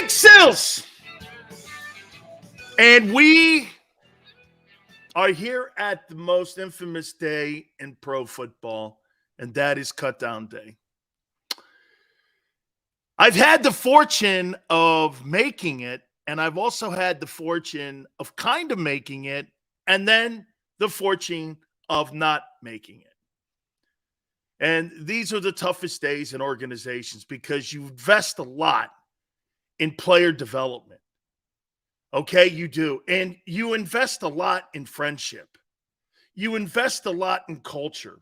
Big Sills. And we are here at the most infamous day in pro football, and that is Cutdown Day. I've had the fortune of making it, and I've also had the fortune of kind of making it, and then the fortune of not making it. And these are the toughest days in organizations because you invest a lot in player development. Okay, you do. And you invest a lot in friendship. You invest a lot in culture.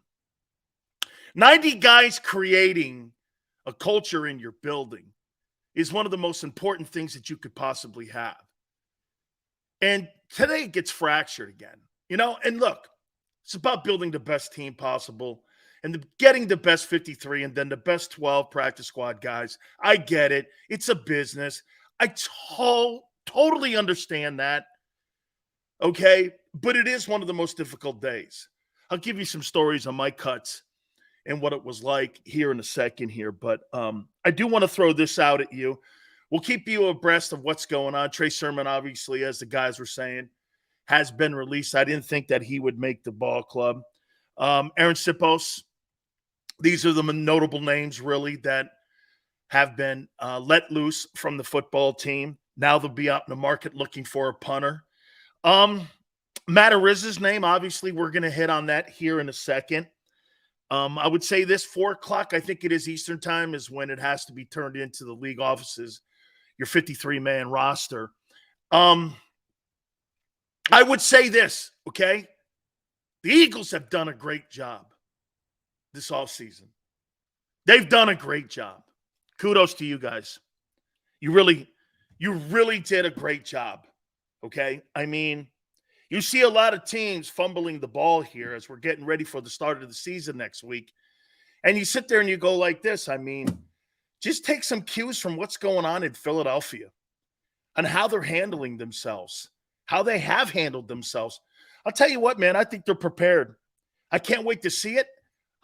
90 guys creating a culture in your building is one of the most important things that you could possibly have. And today it gets fractured again. And look, it's about building the best team possible and getting the best 53 and then the best 12 practice squad guys. I get it. It's a business. I totally understand that. Okay. But it is one of the most difficult days. I'll give you some stories on my cuts and what it was like here in a second here. But I do want to throw this out at you. We'll keep you abreast of what's going on. Trey Sermon, obviously, as the guys were saying, has been released. I didn't think that he would make the ball club. Aaron Sipos. These are the notable names, really, that have been let loose from the football team. Now they'll be out in the market looking for a punter. Matt Ariz's name, obviously, we're going to hit on that here in a second. I would say this, 4 o'clock, I think it is Eastern time, is when it has to be turned into the league offices, your 53-man roster. I would say this, okay? The Eagles have done a great job this offseason. They've done a great job. Kudos to you guys. You really did a great job, okay? I mean, you see a lot of teams fumbling the ball here as we're getting ready for the start of the season next week. And you sit there and you go like this. I mean, just take some cues from what's going on in Philadelphia and how they're handling themselves, how they have handled themselves. I'll tell you what, man, I think they're prepared. I can't wait to see it.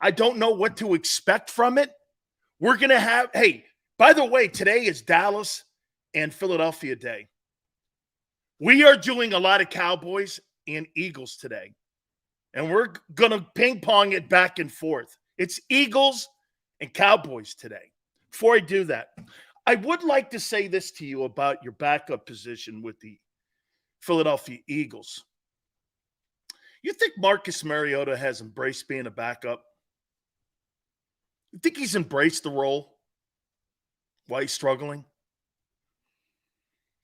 I don't know what to expect from it. We're going to have, hey, by the way, today is Dallas and Philadelphia Day. We are doing a lot of Cowboys and Eagles today. And we're going to ping pong it back and forth. It's Eagles and Cowboys today. Before I do that, I would like to say this to you about your backup position with the Philadelphia Eagles. You think Marcus Mariota has embraced being a backup? You think he's embraced the role while he's struggling?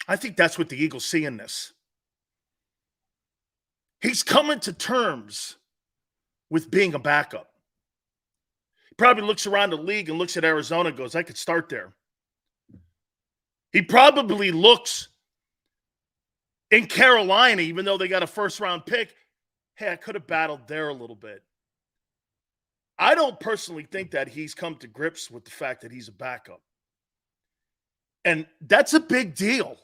I think that's what the Eagles see in this. He's coming to terms with being a backup. He probably looks around the league and looks at Arizona and goes, I could start there. He probably looks in Carolina, even though they got a first-round pick, hey, I could have battled there a little bit. I don't personally think that he's come to grips with the fact that he's a backup. And that's a big deal.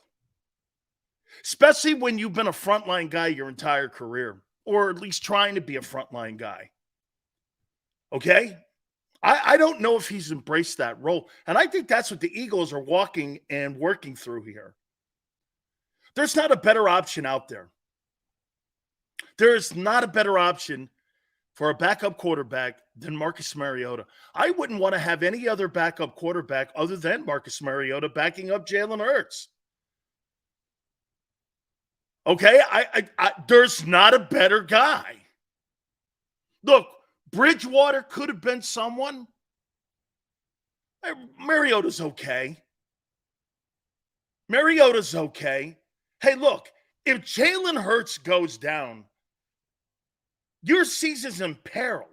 Especially when you've been a frontline guy your entire career, or at least trying to be a frontline guy. Okay? I don't know if he's embraced that role. And I think that's what the Eagles are walking and working through here. There's not a better option out there. There is not a better option for a backup quarterback than Marcus Mariota. I wouldn't want to have any other backup quarterback other than Marcus Mariota backing up Jalen Hurts. Okay, there's not a better guy. Look, Bridgewater could have been someone. Mariota's okay. Mariota's okay. Hey, look, if Jalen Hurts goes down, your season's in peril.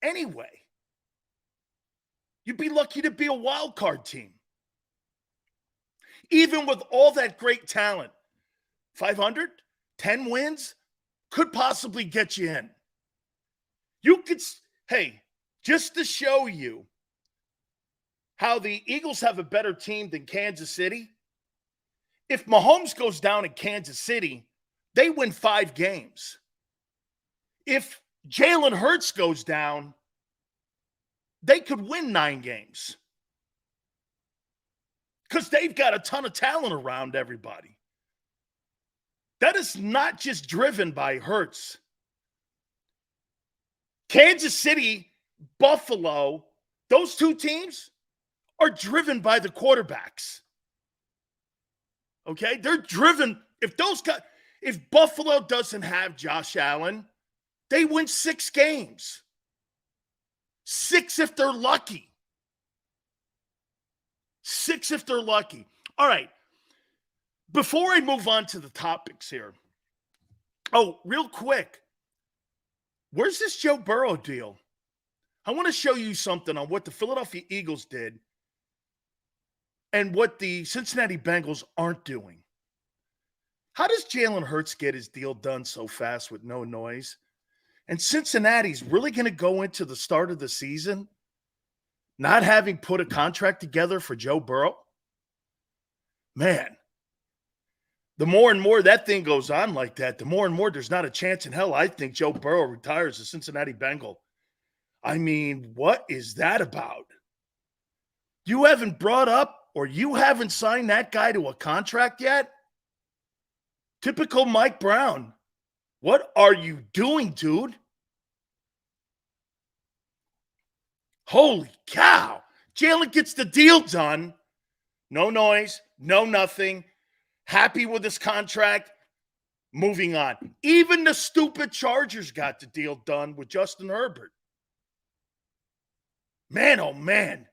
Anyway, you'd be lucky to be a wild card team. Even with all that great talent, 500, 10 wins could possibly get you in. You could, hey, just to show you how the Eagles have a better team than Kansas City, if Mahomes goes down in Kansas City, they win 5 games. If Jalen Hurts goes down, they could win 9 games. because they've got a ton of talent around everybody. That is not just driven by Hurts. Kansas City, Buffalo, those two teams are driven by the quarterbacks. Okay? They're driven. If Buffalo doesn't have Josh Allen, they win 6 games. 6 if they're lucky. 6 if they're lucky. All right. Before I move on to the topics here. Oh, real quick. Where's this Joe Burrow deal? I want to show you something on what the Philadelphia Eagles did and what the Cincinnati Bengals aren't doing. How does Jalen Hurts get his deal done so fast with no noise? And Cincinnati's really going to go into the start of the season not having put a contract together for Joe Burrow? Man, the more and more that thing goes on like that, the more and more there's not a chance in hell I think Joe Burrow retires as Cincinnati Bengal. I mean, what is that about? You haven't brought up or you haven't signed that guy to a contract yet? Typical Mike Brown. What are you doing, dude? Holy cow. Jalen gets the deal done. No noise, no nothing. Happy with his contract. Moving on. Even the stupid Chargers got the deal done with Justin Herbert. Man, oh man.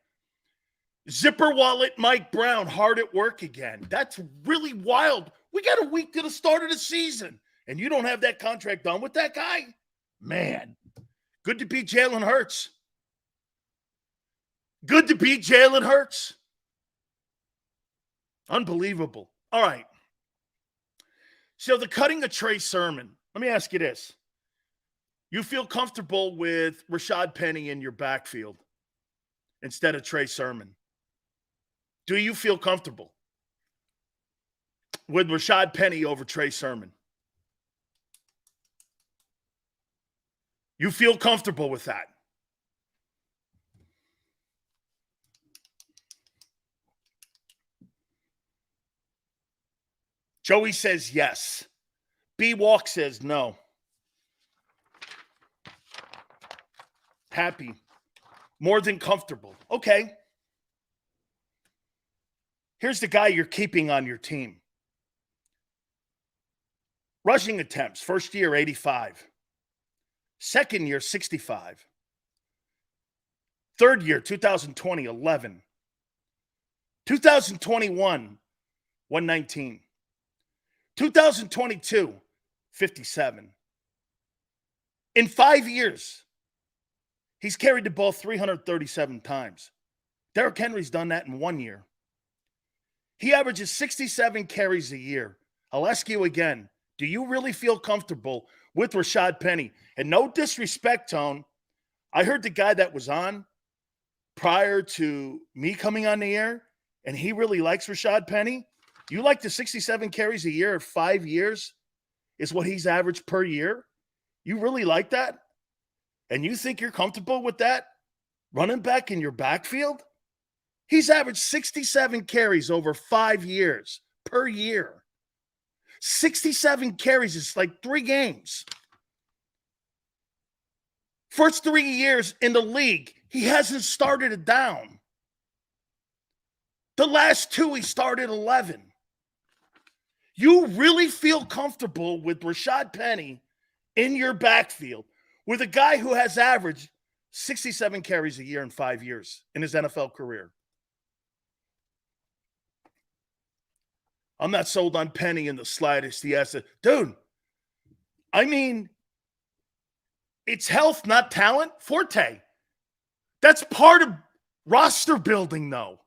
Zipper wallet Mike Brown hard at work again. That's really wild. We got a week to the start of the season, and you don't have that contract done with that guy? Man, good to be Jalen Hurts. Good to be Jalen Hurts. Unbelievable. All right. So the cutting of Trey Sermon. Let me ask you this. You feel comfortable with Rashad Penny in your backfield instead of Trey Sermon? Do you feel comfortable with Rashad Penny over Trey Sermon? You feel comfortable with that? Joey says yes. B-Walk says no. Happy. More than comfortable. Okay. Here's the guy you're keeping on your team. Rushing attempts, first year, 85. Second year, 65. Third year, 2020, 11. 2021, 119. 2022, 57. In 5 years, he's carried the ball 337 times. Derrick Henry's done that in 1 year. He averages 67 carries a year. I'll ask you again, do you really feel comfortable with Rashad Penny? And no disrespect, Tone. I heard the guy that was on prior to me coming on the air, and he really likes Rashad Penny. You like the 67 carries a year at 5 years is what he's averaged per year? You really like that? And you think you're comfortable with that running back in your backfield? He's averaged 67 carries over 5 years per year. 67 carries is like 3 games. First 3 years in the league, he hasn't started it down. The last 2, he started 11. You really feel comfortable with Rashad Penny in your backfield with a guy who has averaged 67 carries a year in 5 years in his NFL career? I'm not sold on Penny in the slightest. He has to, dude, I mean, it's health, not talent. Forte. That's part of roster building, though.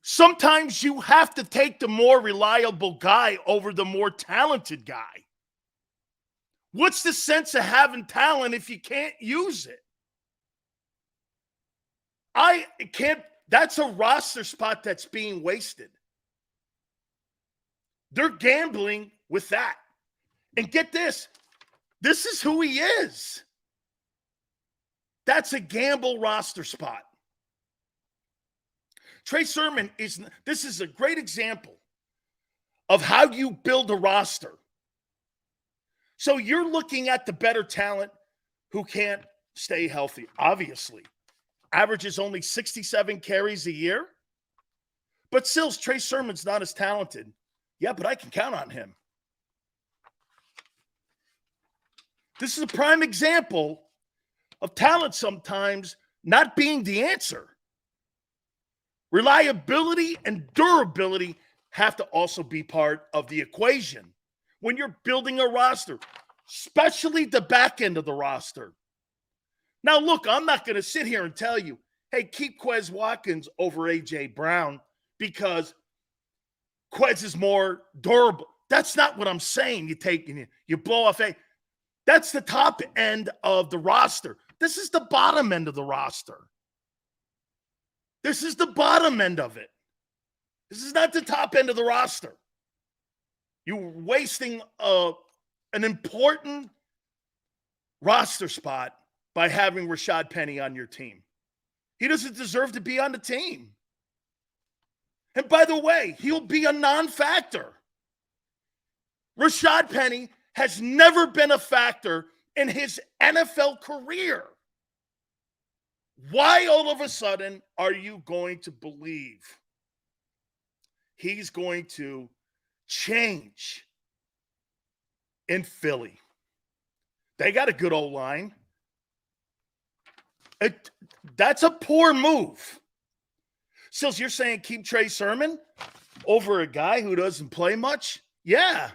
Sometimes you have to take the more reliable guy over the more talented guy. What's the sense of having talent if you can't use it? That's a roster spot that's being wasted. They're gambling with that. And get this. This is who he is. That's a gamble roster spot. Trey Sermon this is a great example of how you build a roster. So you're looking at the better talent who can't stay healthy, obviously. Averages only 67 carries a year. But still, Trey Sermon's not as talented. Yeah, but I can count on him. This is a prime example of talent sometimes not being the answer. Reliability and durability have to also be part of the equation when you're building a roster, especially the back end of the roster. Now, look, I'm not going to sit here and tell you, hey, keep Quez Watkins over A.J. Brown because Quez is more durable. That's not what I'm saying. You blow off That's the top end of the roster. This is the bottom end of the roster. This is the bottom end of it. This is not the top end of the roster. You're wasting an important roster spot by having Rashad Penny on your team. He doesn't deserve to be on the team. And by the way, he'll be a non-factor. Rashad Penny has never been a factor in his NFL career. Why all of a sudden are you going to believe he's going to change in Philly? They got a good O-line. That's a poor move. Sills, you're saying keep Trey Sermon over a guy who doesn't play much? Yeah.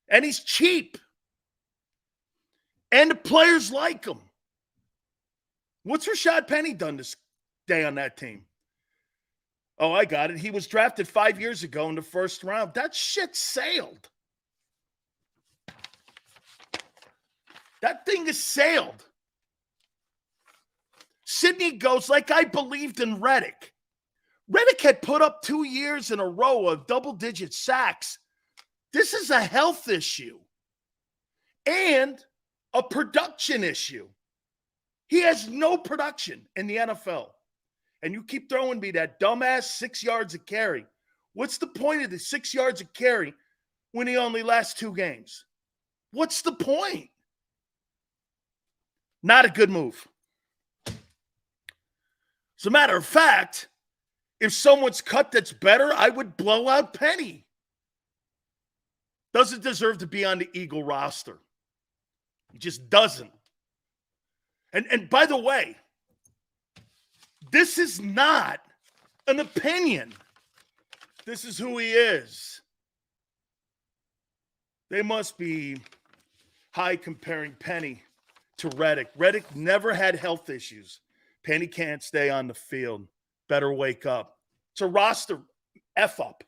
And he's cheap. And the players like him. What's Rashad Penny done this day on that team? Oh, I got it. He was drafted 5 years ago in the first round. That shit sailed. That thing is sailed. Sidney goes, like I believed in Reddick. Reddick had put up 2 years in a row of double-digit sacks. This is a health issue and a production issue. He has no production in the NFL. And you keep throwing me that dumbass 6 yards a carry. What's the point of the 6 yards a carry when he only lasts 2 games? What's the point? Not a good move. As a matter of fact, if someone's cut that's better, I would blow out Penny. Doesn't deserve to be on the Eagle roster. He just doesn't. And by the way, this is not an opinion. This is who he is. They must be high comparing Penny to Reddick. Reddick never had health issues. Penny can't stay on the field. Better wake up. It's a roster F-up.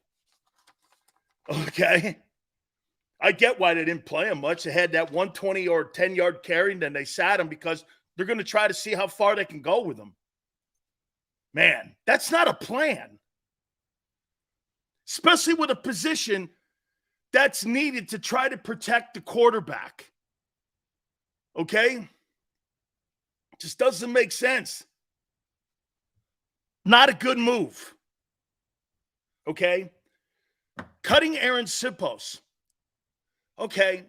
Okay? I get why they didn't play him much. They had that 120 or 10-yard carry, and then they sat him because they're going to try to see how far they can go with him. Man, that's not a plan. Especially with a position that's needed to try to protect the quarterback. Okay? Just doesn't make sense. Not a good move. Okay? Cutting Aaron Sipos. Okay.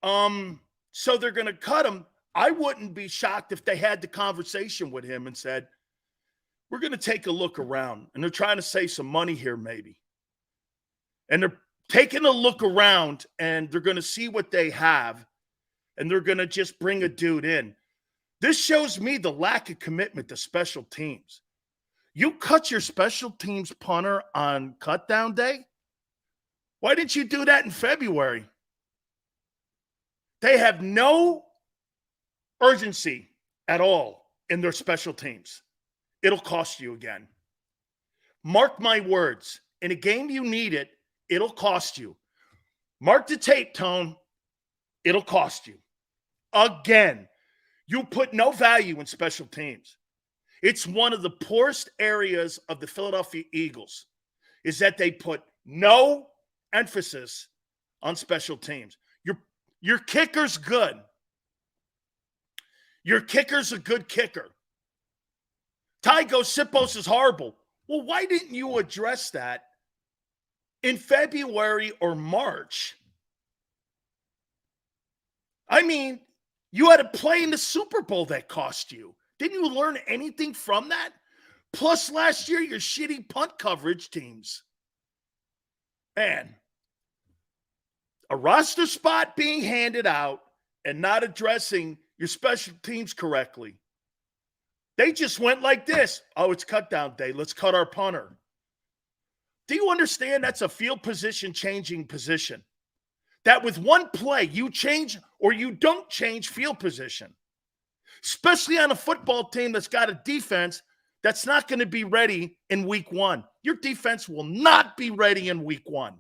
So they're going to cut him. I wouldn't be shocked if they had the conversation with him and said, we're going to take a look around. And they're trying to save some money here maybe. And they're taking a look around and they're going to see what they have. And they're going to just bring a dude in. This shows me the lack of commitment to special teams. You cut your special teams punter on cutdown day? Why didn't you do that in February? They have no urgency at all in their special teams. It'll cost you again. Mark my words. In a game you need it, it'll cost you. Mark the tape, Tone. It'll cost you. Again. You put no value in special teams. It's one of the poorest areas of the Philadelphia Eagles is that they put no emphasis on special teams. Your kicker's good. Your kicker's a good kicker. Ty goes, Sipos is horrible. Well, why didn't you address that in February or March? I mean, you had a play in the Super Bowl that cost you. Didn't you learn anything from that? Plus, last year, your shitty punt coverage teams. Man, a roster spot being handed out and not addressing your special teams correctly. They just went like this. Oh, it's cut down day. Let's cut our punter. Do you understand that's a field position changing position? That with one play, you change or you don't change field position, especially on a football team that's got a defense that's not going to be ready in week one. Your defense will not be ready in week one.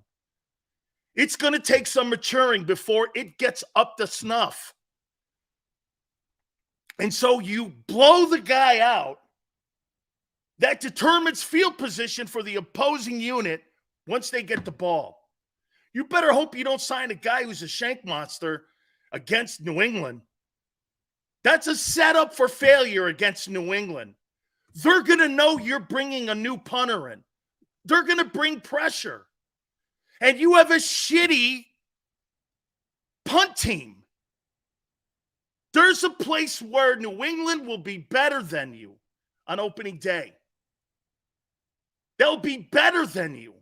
It's going to take some maturing before it gets up to snuff. And so you blow the guy out that determines field position for the opposing unit once they get the ball. You better hope you don't sign a guy who's a shank monster against New England. That's a setup for failure against New England. They're going to know you're bringing a new punter in. They're going to bring pressure. And you have a shitty punt team. There's a place where New England will be better than you on opening day. They'll be better than you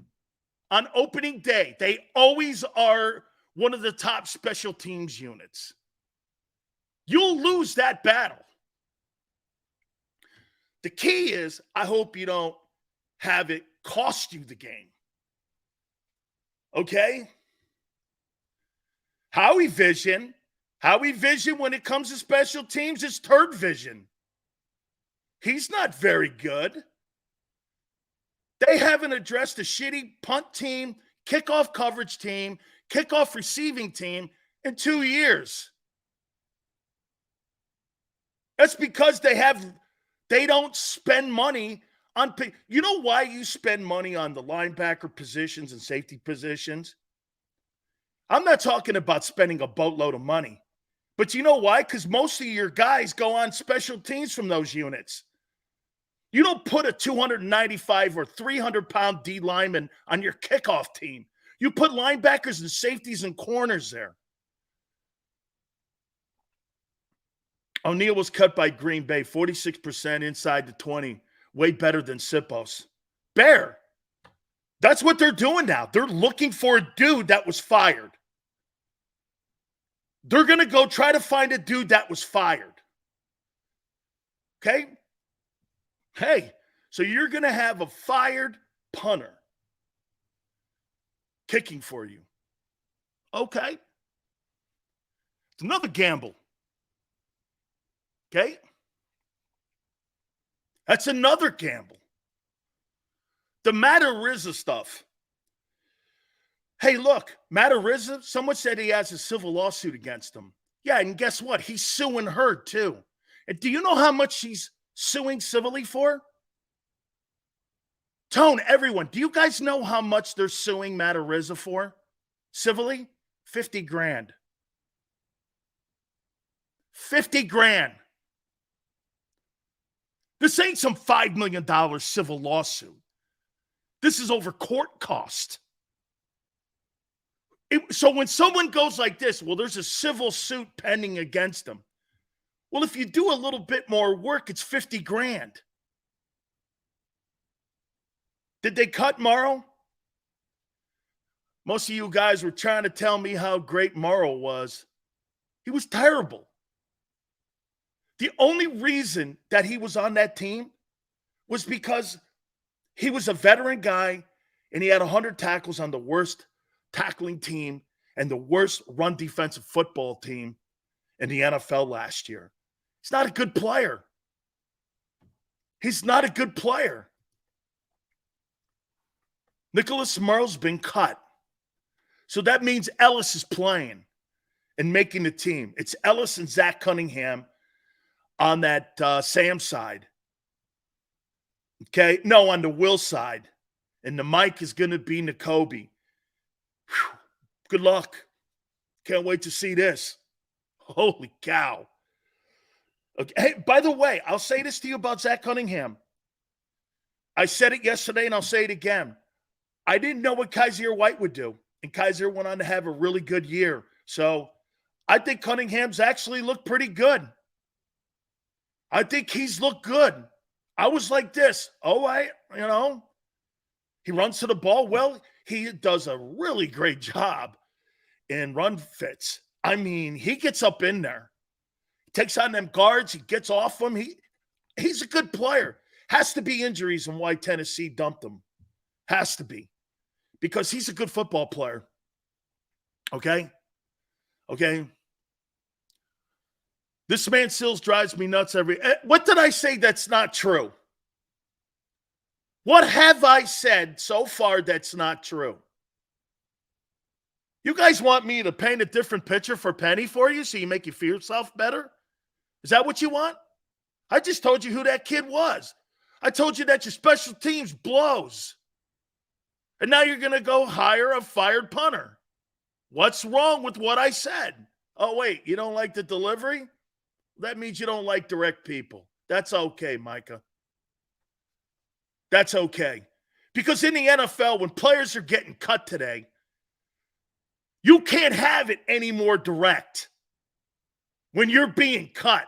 on opening day. They always are one of the top special teams units. You'll lose that battle. The key is, I hope you don't have it cost you the game. Okay? Howie Vision when it comes to special teams is turd vision. He's not very good. They haven't addressed a shitty punt team, kickoff coverage team, kickoff receiving team in 2 years. That's because they don't spend money on, you know why you spend money on the linebacker positions and safety positions? I'm not talking about spending a boatload of money. But you know why? Because most of your guys go on special teams from those units. You don't put a 295 or 300-pound D lineman on your kickoff team. You put linebackers and safeties and corners there. O'Neal was cut by Green Bay, 46% inside the 20. Way better than Sippos. Bear. That's what they're doing now. They're looking for a dude that was fired. They're going to go try to find a dude that was fired. Okay? Hey, so you're going to have a fired punter kicking for you. Okay? It's another gamble. Okay? That's another gamble. The Matarizza stuff. Hey, look, Matarizza, someone said he has a civil lawsuit against him. Yeah, and guess what? He's suing her, too. And do you know how much she's suing civilly for? Tone, everyone, do you guys know how much they're suing Matarizza for? Civilly? 50 grand. 50 grand. This ain't some $5 million civil lawsuit. This is over court cost. So when someone goes like this, well, there's a civil suit pending against them. Well, if you do a little bit more work, it's 50 grand. Did they cut Morrow? Most of you guys were trying to tell me how great Morrow was. He was terrible. The only reason that he was on that team was because he was a veteran guy and he had 100 tackles on the worst tackling team and the worst run defensive football team in the NFL last year. He's not a good player. He's not a good player. Nicholas Morrow's been cut. So that means Ellis is playing and making the team. It's Ellis and Zach Cunningham on that Sam side. Okay? No, on the Will side. And the Mike is going to be Nakobe. Whew. Good luck. Can't wait to see this. Holy cow. Okay. Hey, by the way, I'll say this to you about Zach Cunningham. I said it yesterday and I'll say it again. I didn't know what Kaiser White would do. And Kaiser went on to have a really good year. So I think Cunningham's actually looked pretty good. I think he's looked good. I was like this. He runs to the ball. Well, he does a really great job in run fits. I mean, he gets up in there, takes on them guards, he gets off them. He's a good player. Has to be injuries and why Tennessee dumped him. Has to be. Because he's a good football player. Okay? This man Sills drives me nuts what did I say that's not true? What have I said so far that's not true? You guys want me to paint a different picture for Penny for you so you make you feel yourself better? Is that what you want? I just told you who that kid was. I told you that your special teams blows. And now you're going to go hire a fired punter. What's wrong with what I said? Oh, wait, you don't like the delivery? That means you don't like direct people. That's okay, Micah. That's okay. Because in the NFL, when players are getting cut today, you can't have it any more direct when you're being cut.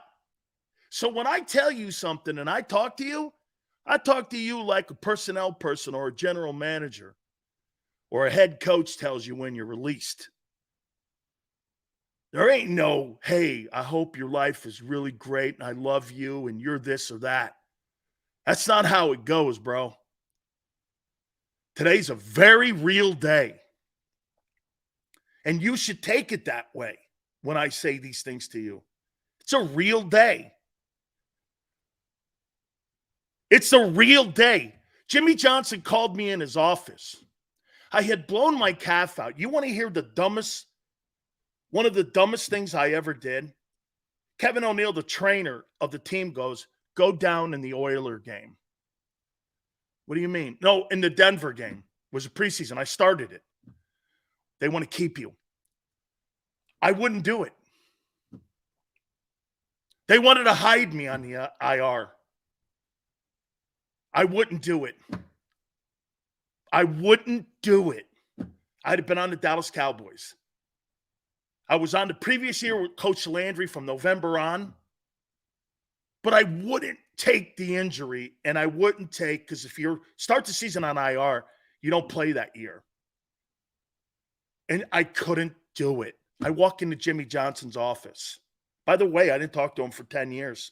So when I tell you something and I talk to you like a personnel person or a general manager or a head coach tells you when you're released. There ain't no, hey, I hope your life is really great and I love you and you're this or that. That's not how it goes, bro. Today's a very real day. And you should take it that way when I say these things to you. It's a real day. It's a real day. Jimmy Johnson called me in his office. I had blown my calf out. You want to hear one of the dumbest things I ever did? Kevin O'Neill, the trainer of the team, goes, go down in the Oiler game. What do you mean? No, in the Denver game. It was a preseason. I started it. They want to keep you. I wouldn't do it. They wanted to hide me on the IR. I wouldn't do it. I wouldn't do it. I'd have been on the Dallas Cowboys. I was on the previous year with Coach Landry from November on. But I wouldn't take the injury, and I wouldn't take, because if you start the season on IR, you don't play that year. And I couldn't do it. I walk into Jimmy Johnson's office. By the way, I didn't talk to him for 10 years.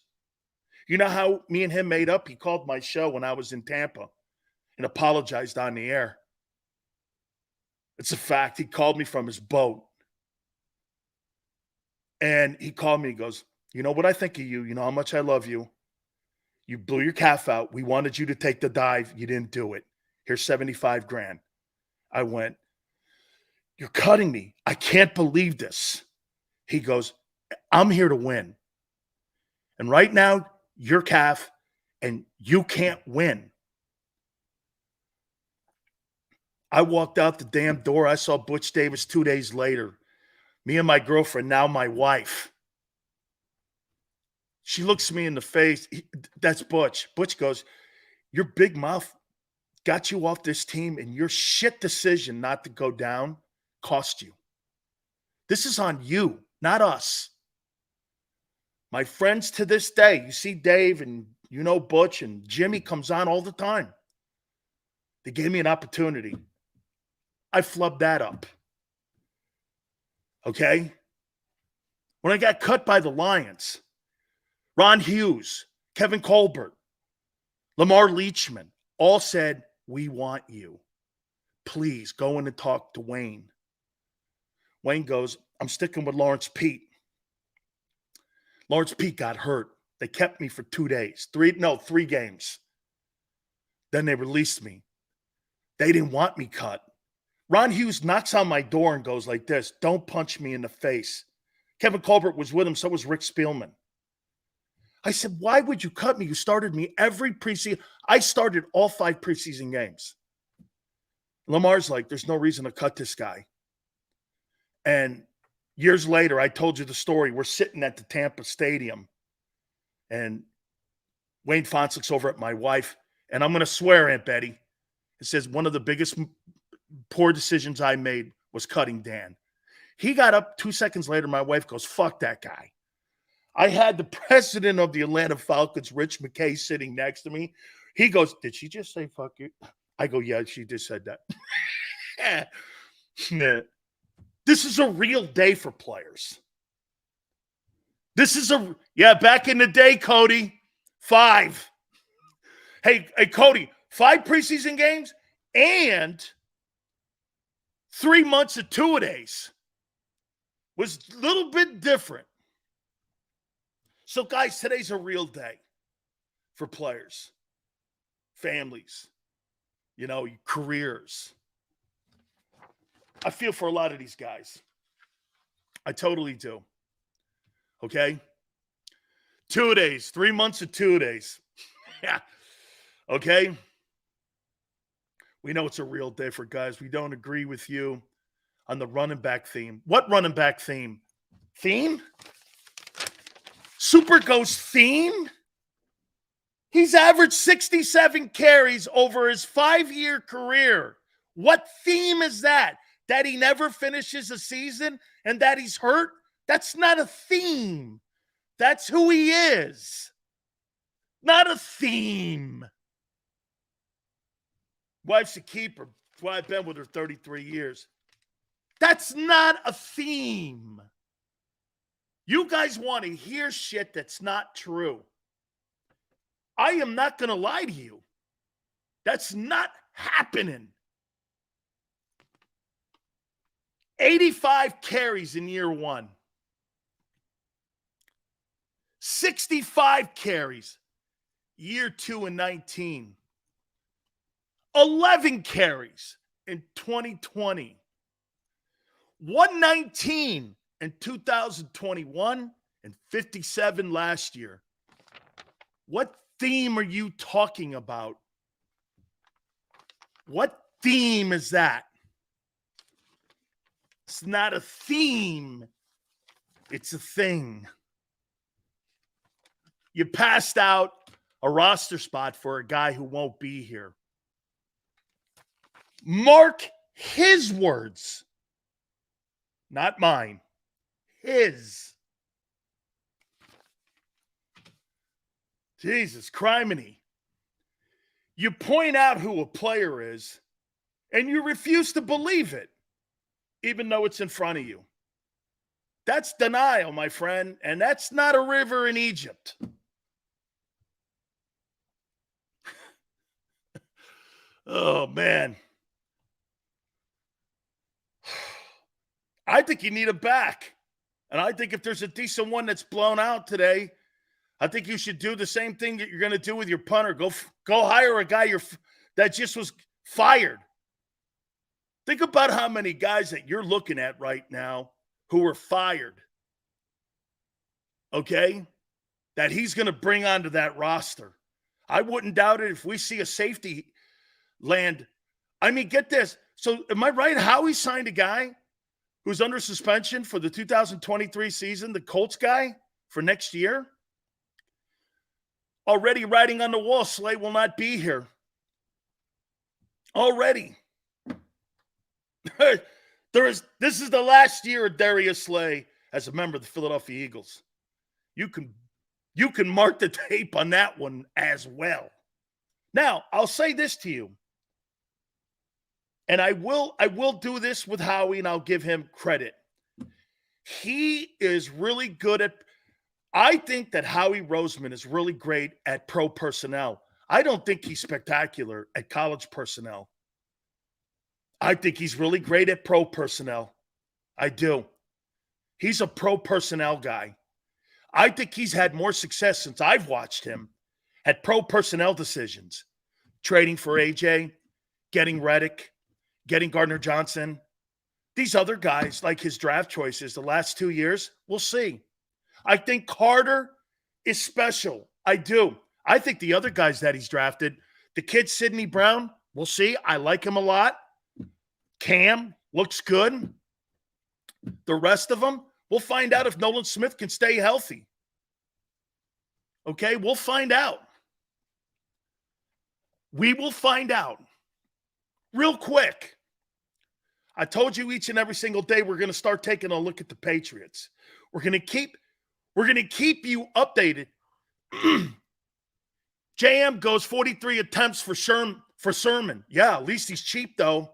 You know how me and him made up? He called my show when I was in Tampa and apologized on the air. It's a fact. He called me from his boat. And he called me. He goes, you know what I think of you? You know how much I love you. You blew your calf out. We wanted you to take the dive. You didn't do it. Here's $75,000. I went, you're cutting me. I can't believe this. He goes, I'm here to win. And right now, your calf, and you can't win. I walked out the damn door. I saw Butch Davis 2 days later. Me and my girlfriend, now my wife. She looks me in the face. That's Butch. Butch goes, your big mouth got you off this team, and your shit decision not to go down cost you. This is on you, not us. My friends to this day, you see Dave and you know Butch and Jimmy comes on all the time. They gave me an opportunity. I flubbed that up. Okay? When I got cut by the Lions, Ron Hughes, Kevin Colbert, Lamar Leachman all said, we want you. Please go in and talk to Wayne. Wayne goes, I'm sticking with Lawrence Pete. Lawrence Pete got hurt. They kept me for 2 days. 3 games. Then they released me. They didn't want me cut. Ron Hughes knocks on my door and goes like this, don't punch me in the face. Kevin Colbert was with him, so was Rick Spielman. I said, why would you cut me? You started me every preseason. I started all 5 preseason games. Lamar's like, there's no reason to cut this guy. And years later, I told you the story. We're sitting at the Tampa Stadium, and Wayne Fonsick's over at my wife, and I'm going to swear, Aunt Betty, it says one of the biggest poor decisions I made was cutting Dan. He got up 2 seconds later. My wife goes, fuck that guy. I had the president of the Atlanta Falcons, Rich McKay, sitting next to me. He goes, did she just say fuck you? I go, yeah, she just said that. This is a real day for players. This is back in the day, Cody, 5. Hey, Cody, 5 preseason games and 3 months of two-a-days was a little bit different. So, guys, today's a real day for players, families, careers. I feel for a lot of these guys. I totally do. Okay? 2-a-days, 3 months of 2-a-days. Yeah. Okay? We know it's a real day for guys. We don't agree with you on the running back theme. What running back theme? Theme? Super Ghost theme? He's averaged 67 carries over his 5-year career. What theme is that? That he never finishes a season and that he's hurt? That's not a theme. That's who he is. Not a theme. Wife's a keeper. That's why I've been with her 33 years. That's not a theme. You guys want to hear shit that's not true. I am not going to lie to you. That's not happening. 85 carries in year 1. 65 carries year 2 and 19. 11 carries in 2020. 119 in 2021 and 57 last year. What theme are you talking about? What theme is that? It's not a theme. It's a thing. You passed out a roster spot for a guy who won't be here. Mark his words. Not mine. His. Jesus, criminy. You point out who a player is, and you refuse to believe it, even though it's in front of you. That's denial, my friend, and that's not a river in Egypt. Oh, man. I think you need a back. And I think if there's a decent one that's blown out today, I think you should do the same thing that you're going to do with your punter. Go hire a guy that just was fired. Think about how many guys that you're looking at right now who were fired. Okay? That he's going to bring onto that roster. I wouldn't doubt it if we see a safety land. I mean, get this. So am I right? Howie signed a guy who's under suspension for the 2023 season, the Colts guy, for next year? Already writing on the wall, Slay will not be here. Already. This is the last year of Darius Slay as a member of the Philadelphia Eagles. You can mark the tape on that one as well. Now, I'll say this to you. And I will do this with Howie, and I'll give him credit. He is really good at – I think that Howie Roseman is really great at pro personnel. I don't think he's spectacular at college personnel. I think he's really great at pro personnel. I do. He's a pro personnel guy. I think he's had more success since I've watched him at pro personnel decisions. Trading for AJ, getting Reddick, getting Gardner Johnson. These other guys, like his draft choices the last 2 years, we'll see. I think Carter is special. I do. I think the other guys that he's drafted, the kid Sidney Brown, we'll see. I like him a lot. Cam looks good. The rest of them, we'll find out if Nolan Smith can stay healthy. Okay, we'll find out. We will find out real quick. I told you each and every single day we're going to start taking a look at the Patriots. We're going to keep you updated. JM goes 43 attempts for Sermon. Yeah, at least he's cheap though.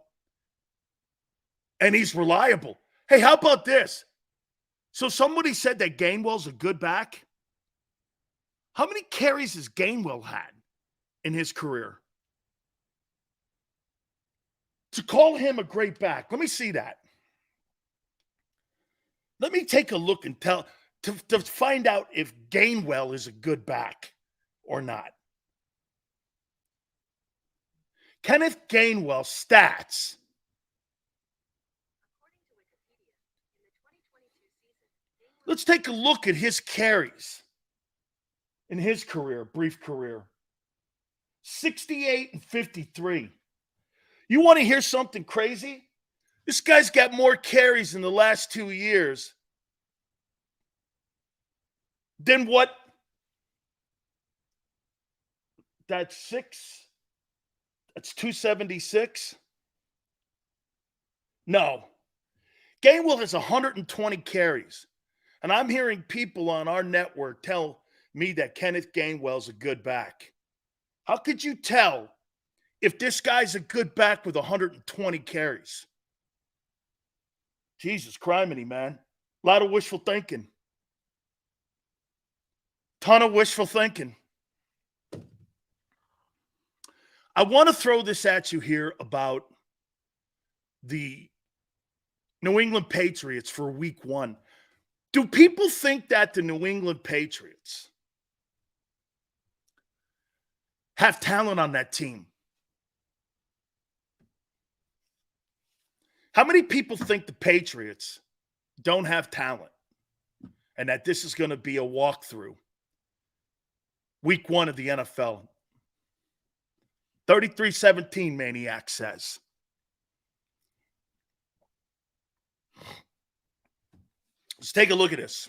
And he's reliable. Hey, how about this? So somebody said that Gainwell's a good back. How many carries has Gainwell had in his career? To call him a great back, let me see that. Let me take a look and to find out if Gainwell is a good back or not. Kenneth Gainwell stats. Let's take a look at his carries in his career, brief career. 68 and 53. You want to hear something crazy? This guy's got more carries in the last 2 years than what? That's 276. No. Gainwell has 120 carries. And I'm hearing people on our network tell me that Kenneth Gainwell's a good back. How could you tell if this guy's a good back with 120 carries? Jesus criminy, man. A lot of wishful thinking. Ton of wishful thinking. I want to throw this at you here about the New England Patriots for week 1. Do people think that the New England Patriots have talent on that team? How many people think the Patriots don't have talent and that this is going to be a walkthrough? Week 1 of the NFL. 33-17, Maniac says. Let's take a look at this.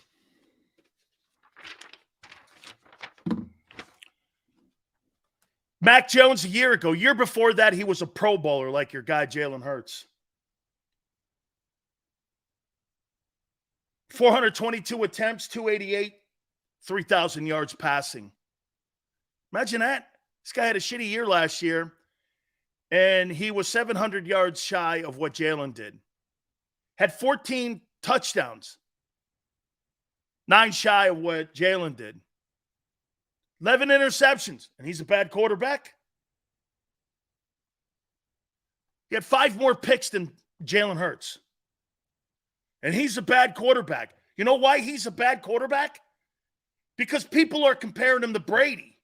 Mac Jones a year ago. Year before that, he was a Pro Bowler like your guy Jalen Hurts. 422 attempts, 288, 3,000 yards passing. Imagine that. This guy had a shitty year last year, and he was 700 yards shy of what Jalen did. Had 14 touchdowns. 9 shy of what Jalen did. 11 interceptions, and he's a bad quarterback. He had 5 more picks than Jalen Hurts. And he's a bad quarterback. You know why he's a bad quarterback? Because people are comparing him to Brady.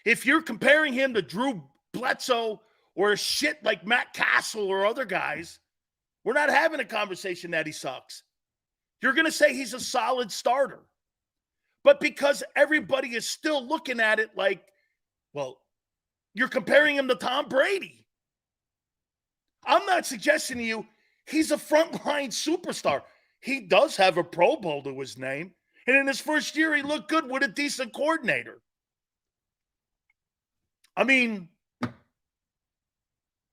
If you're comparing him to Drew Bledsoe or a shit like Matt Castle or other guys, we're not having a conversation that he sucks. You're going to say he's a solid starter. But because everybody is still looking at it like, well, you're comparing him to Tom Brady. I'm not suggesting to you he's a frontline superstar. He does have a Pro Bowl to his name. And in his first year, he looked good with a decent coordinator. I mean,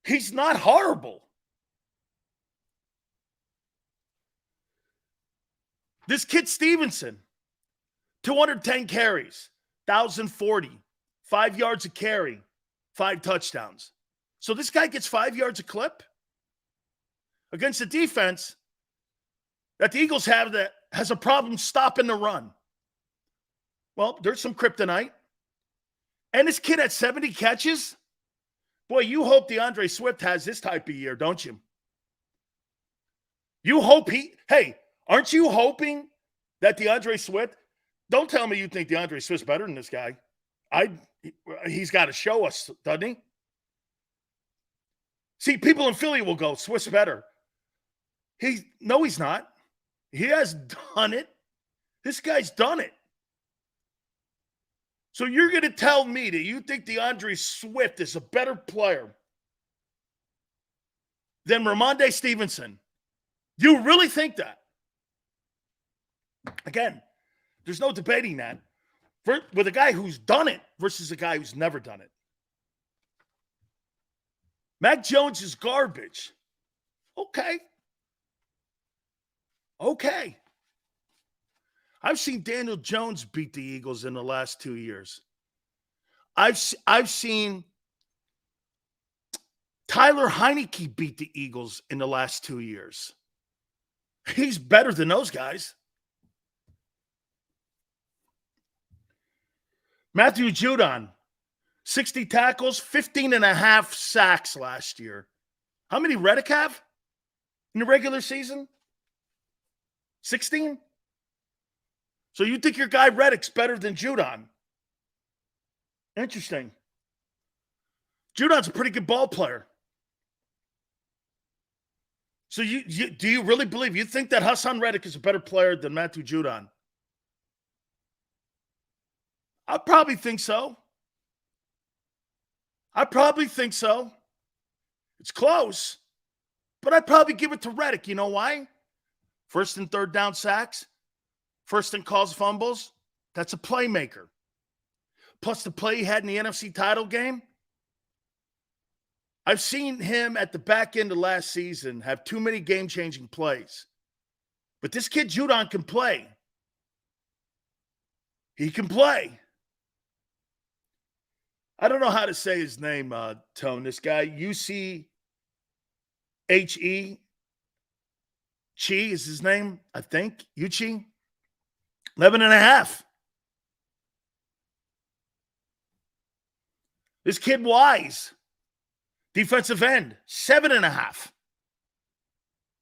he's not horrible. This kid Stevenson, 210 carries, 1,040, 5 yards a carry, 5 touchdowns. So this guy gets 5 yards a clip against a defense that the Eagles have that has a problem stopping the run. Well, there's some kryptonite. And this kid had 70 catches. Boy, you hope DeAndre Swift has this type of year, don't you? You hope aren't you hoping that DeAndre Swift, don't tell me you think DeAndre Swift's better than this guy. He's got to show us, doesn't he? See, people in Philly will go, Swift's better. No, he's not. He has done it. This guy's done it. So you're going to tell me that you think DeAndre Swift is a better player than Ramondre Stevenson? You really think that? Again, there's no debating that. with a guy who's done it versus a guy who's never done it. Mac Jones is garbage. Okay. I've seen Daniel Jones beat the Eagles in the last 2 years. I've seen Tyler Heineke beat the Eagles in the last 2 years. He's better than those guys. Matthew Judon, 60 tackles, 15 and a half sacks last year. How many Reddick have in the regular season? 16? So you think your guy Reddick's better than Judon? Interesting. Judon's a pretty good ball player. So do you really believe, you think that Hassan Reddick is a better player than Matthew Judon? I probably think so. It's close, but I'd probably give it to Reddick. You know why? First and third down sacks, first and calls fumbles. That's a playmaker. Plus the play he had in the NFC title game. I've seen him at the back end of last season have too many game-changing plays. But this kid Judon can play. He can play. I don't know how to say his name, Tone. This guy, U-C-H-E. Chi is his name, I think. Uchi. 11 and a half. This kid Wise, defensive end, 7 and a half.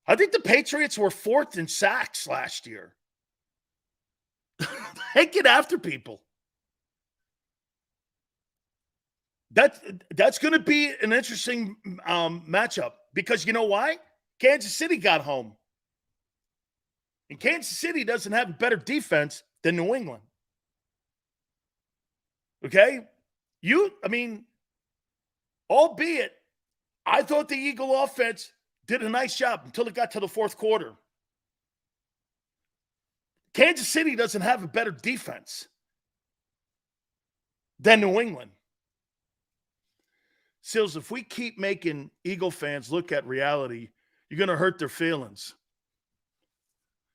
I think the Patriots were fourth in sacks last year. They get after people. That's going to be an interesting matchup because you know why? Kansas City got home. And Kansas City doesn't have a better defense than New England. Okay? Albeit, I thought the Eagle offense did a nice job until it got to the fourth quarter. Kansas City doesn't have a better defense than New England. Sills, if we keep making Eagle fans look at reality, you're going to hurt their feelings.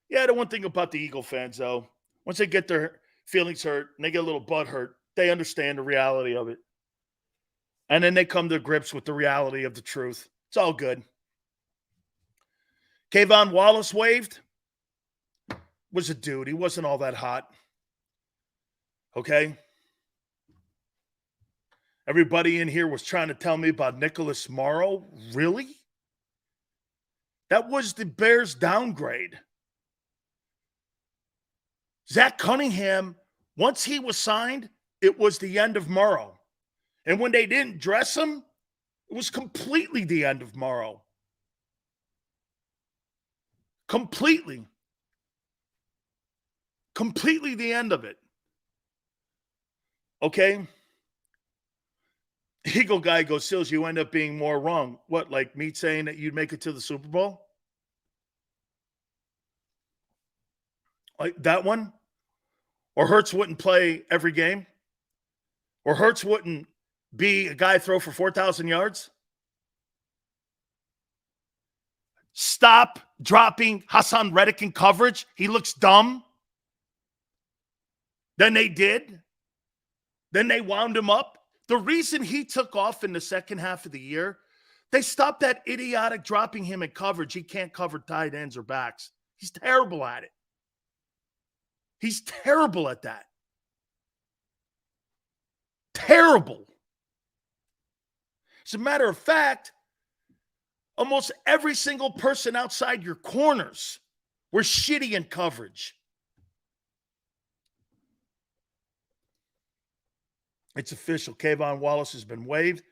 Yeah, the one thing about the Eagle fans, though, once they get their feelings hurt and they get a little butt hurt, they understand the reality of it. And then they come to grips with the reality of the truth. It's all good. Kayvon Wallace waved. Was a dude. He wasn't all that hot. Okay? Everybody in here was trying to tell me about Nicholas Morrow. Really? That was the Bears' downgrade. Zach Cunningham, once he was signed, it was the end of Morrow. And when they didn't dress him, it was completely the end of Morrow. Completely the end of it. Okay? Eagle guy goes, Sills, you end up being more wrong. What, like me saying that you'd make it to the Super Bowl? Like that one? Or Hurts wouldn't play every game? Or Hurts wouldn't be a guy throw for 4,000 yards? Stop dropping Hassan Reddick in coverage. He looks dumb. Then they did. Then they wound him up. The reason he took off in the second half of the year, they stopped that idiotic dropping him in coverage. He can't cover tight ends or backs. He's terrible at it. He's terrible at that. Terrible. As a matter of fact, almost every single person outside your corners were shitty in coverage. It's official. Kayvon Wallace has been waived.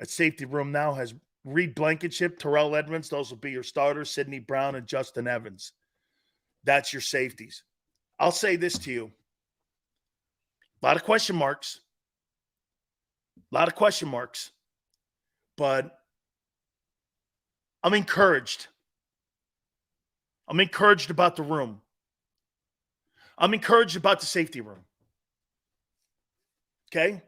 That safety room now has Reed Blankenship, Terrell Edmonds. Those will be your starters, Sidney Brown and Justin Evans. That's your safeties. I'll say this to you. A lot of question marks. But I'm encouraged. I'm encouraged about the room. I'm encouraged about the safety room. Okay?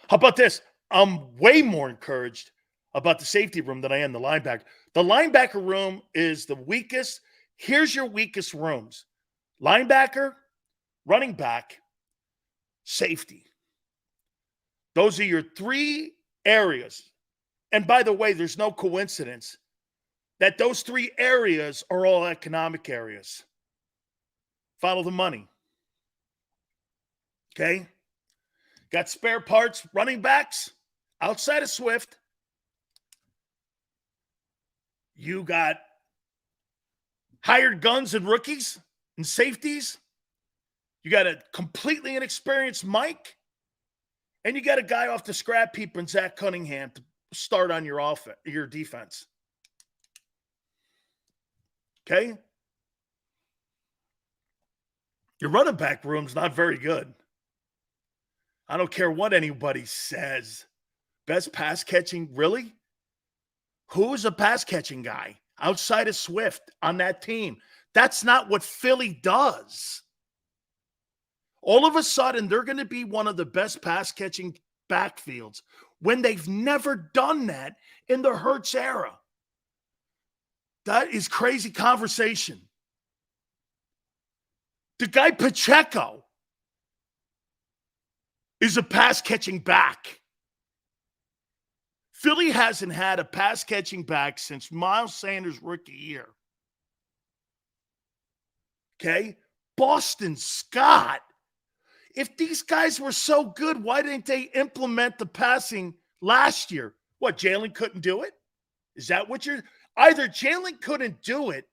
How about this? I'm way more encouraged about the safety room than I am the linebacker. The linebacker room is the weakest. Here's your weakest rooms: linebacker, running back, safety. Those are your three areas. And by the way, there's no coincidence that those three areas are all economic areas. Follow the money. Okay? Got spare parts, running backs, outside of Swift. You got hired guns and rookies and safeties. You got a completely inexperienced Mike. And you got a guy off the scrap heap and Zach Cunningham to start on your defense. Okay? Your running back room's not very good. I don't care what anybody says. Best pass catching, really? Who's a pass catching guy outside of Swift on that team? That's not what Philly does. All of a sudden, they're going to be one of the best pass catching backfields when they've never done that in the Hurts era. That is crazy conversation. The guy Pacheco is a pass-catching back. Philly hasn't had a pass-catching back since Miles Sanders' rookie year. Okay? Boston Scott. If these guys were so good, why didn't they implement the passing last year? What, Jalen couldn't do it? Is that what you're... Either Jalen couldn't do it,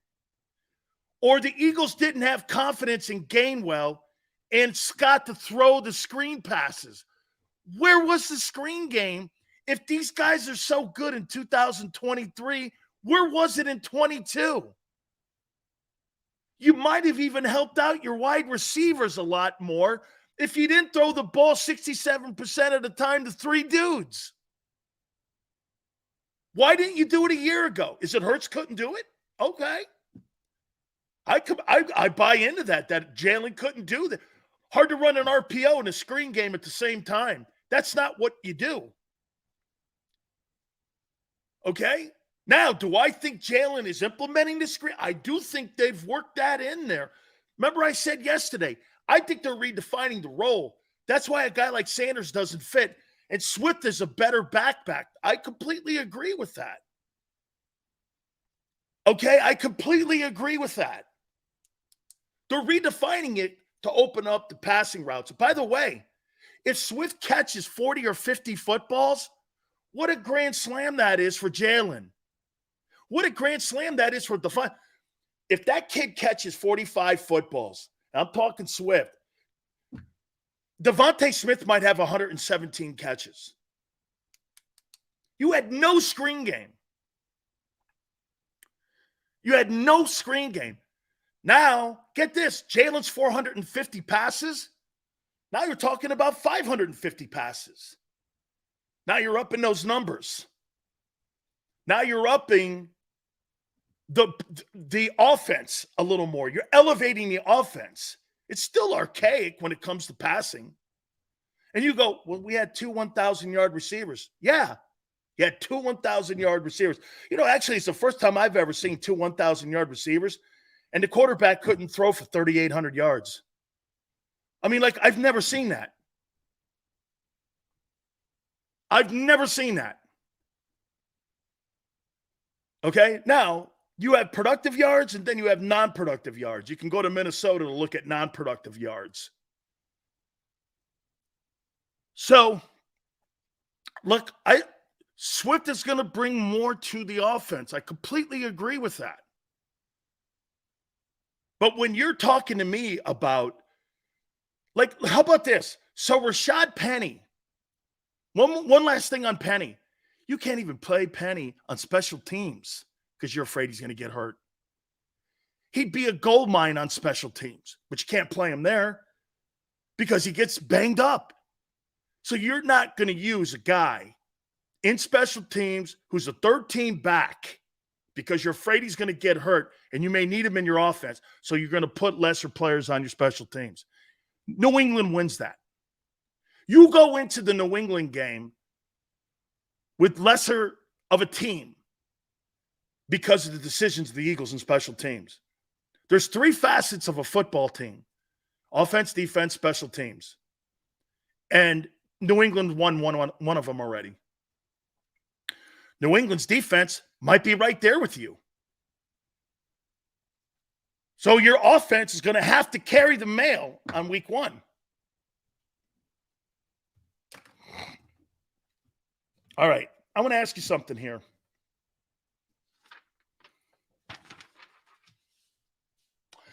or the Eagles didn't have confidence in Gainwell and Scott to throw the screen passes. Where was the screen game? If these guys are so good in 2023, where was it in 22? You might have even helped out your wide receivers a lot more if you didn't throw the ball 67% of the time to three dudes. Why didn't you do it a year ago? Is it Hurts couldn't do it? Okay. I buy into that Jalen couldn't do that. Hard to run an RPO and a screen game at the same time. That's not what you do. Okay? Now, do I think Jalen is implementing the screen? I do think they've worked that in there. Remember I said yesterday, I think they're redefining the role. That's why a guy like Sanders doesn't fit. And Swift is a better back. I completely agree with that. Okay? I completely agree with that. They're redefining it to open up the passing routes. By the way, if Swift catches 40 or 50 footballs, what a grand slam that is for Jalen. What a grand slam that is for the. If that kid catches 45 footballs, I'm talking Swift, Devontae Smith might have 117 catches. You had no screen game. You had no screen game. Now, get this, Jalen's 450 passes. Now you're talking about 550 passes. Now you're upping those numbers. Now you're upping the offense a little more. You're elevating the offense. It's still archaic when it comes to passing. And you go, well, we had two 1,000-yard receivers. Yeah, you had two 1,000-yard receivers. You know, actually, it's the first time I've ever seen two 1,000-yard receivers, and the quarterback couldn't throw for 3,800 yards. I mean, like, I've never seen that. I've never seen that. Okay? Now, you have productive yards, and then you have non-productive yards. You can go to Minnesota to look at non-productive yards. So, look, Swift is going to bring more to the offense. I completely agree with that. But when you're talking to me about, like, how about this? So Rashad Penny, one last thing on Penny. You can't even play Penny on special teams because you're afraid he's going to get hurt. He'd be a gold mine on special teams, but you can't play him there because he gets banged up. So you're not going to use a guy in special teams who's a third-team back because you're afraid he's going to get hurt, and you may need him in your offense, so you're going to put lesser players on your special teams. New England wins that. You go into the New England game with lesser of a team because of the decisions of the Eagles and special teams. There's three facets of a football team: offense, defense, special teams. And New England won one of them already. New England's defense might be right there with you. So your offense is going to have to carry the mail on week one. All right. I want to ask you something here.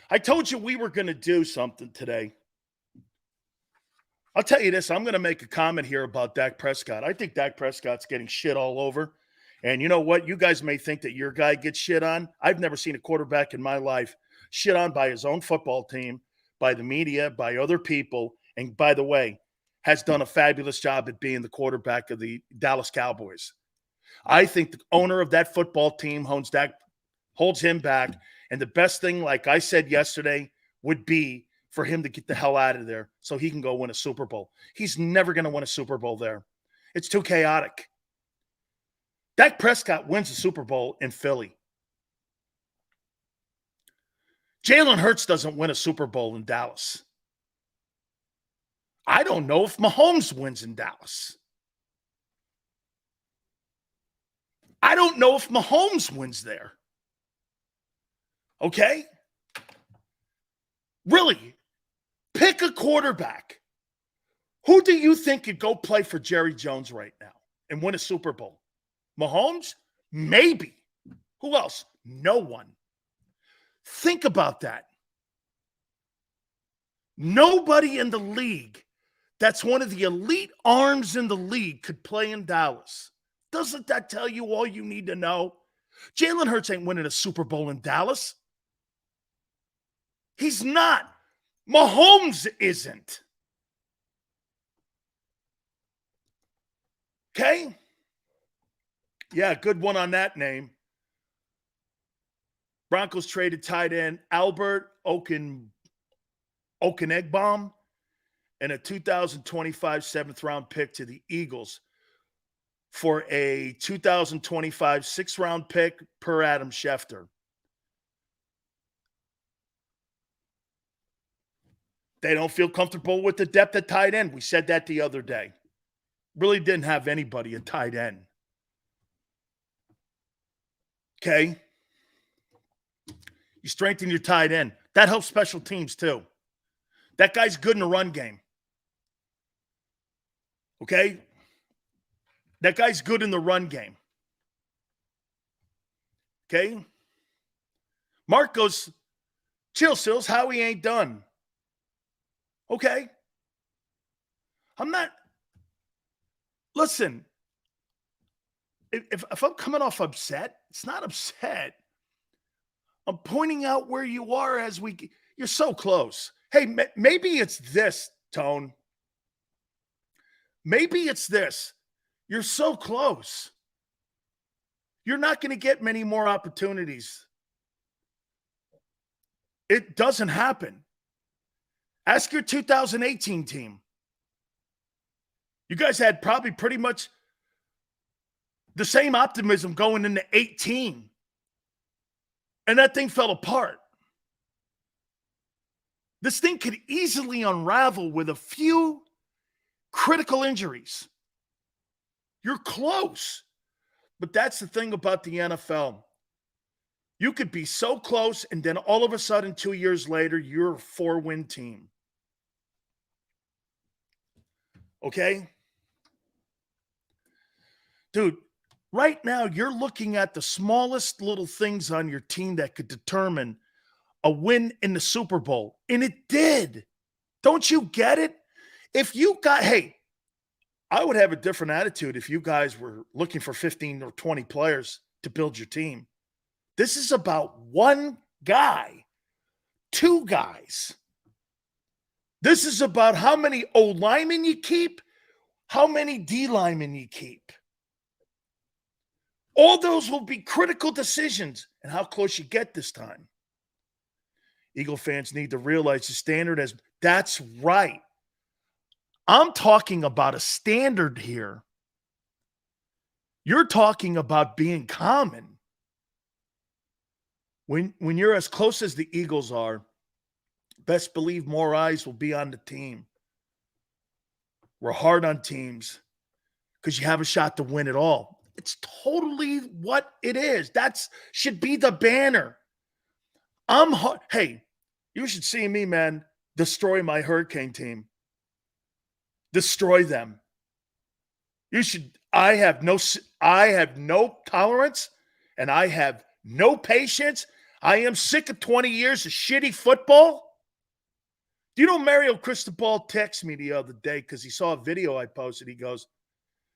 I told you we were going to do something today. I'll tell you this. I'm going to make a comment here about Dak Prescott. I think Dak Prescott's getting shit all over. And you know what? You guys may think that your guy gets shit on. I've never seen a quarterback in my life shit on by his own football team, by the media, by other people. And by the way, has done a fabulous job at being the quarterback of the Dallas Cowboys. I think the owner of that football team holds him back. And the best thing, like I said yesterday, would be for him to get the hell out of there so he can go win a Super Bowl. He's never going to win a Super Bowl there. It's too chaotic. Dak Prescott wins a Super Bowl in Philly. Jalen Hurts doesn't win a Super Bowl in Dallas. I don't know if Mahomes wins in Dallas. I don't know if Mahomes wins there. Okay? Really, pick a quarterback. Who do you think could go play for Jerry Jones right now and win a Super Bowl? Mahomes? Maybe. Who else? No one. Think about that. Nobody in the league that's one of the elite arms in the league could play in Dallas. Doesn't that tell you all you need to know? Jalen Hurts ain't winning a Super Bowl in Dallas. He's not. Mahomes isn't. Okay? Yeah, good one on that name. Broncos traded tight end Albert Okenegbaum and a 2025 seventh-round pick to the Eagles for a 2025 sixth-round pick per Adam Schefter. They don't feel comfortable with the depth at tight end. We said that the other day. Really didn't have anybody at tight end. Okay? You strengthen your tight end. That helps special teams too. That guy's good in the run game. Okay? That guy's good in the run game. Okay? Mark goes, chill, Sills, Howie ain't done. Okay? I'm not. Listen, if I'm coming off upset, it's not upset. I'm pointing out where you are you're so close. Hey, maybe it's this, Tone. Maybe it's this. You're so close. You're not going to get many more opportunities. It doesn't happen. Ask your 2018 team. You guys had probably pretty much the same optimism going into 18. And that thing fell apart. This thing could easily unravel with a few critical injuries. You're close. But that's the thing about the NFL. You could be so close, and then all of a sudden, 2 years later, you're a 4-win team. Okay? Dude, right now, you're looking at the smallest little things on your team that could determine a win in the Super Bowl. And it did. Don't you get it? Hey, I would have a different attitude if you guys were looking for 15 or 20 players to build your team. This is about one guy, two guys. This is about how many O linemen you keep, how many D linemen you keep. All those will be critical decisions and how close you get this time. Eagle fans need to realize the standard that's right. I'm talking about a standard here. You're talking about being common. When you're as close as the Eagles are, best believe more eyes will be on the team. We're hard on teams because you have a shot to win it all. It's totally what it is. That should be the banner. Hey, you should see me, man, destroy my Hurricane team. Destroy them. I have no tolerance and I have no patience. I am sick of 20 years of shitty football. Do you know Mario Cristobal texted me the other day because he saw a video I posted. He goes,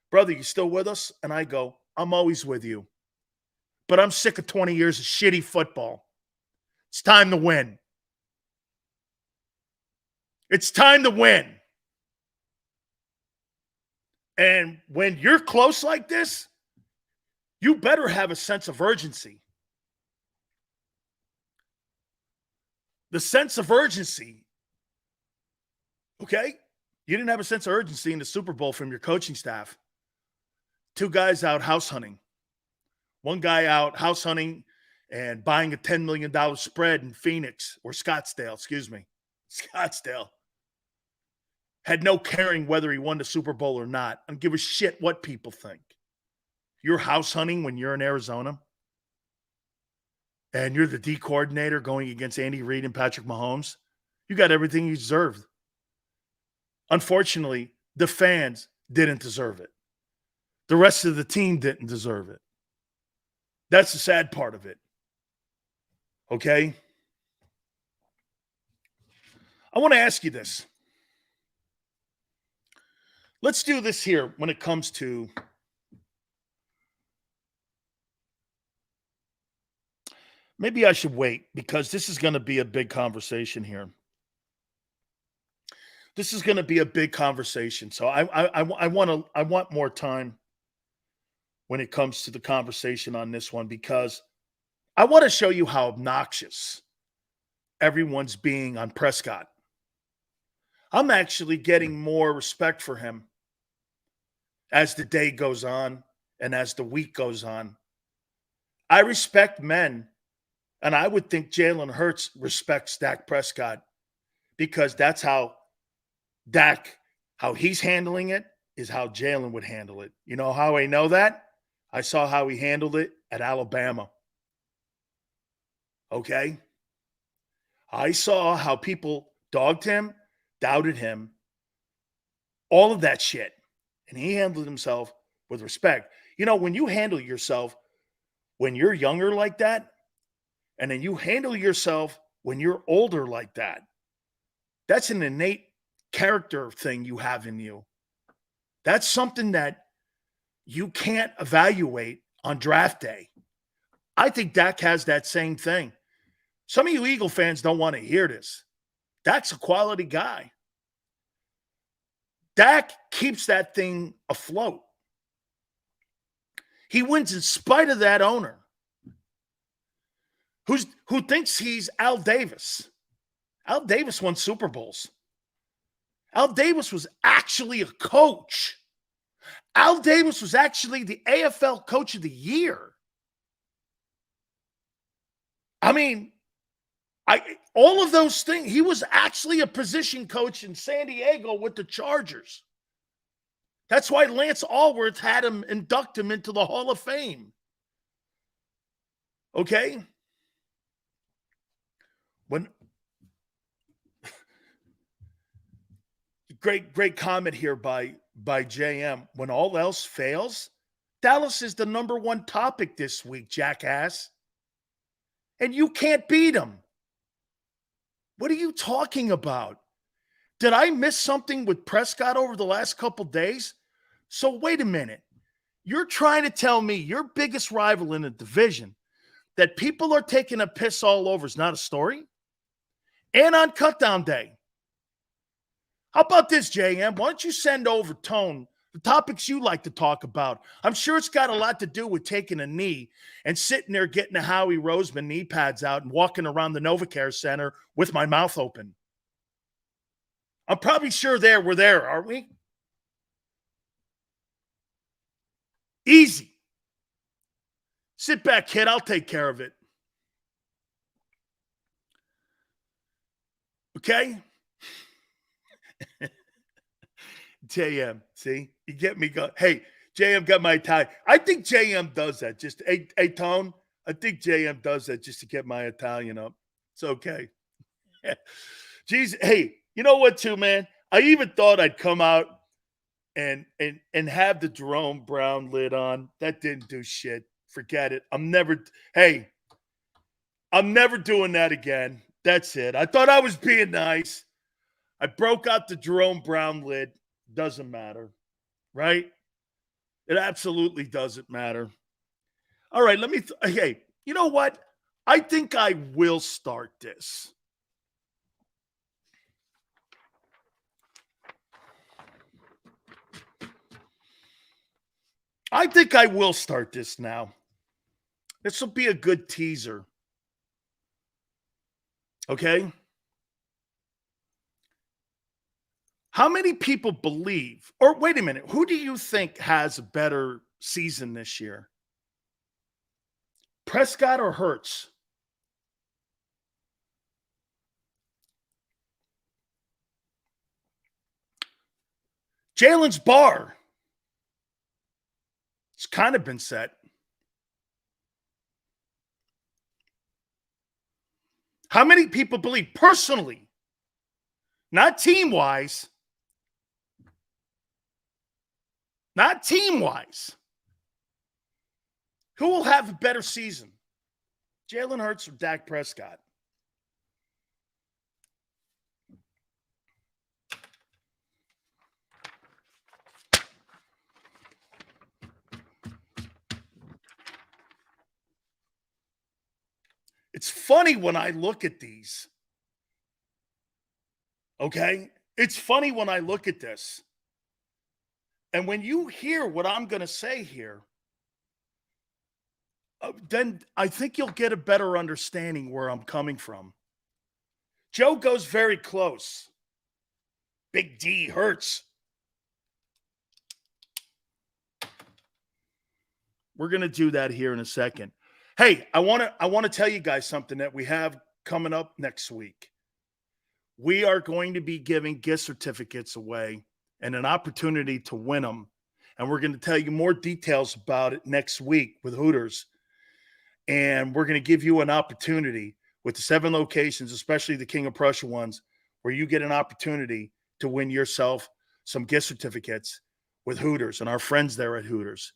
"Brother, you still with us?" And I go, "I'm always with you. But I'm sick of 20 years of shitty football. It's time to win. It's time to win." And when you're close like this, you better have a sense of urgency. The sense of urgency. Okay? You didn't have a sense of urgency in the Super Bowl from your coaching staff. 2 guys out house hunting. 1 guy out house hunting and buying a $10 million spread in Phoenix or Scottsdale, excuse me. Scottsdale. Had no caring whether he won the Super Bowl or not. I don't give a shit what people think. You're house hunting when you're in Arizona and you're the D coordinator going against Andy Reid and Patrick Mahomes. You got everything you deserved. Unfortunately, the fans didn't deserve it. The rest of the team didn't deserve it. That's the sad part of it. Okay? I want to ask you this. Let's do this here when it comes to maybe I should wait because this is going to be a big conversation here. This is going to be a big conversation. So I want more time when it comes to the conversation on this one because I want to show you how obnoxious everyone's being on Prescott. I'm actually getting more respect for him as the day goes on and as the week goes on. I respect men, and I would think Jalen Hurts respects Dak Prescott because that's how he's handling it is how Jalen would handle it. You know how I know that? I saw how he handled it at Alabama. Okay? I saw how people dogged him, doubted him, all of that shit. And he handled himself with respect. You know, when you handle yourself when you're younger like that, and then you handle yourself when you're older like that, that's an innate character thing you have in you. That's something that you can't evaluate on draft day. I think Dak has that same thing. Some of you Eagle fans don't want to hear this. Dak's a quality guy. Dak keeps that thing afloat. He wins in spite of that owner who thinks he's Al Davis. Al Davis won Super Bowls. Al Davis was actually a coach. Al Davis was actually the AFL Coach of the Year. I mean, all of those things. He was actually a position coach in San Diego with the Chargers. That's why Lance Allworth had him induct him into the Hall of Fame. Okay? Great comment here by JM. When all else fails, Dallas is the number 1 topic this week, jackass. And you can't beat them. What are you talking about? Did I miss something with Prescott over the last couple days? So wait a minute. You're trying to tell me your biggest rival in the division that people are taking a piss all over is not a story? And on cutdown day. How about this, JM? Why don't you send over Tone the topics you like to talk about? I'm sure it's got a lot to do with taking a knee and sitting there getting the Howie Roseman knee pads out and walking around the NovaCare Center with my mouth open. I'm probably sure we're there, aren't we? Easy. Sit back, kid. I'll take care of it. Okay? JM, see? You get me going. Hey, JM got my tie. I think JM does that. Just, hey, Tone, I think JM does that just to get my Italian up. It's okay. Jeez, hey, you know what, too, man? I even thought I'd come out and have the Jerome Brown lid on. That didn't do shit. Forget it. I'm never doing that again. That's it. I thought I was being nice. I broke out the Jerome Brown lid. Doesn't matter, right? It absolutely doesn't matter. All right, hey, you know what? I think I will start this. I think I will start this now. This will be a good teaser. Okay? How many people believe, or wait a minute, who do you think has a better season this year? Prescott or Hurts? Jalen's bar. It's kind of been set. How many people believe personally, not team-wise, who will have a better season? Jalen Hurts or Dak Prescott? It's funny when I look at these. Okay? It's funny when I look at this. And when you hear what I'm going to say here, then I think you'll get a better understanding where I'm coming from. Joe goes very close. Big D Hurts. We're going to do that here in a second. Hey, I want to tell you guys something that we have coming up next week. We are going to be giving gift certificates away and an opportunity to win them. And we're going to tell you more details about it next week with Hooters. And we're going to give you an opportunity with the 7 locations, especially the King of Prussia ones, where you get an opportunity to win yourself some gift certificates with Hooters and our friends there at Hooters.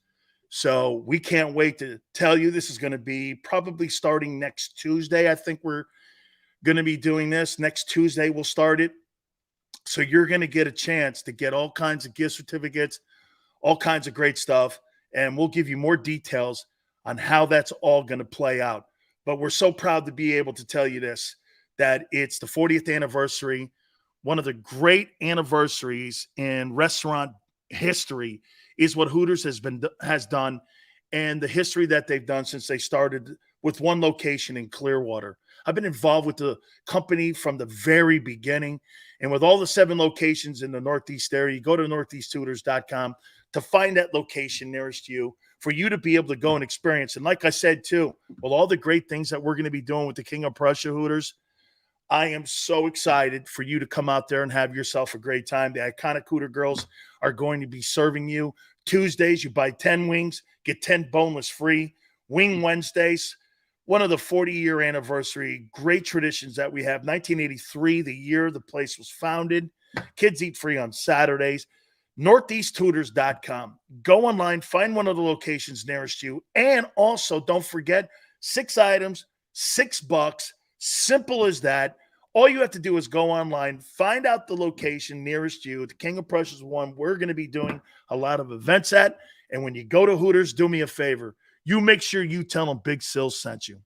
So we can't wait to tell you. This is going to be probably starting next Tuesday. I think we're going to be doing this. Next Tuesday, we'll start it. So you're going to get a chance to get all kinds of gift certificates, all kinds of great stuff. And we'll give you more details on how that's all going to play out. But we're so proud to be able to tell you this, that it's the 40th anniversary, one of the great anniversaries in restaurant history is what Hooters has done, and the history that they've done since they started with one location in Clearwater. I've been involved with the company from the very beginning, and with all the 7 locations in the Northeast area, you go to northeasthooters.com to find that location nearest you for you to be able to go and experience. And like I said, too, with all the great things that we're going to be doing with the King of Prussia Hooters, I am so excited for you to come out there and have yourself a great time. The iconic Hooter girls are going to be serving you. Tuesdays, you buy 10 wings, get 10 boneless free. Wing Wednesdays, one of the 40-year anniversary great traditions that we have. 1983, the year the place was founded. Kids eat free on Saturdays. NortheastHooters.com. Go online, find one of the locations nearest you. And also, don't forget, 6 items, $6. Simple as that. All you have to do is go online, find out the location nearest you. The King of Prussia is one we're going to be doing a lot of events at. And when you go to Hooters, do me a favor. You make sure you tell them Big Sil sent you.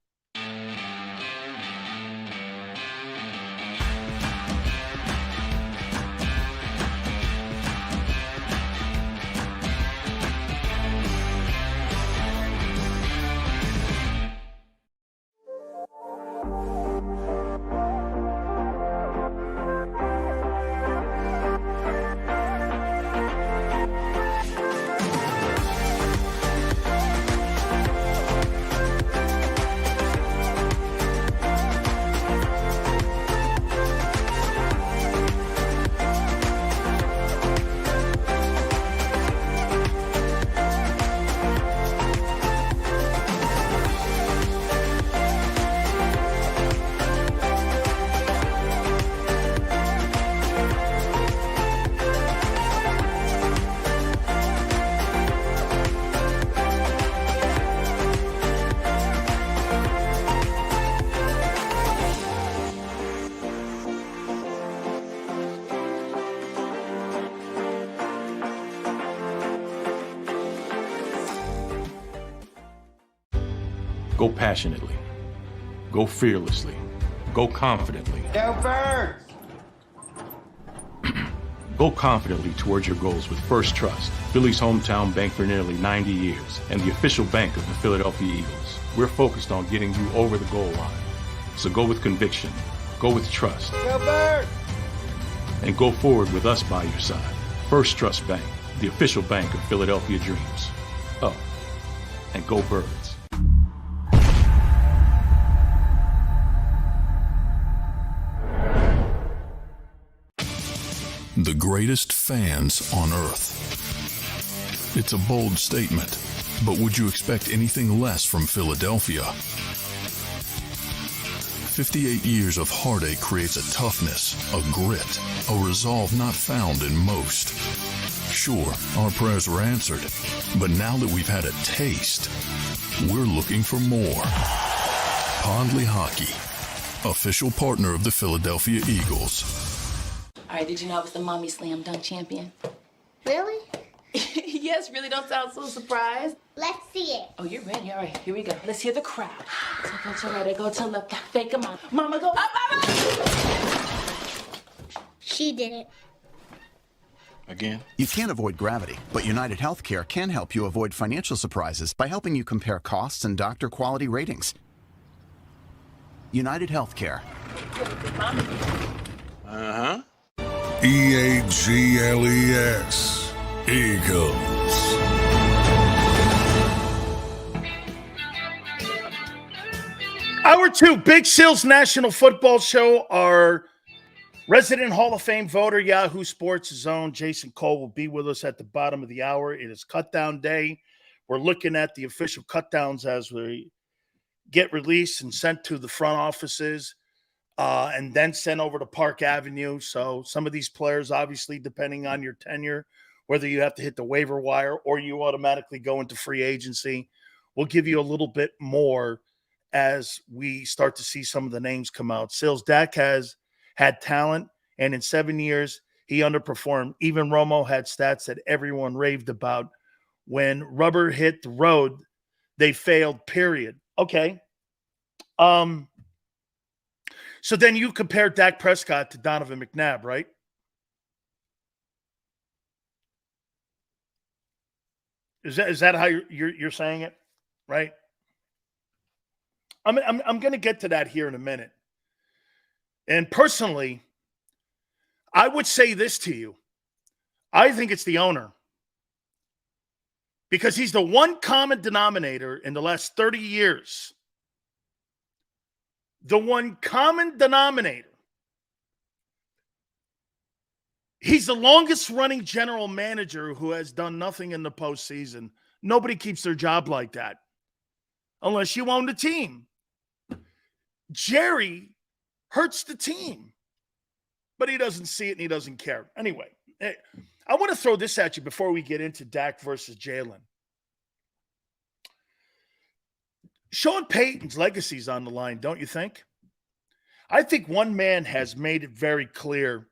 Go passionately. Go fearlessly. Go confidently. Go Birds! Go confidently towards your goals with First Trust, Philly's hometown bank for nearly 90 years, and the official bank of the Philadelphia Eagles. We're focused on getting you over the goal line. So go with conviction, go with trust, Go Birds! and go forward with us by your side. First Trust Bank, the official bank of Philadelphia dreams. Oh, and go Birds. The greatest fans on earth. It's a bold statement, but would you expect anything less from Philadelphia? 58 years of heartache creates a toughness, a grit, a resolve not found in most. Sure, our prayers were answered, but now that we've had a taste, we're looking for more. Pondley Hockey, official partner of the Philadelphia Eagles. All right, did you know I was the Mommy Slam Dunk champion? Really? Yes, really, don't sound so surprised. Let's see it. Oh, you're ready. All right, here we go. Let's hear the crowd. So go to right, I go to left. Fake a mom. Mama, go up, up, up. She did it. Again? You can't avoid gravity, but United Healthcare can help you avoid financial surprises by helping you compare costs and doctor quality ratings. United Healthcare. Uh-huh. EAGLES, Eagles. Hour 2, Big Sil's National Football Show. Our resident Hall of Fame voter, Yahoo Sports' Zone, Jason Cole, will be with us at the bottom of the hour. It is cutdown day. We're looking at the official cutdowns as we get released and sent to the front offices. And then sent over to Park Avenue. So some of these players, obviously, depending on your tenure, whether you have to hit the waiver wire or you automatically go into free agency, we'll give you a little bit more as we start to see some of the names come out. Sills, Dak has had talent, and in 7 years, he underperformed. Even Romo had stats that everyone raved about. When rubber hit the road, they failed, period. Okay. So then you compare Dak Prescott to Donovan McNabb, right? Is that how you're saying it, right? I'm going to get to that here in a minute. And personally, I would say this to you. I think it's the owner. Because he's the one common denominator in the last 30 years. The one common denominator. He's the longest running general manager who has done nothing in the postseason. Nobody keeps their job like that unless you own the team. Jerry hurts the team, but he doesn't see it and he doesn't care. Anyway, I want to throw this at you before we get into Dak versus Jalen. Sean Payton's legacy is on the line, don't you think? I think one man has made it very clear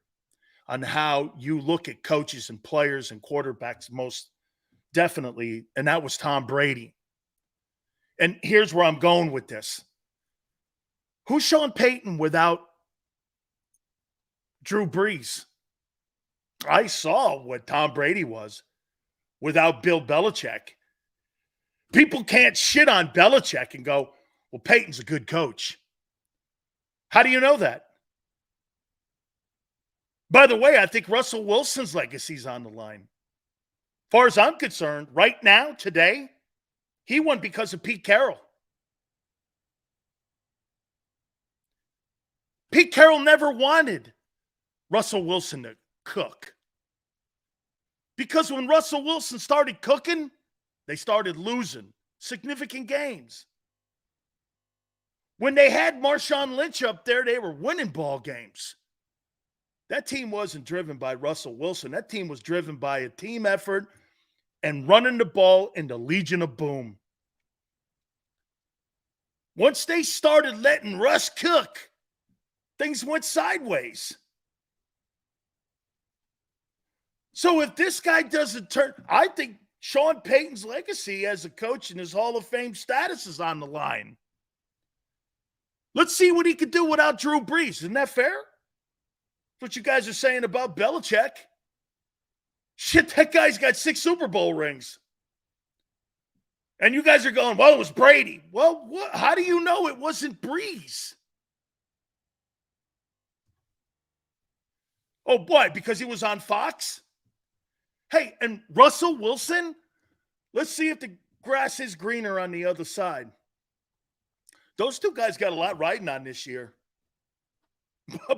on how you look at coaches and players and quarterbacks most definitely, and that was Tom Brady. And here's where I'm going with this. Who's Sean Payton without Drew Brees? I saw what Tom Brady was without Bill Belichick. People can't shit on Belichick and go, well, Peyton's a good coach. How do you know that? By the way, I think Russell Wilson's legacy's on the line. As far as I'm concerned, right now, today, he won because of Pete Carroll. Pete Carroll never wanted Russell Wilson to cook. Because when Russell Wilson started cooking, they started losing significant games. When they had Marshawn Lynch up there, they were winning ball games. That team wasn't driven by Russell Wilson. That team was driven by a team effort and running the ball in the Legion of Boom. Once they started letting Russ cook, things went sideways. So if this guy doesn't turn, I think Sean Payton's legacy as a coach and his Hall of Fame status is on the line. Let's see what he could do without Drew Brees. Isn't that fair? That's what you guys are saying about Belichick. Shit, that guy's got 6 Super Bowl rings. And you guys are going, well, it was Brady. Well, how do you know it wasn't Brees? Oh, boy, because he was on Fox? Hey, and Russell Wilson? Let's see if the grass is greener on the other side. Those two guys got a lot riding on this year.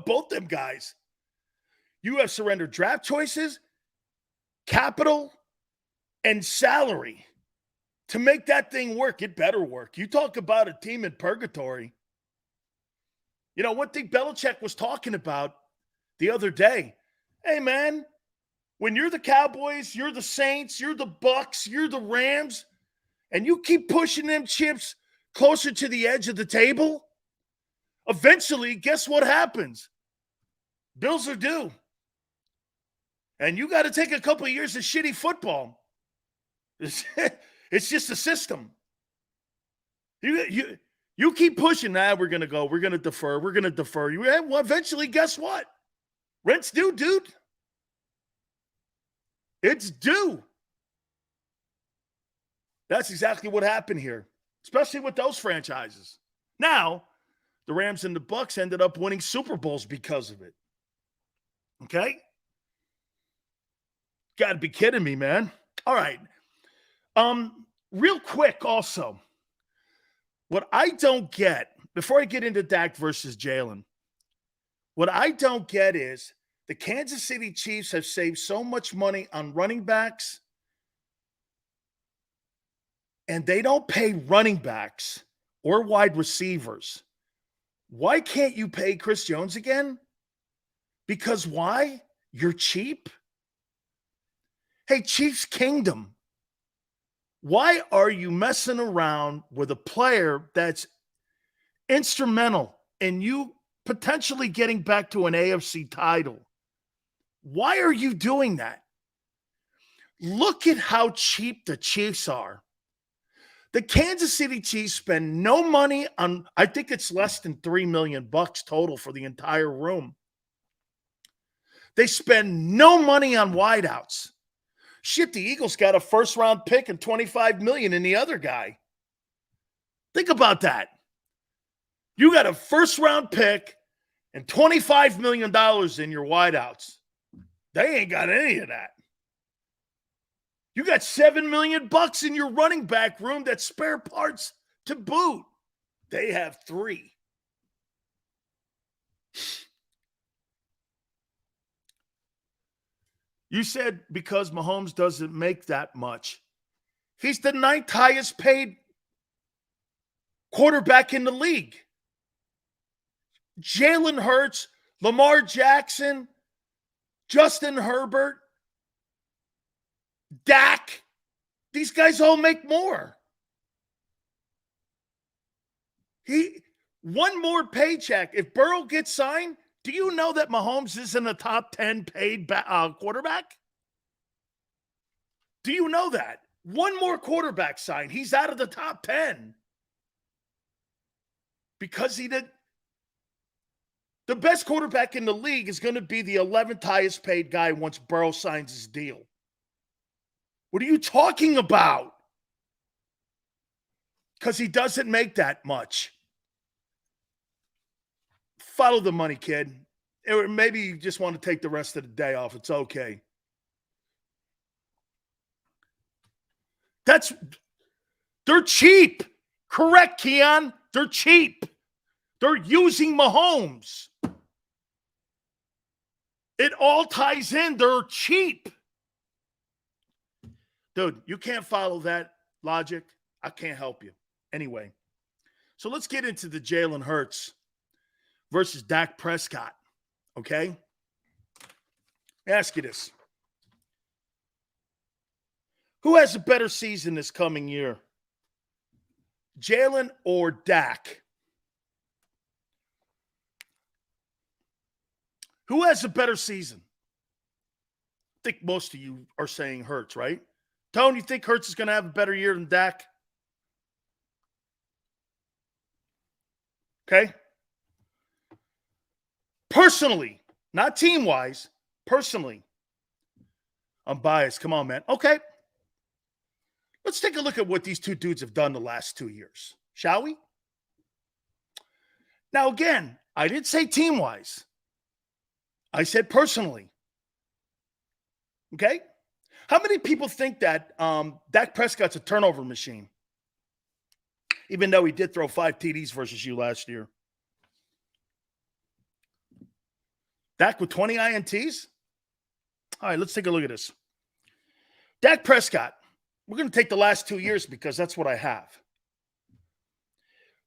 Both them guys. You have surrendered draft choices, capital, and salary. To make that thing work, it better work. You talk about a team in purgatory. You know, one thing Belichick was talking about the other day, hey, man, when you're the Cowboys, you're the Saints, you're the Bucks, you're the Rams, and you keep pushing them chips closer to the edge of the table, eventually, guess what happens? Bills are due. And you got to take a couple of years of shitty football. It's just a system. You keep pushing that. We're going to defer. Well, eventually, guess what? Rent's due, dude. It's due. That's exactly what happened here, especially with those franchises. Now, the Rams and the Bucks ended up winning Super Bowls because of it. Okay? Got to be kidding me, man. All right. Real quick also, what I don't get, before I get into Dak versus Jalen, what I don't get is the Kansas City Chiefs have saved so much money on running backs, and they don't pay running backs or wide receivers. Why can't you pay Chris Jones again? Because why? You're cheap? Hey, Chiefs Kingdom, why are you messing around with a player that's instrumental in you potentially getting back to an AFC title? Why are you doing that? Look at how cheap the Chiefs are. The Kansas City Chiefs spend no money on, I think it's less than $3 million total for the entire room. They spend no money on wideouts. Shit, the Eagles got a first-round pick and $25 million in the other guy. Think about that. You got a first-round pick and $25 million in your wideouts. They ain't got any of that. You got $7 million in your running back room that's spare parts to boot. They have 3. You said because Mahomes doesn't make that much. He's the 9th highest paid quarterback in the league. Jalen Hurts, Lamar Jackson, Justin Herbert, Dak, these guys all make more. One more paycheck. If Burrow gets signed, do you know that Mahomes isn't a top 10 paid quarterback? Do you know that? One more quarterback sign, he's out of the top 10. Because he did. The best quarterback in the league is going to be the 11th highest paid guy once Burrow signs his deal. What are you talking about? Because he doesn't make that much. Follow the money, kid. Or maybe you just want to take the rest of the day off. It's okay. They're cheap. Correct, Keon. They're cheap. They're using Mahomes. It all ties in. They're cheap. Dude, you can't follow that logic. I can't help you. Anyway, so let's get into the Jalen Hurts versus Dak Prescott, okay? Ask you this. Who has a better season this coming year? Jalen or Dak? Who has a better season? I think most of you are saying Hurts, right? Tone, you think Hurts is going to have a better year than Dak? Okay. Personally, not team-wise, personally, I'm biased. Come on, man. Okay. Let's take a look at what these two dudes have done the last 2 years, shall we? Now, again, I didn't say team-wise. I said personally. Okay? How many people think that Dak Prescott's a turnover machine? Even though he did throw 5 TDs versus you last year. Dak with 20 INTs? All right, let's take a look at this. Dak Prescott. We're going to take the last 2 years because that's what I have.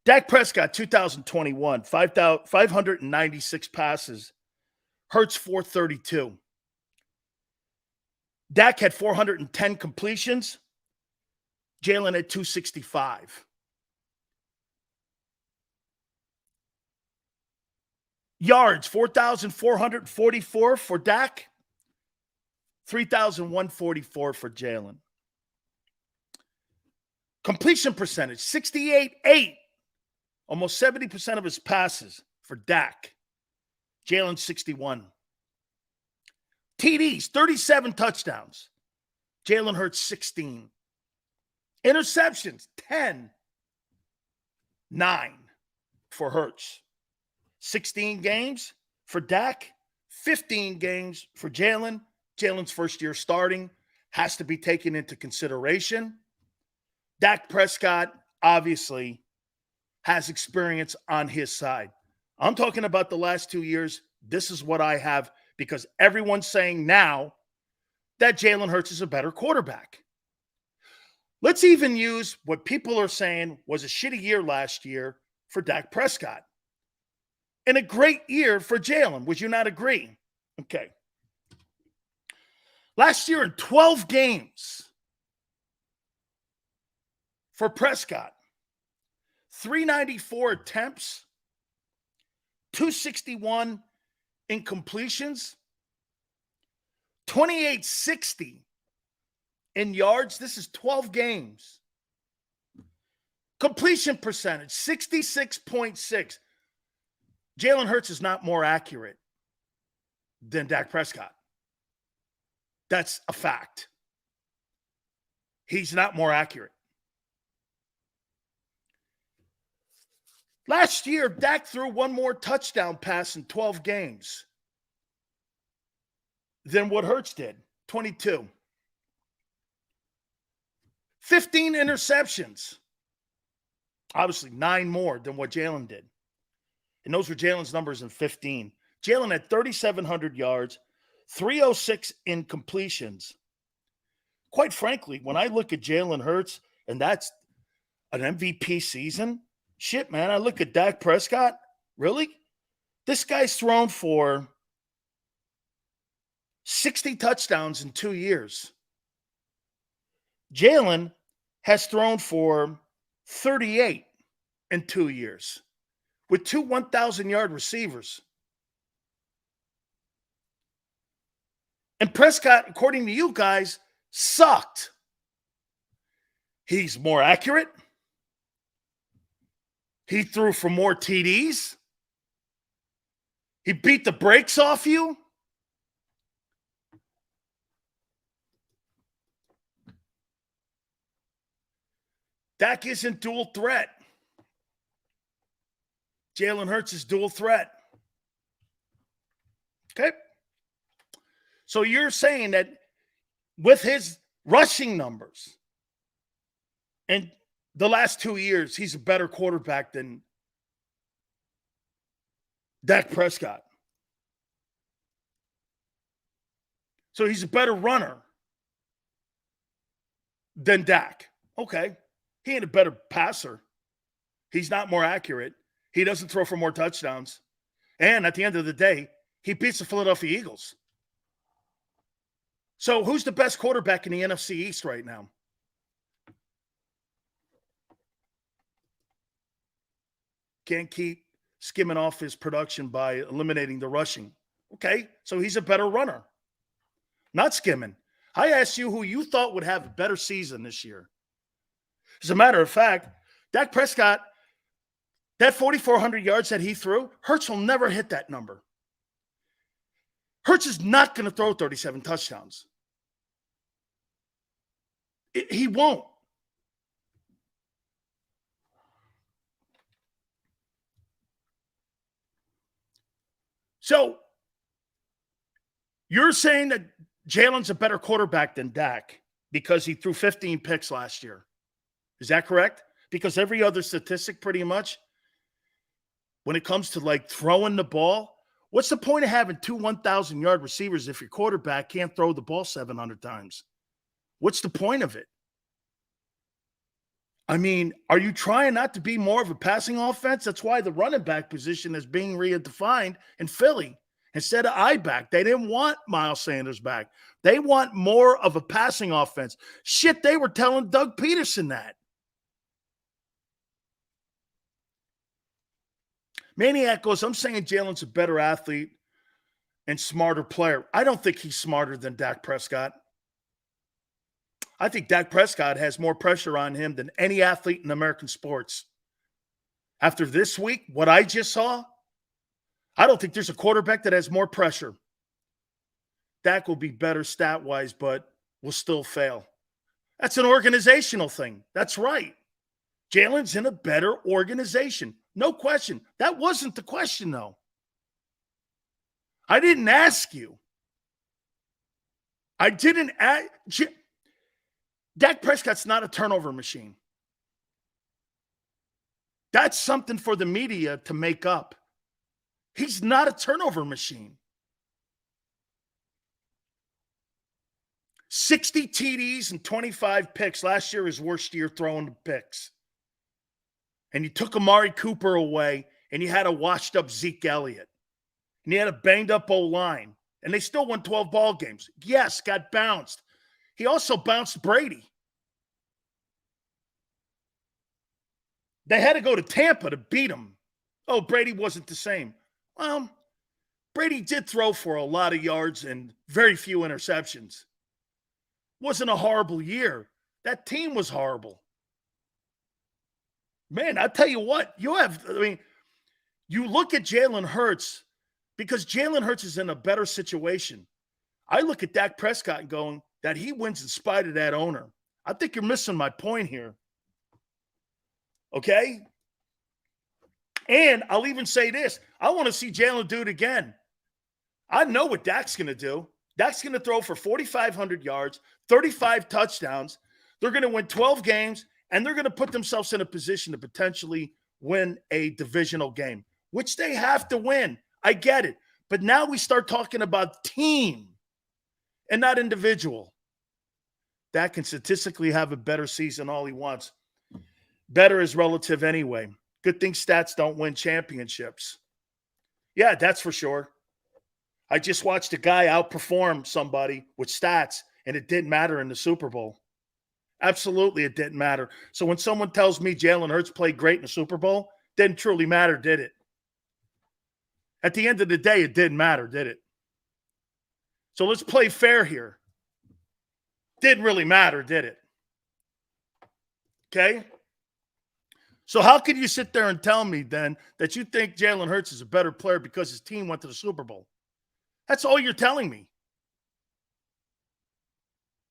Dak Prescott, 2021, 596 passes. Hurts, 432. Dak had 410 completions. Jalen had 265. Yards, 4,444 for Dak. 3,144 for Jalen. Completion percentage, 68.8. Almost 70% of his passes for Dak. Jalen, 61. TDs, 37 touchdowns. Jalen Hurts, 16. Interceptions, 10. 9 for Hurts. 16 games for Dak. 15 games for Jalen. Jalen's first year starting has to be taken into consideration. Dak Prescott obviously has experience on his side. I'm talking about the last 2 years. This is what I have because everyone's saying now that Jalen Hurts is a better quarterback. Let's even use what people are saying was a shitty year last year for Dak Prescott and a great year for Jalen. Would you not agree? Okay. Last year in 12 games for Prescott, 394 attempts, 261 incompletions, 2860 in yards. This is 12 games. Completion percentage, 66.6. Jalen Hurts is not more accurate than Dak Prescott. That's a fact. He's not more accurate. Last year, Dak threw one more touchdown pass in 12 games than what Hurts did, 22. 15 interceptions. Obviously, 9 more than what Jalen did. And those were Jalen's numbers in 15. Jalen had 3,700 yards, 306 in completions. Quite frankly, when I look at Jalen Hurts, and that's an MVP season, shit, man, I look at Dak Prescott, really? This guy's thrown for 60 touchdowns in 2 years. Jalen has thrown for 38 in 2 years with 2 1,000-yard receivers. And Prescott, according to you guys, sucked. He's more accurate. He threw for more TDs. He beat the brakes off you. Dak isn't dual threat. Jalen Hurts is dual threat. Okay? So you're saying that with his rushing numbers and the last 2 years, he's a better quarterback than Dak Prescott. So he's a better runner than Dak. Okay. He ain't a better passer. He's not more accurate. He doesn't throw for more touchdowns. And at the end of the day, he beats the Philadelphia Eagles. So who's the best quarterback in the NFC East right now? Can't keep skimming off his production by eliminating the rushing. Okay, so he's a better runner. Not skimming. I asked you who you thought would have a better season this year. As a matter of fact, Dak Prescott, that 4,400 yards that he threw, Hurts will never hit that number. Hurts is not going to throw 37 touchdowns. He won't. So you're saying that Jalen's a better quarterback than Dak because he threw 15 picks last year. Is that correct? Because every other statistic pretty much, when it comes to like throwing the ball, what's the point of having two 1,000-yard receivers if your quarterback can't throw the ball 700 times? What's the point of it? I mean, are you trying not to be more of a passing offense? That's why the running back position is being redefined in Philly. Instead of I-back, they didn't want Miles Sanders back. They want more of a passing offense. Shit, they were telling Doug Peterson that. Maniac goes, I'm saying Jalen's a better athlete and smarter player. I don't think he's smarter than Dak Prescott. I think Dak Prescott has more pressure on him than any athlete in American sports. After this week, what I just saw, I don't think there's a quarterback that has more pressure. Dak will be better stat-wise, but will still fail. That's an organizational thing. That's right. Jalen's in a better organization. No question. That wasn't the question, though. I didn't ask you. I didn't ask. Dak Prescott's not a turnover machine. That's something for the media to make up. He's not a turnover machine. 60 TDs and 25 picks. Last year, his worst year throwing picks. And you took Amari Cooper away, and you had a washed-up Zeke Elliott. And you had a banged-up O-line. And they still won 12 ball games. Yes, got bounced. He also bounced Brady. They had to go to Tampa to beat him. Oh, Brady wasn't the same. Well, Brady did throw for a lot of yards and very few interceptions. Wasn't a horrible year. That team was horrible. Man, I'll tell you what, you look at Jalen Hurts, because Jalen Hurts is in a better situation. I look at Dak Prescott and going that he wins in spite of that owner. I think you're missing my point here. Okay? And I'll even say this. I want to see Jalen do it again. I know what Dak's going to do. Dak's going to throw for 4,500 yards, 35 touchdowns. They're going to win 12 games, and they're going to put themselves in a position to potentially win a divisional game, which they have to win. I get it. But now we start talking about team and not individual. Dak can statistically have a better season all he wants. Better is relative anyway. Good thing stats don't win championships. Yeah, that's for sure. I just watched a guy outperform somebody with stats, and it didn't matter in the Super Bowl. Absolutely, it didn't matter. So when someone tells me Jalen Hurts played great in the Super Bowl, didn't truly matter, did it? At the end of the day, it didn't matter, did it? So let's play fair here. Didn't really matter, did it? Okay? So how could you sit there and tell me then that you think Jalen Hurts is a better player because his team went to the Super Bowl? That's all you're telling me.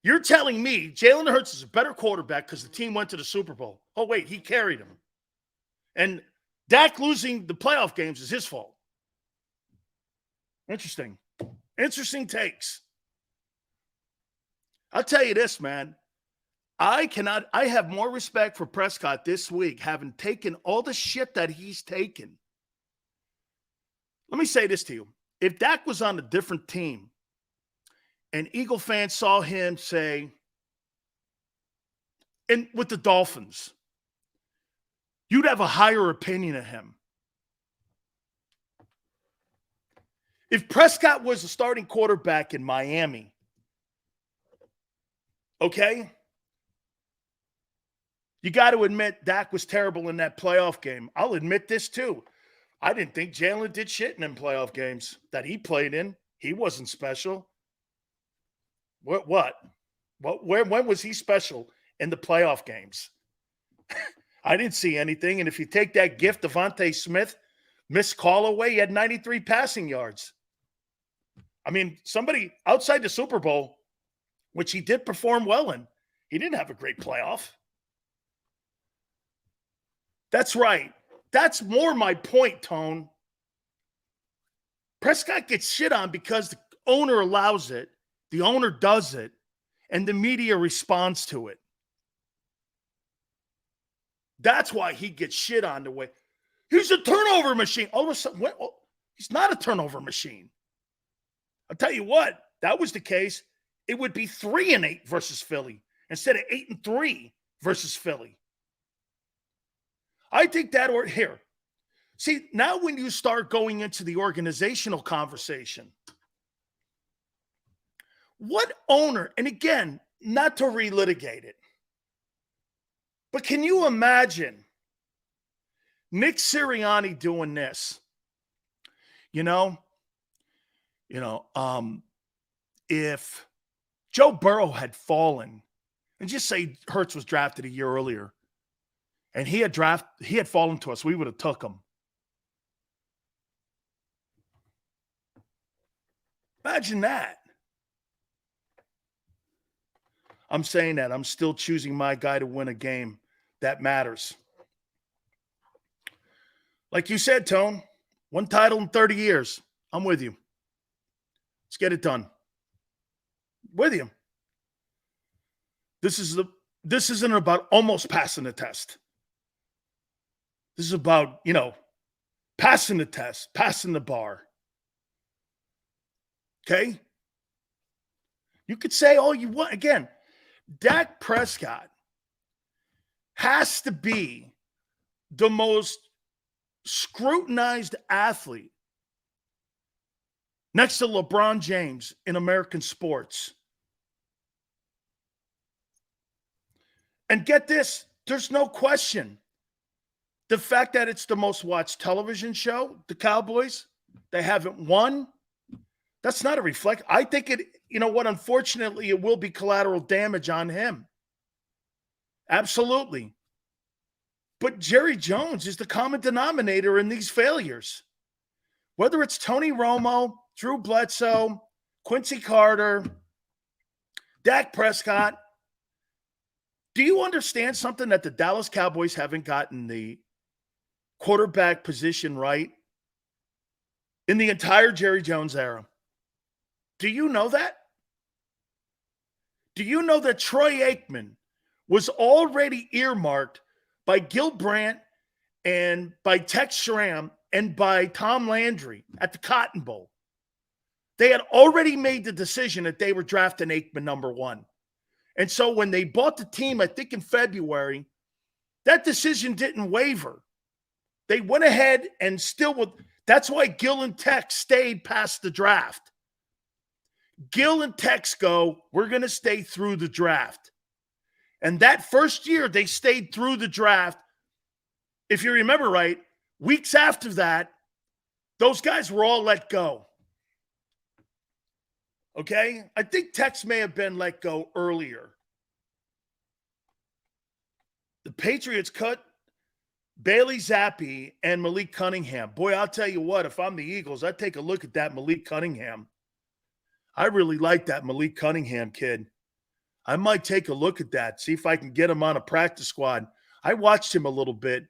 You're telling me Jalen Hurts is a better quarterback because the team went to the Super Bowl. Oh, wait, he carried him. And Dak losing the playoff games is his fault. Interesting. Interesting takes. I'll tell you this, man. I have more respect for Prescott this week, having taken all the shit that he's taken. Let me say this to you. If Dak was on a different team and Eagle fans saw him say, and with the Dolphins, you'd have a higher opinion of him. If Prescott was a starting quarterback in Miami, okay, you got to admit Dak was terrible in that playoff game. I'll admit this too. I didn't think Jalen did shit in them playoff games that he played in. He wasn't special. What? When was he special in the playoff games? I didn't see anything. And if you take that gift, Devontae Smith missed call away, he had 93 passing yards. I mean, somebody outside the Super Bowl, which he did perform well in, he didn't have a great playoff. That's right. That's more my point, Tone. Prescott gets shit on because the owner allows it, the owner does it, and the media responds to it. That's why he gets shit on the way. He's a turnover machine. All of a sudden, he's not a turnover machine. I'll tell you what, that was the case, it would be 3-8 versus Philly instead of 8-3 versus Philly. I think that, or here. See, now when you start going into the organizational conversation, what owner, and again, not to relitigate it, but can you imagine Nick Sirianni doing this? If Joe Burrow had fallen, and just say Hurts was drafted a year earlier, and he had fallen to us, we would have took him. Imagine that. I'm saying that. I'm still choosing my guy to win a game that matters. Like you said, Tone, one title in 30 years. I'm with you. Let's get it done. With you. This isn't about almost passing the test. This is about, passing the test, passing the bar. Okay? You could say all you want. Again, Dak Prescott has to be the most scrutinized athlete next to LeBron James in American sports. And get this, there's no question. The fact that it's the most watched television show, the Cowboys, they haven't won, that's not a reflect. I think it, unfortunately, it will be collateral damage on him. Absolutely. But Jerry Jones is the common denominator in these failures. Whether it's Tony Romo, Drew Bledsoe, Quincy Carter, Dak Prescott. Do you understand something that the Dallas Cowboys haven't gotten the quarterback position right in the entire Jerry Jones era? Do you know that? Do you know that Troy Aikman was already earmarked by Gil Brandt and by Tex Schramm and by Tom Landry at the Cotton Bowl? They had already made the decision that they were drafting Aikman number 1. And so when they bought the team, I think in February, that decision didn't waver. They went ahead and that's why Gil and Tex stayed past the draft. Gil and Tex go, we're going to stay through the draft. And that first year, they stayed through the draft. If you remember right, weeks after that, those guys were all let go. Okay? I think Tex may have been let go earlier. The Patriots cut Bailey Zappi and Malik Cunningham. Boy, I'll tell you what, if I'm the Eagles, I'd take a look at that Malik Cunningham. I really like that Malik Cunningham kid. I might take a look at that, see if I can get him on a practice squad. I watched him a little bit,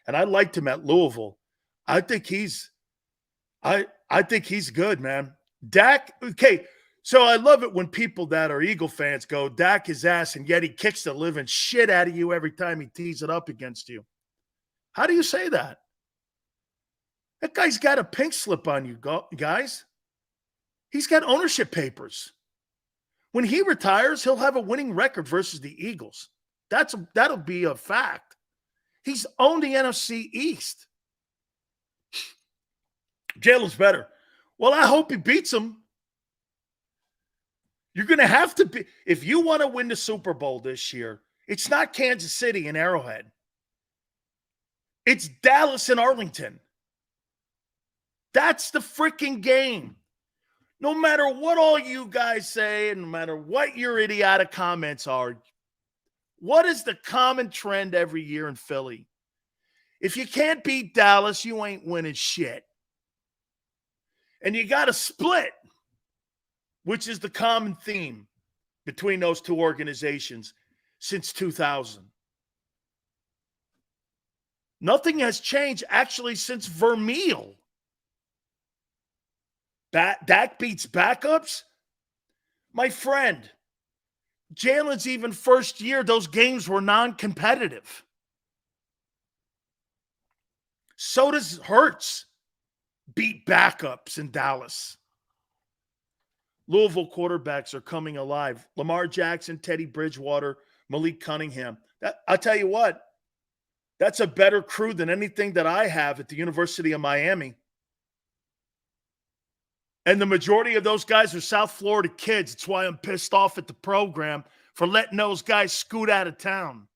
and I liked him at Louisville. I think he's good, man. Dak, okay, so I love it when people that are Eagle fans go, Dak is ass, and yet he kicks the living shit out of you every time he tees it up against you. How do you say that? That guy's got a pink slip on you, guys. He's got ownership papers. When he retires, he'll have a winning record versus the Eagles. That'll be a fact. He's owned the NFC East. Jalen's better. Well, I hope he beats him. You're going to have to be, if you want to win the Super Bowl this year, it's not Kansas City and Arrowhead. It's Dallas and Arlington. That's the freaking game. no matter what all you guys say, and no matter what your idiotic comments are, what is the common trend every year in Philly? If you can't beat Dallas, you ain't winning shit. And you got to split, which is the common theme between those two organizations since 2000. Nothing has changed actually since Vermeil. Dak beats backups? My friend, Jalen's even first year, those games were non-competitive. So does Hurts beat backups in Dallas. Louisville quarterbacks are coming alive. Lamar Jackson, Teddy Bridgewater, Malik Cunningham. I'll tell you what, that's a better crew than anything that I have at the University of Miami. And the majority of those guys are South Florida kids. That's why I'm pissed off at the program for letting those guys scoot out of town.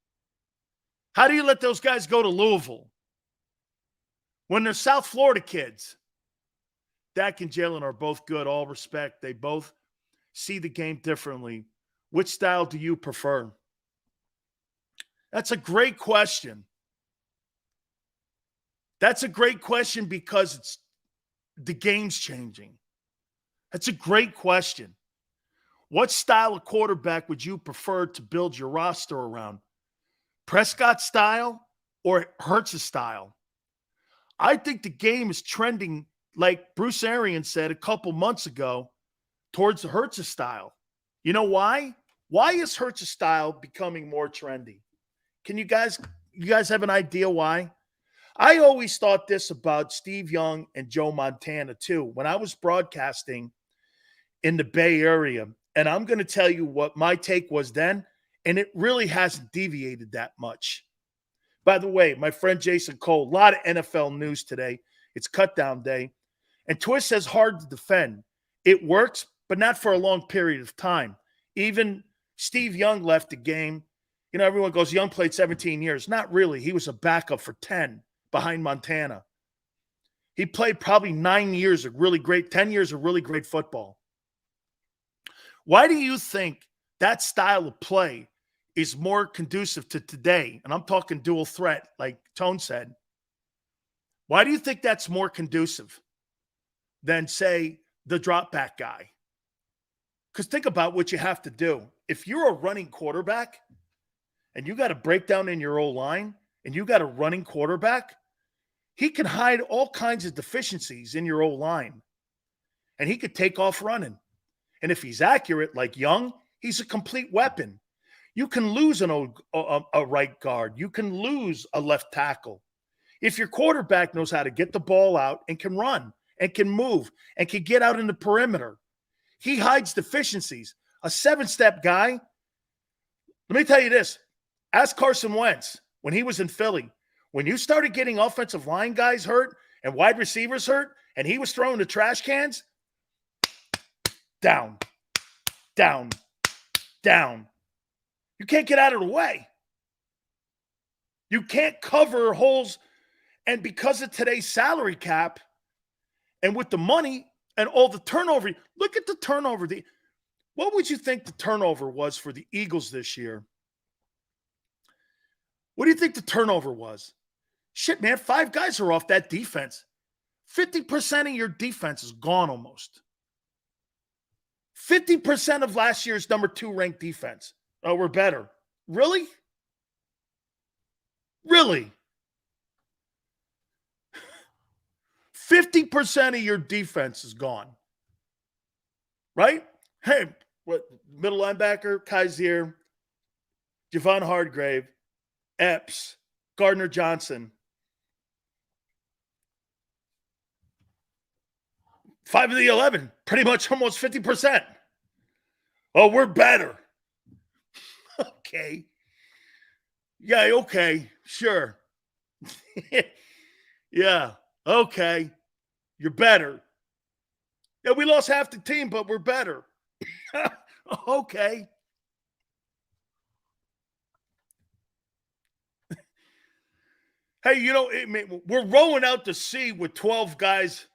How do you let those guys go to Louisville when they're South Florida kids? Dak and Jalen are both good, all respect. They both see the game differently. Which style do you prefer? That's a great question. That's a great question because the game's changing. That's a great question. What style of quarterback would you prefer to build your roster around? Prescott style or Hurts style? I think the game is trending, like Bruce Arians said a couple months ago, towards the Hurts style. You know why? Why is Hurts style becoming more trendy? Can you guys have an idea why? I always thought this about Steve Young and Joe Montana too when I was broadcasting in the Bay Area. And I'm going to tell you what my take was then, and it really hasn't deviated that much. By the way, my friend Jason Cole, a lot of NFL news today. It's cut down day. And Twist says hard to defend. It works, but not for a long period of time. Even Steve Young left the game. You know, everyone goes, Young played 17 years. Not really. He was a backup for 10 behind Montana. He played probably 9 years of really great, 10 years of really great football. Why do you think that style of play is more conducive to today? And I'm talking dual threat, like Tone said. Why do you think that's more conducive than, say, the drop back guy? Because think about what you have to do. If you're a running quarterback and you got a breakdown in your O-line and you got a running quarterback, he can hide all kinds of deficiencies in your O-line. And he could take off running. And if he's accurate, like Young, he's a complete weapon. You can lose a right guard. You can lose a left tackle. If your quarterback knows how to get the ball out and can run and can move and can get out in the perimeter, he hides deficiencies. A 7-step guy, let me tell you this. Ask Carson Wentz when he was in Philly. When you started getting offensive line guys hurt and wide receivers hurt and he was throwing the trash cans, down, down, down. You can't get out of the way. You can't cover holes. And because of today's salary cap and with the money and all the turnover, look at the turnover. What would you think the turnover was for the Eagles this year? What do you think the turnover was? Shit, man, 5 guys are off that defense. 50% of your defense is gone almost. 50% of last year's number 2 ranked defense. Oh, we're better. Really? Really? 50% of your defense is gone. Right? Hey, what middle linebacker, Kaiser, Javon Hargrave, Epps, Gardner Johnson. 5 of the 11, pretty much almost 50%. Oh, we're better. Okay. Yeah, okay. Sure. Yeah, okay. You're better. Yeah, we lost half the team, but we're better. Okay. Hey, you know, we're rolling out to sea with 12 guys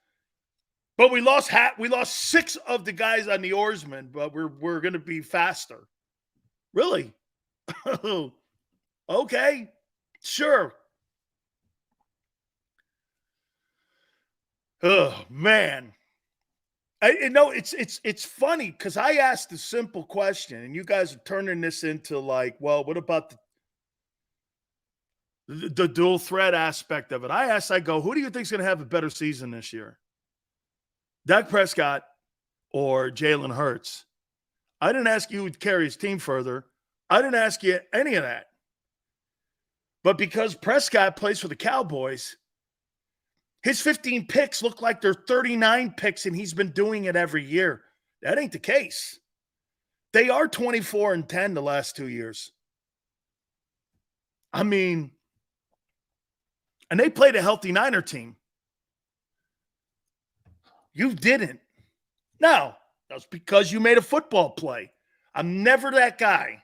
But we lost 6 of the guys on the oarsmen, but we're going to be faster. Really? Okay. Sure. Oh, man. It's funny because I asked a simple question, and you guys are turning this into like, well, what about the dual threat aspect of it? I go, who do you think is going to have a better season this year? Dak Prescott or Jalen Hurts? I didn't ask you who would carry his team further. I didn't ask you any of that. But because Prescott plays for the Cowboys, his 15 picks look like they're 39 picks, and he's been doing it every year. That ain't the case. They are 24-10 the last 2 years. I mean, and they played a healthy Niner team. You didn't. Now, that's because you made a football play. I'm never that guy.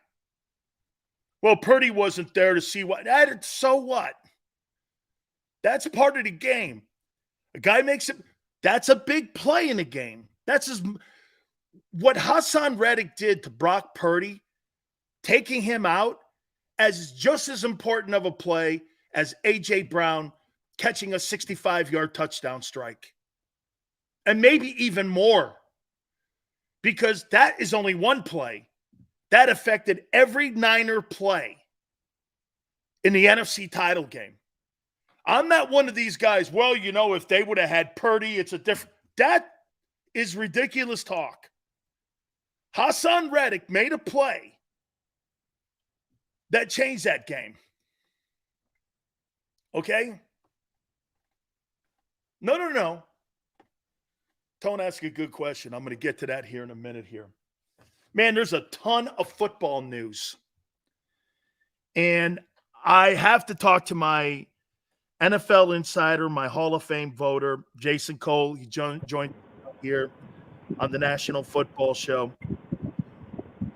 Well, Purdy wasn't there to see what. So what? That's part of the game. A guy makes it. That's a big play in the game. What Hassan Reddick did to Brock Purdy, taking him out, as just as important of a play as A.J. Brown catching a 65-yard touchdown strike. And maybe even more. Because that is only one play. That affected every Niner play in the NFC title game. I'm not one of these guys, well, if they would have had Purdy, it's a different. That is ridiculous talk. Hassan Reddick made a play that changed that game. Okay? No. Tone asked a good question. I'm going to get to that here in a minute here. Man, there's a ton of football news. And I have to talk to my NFL insider, my Hall of Fame voter, Jason Cole. He joined here on the National Football Show.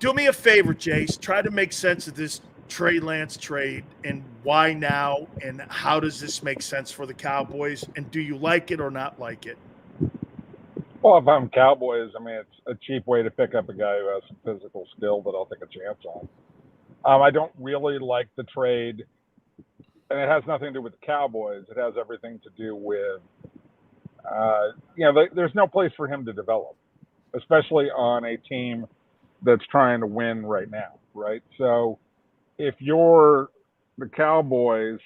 Do me a favor, Jace. Try to make sense of this Trey Lance trade and why now and how does this make sense for the Cowboys? And do you like it or not like it? Well, if I'm Cowboys, I mean, it's a cheap way to pick up a guy who has some physical skill that I'll take a chance on. I don't really like the trade, and it has nothing to do with the Cowboys. It has everything to do with, there's no place for him to develop, especially on a team that's trying to win right now, right? So if you're the Cowboys,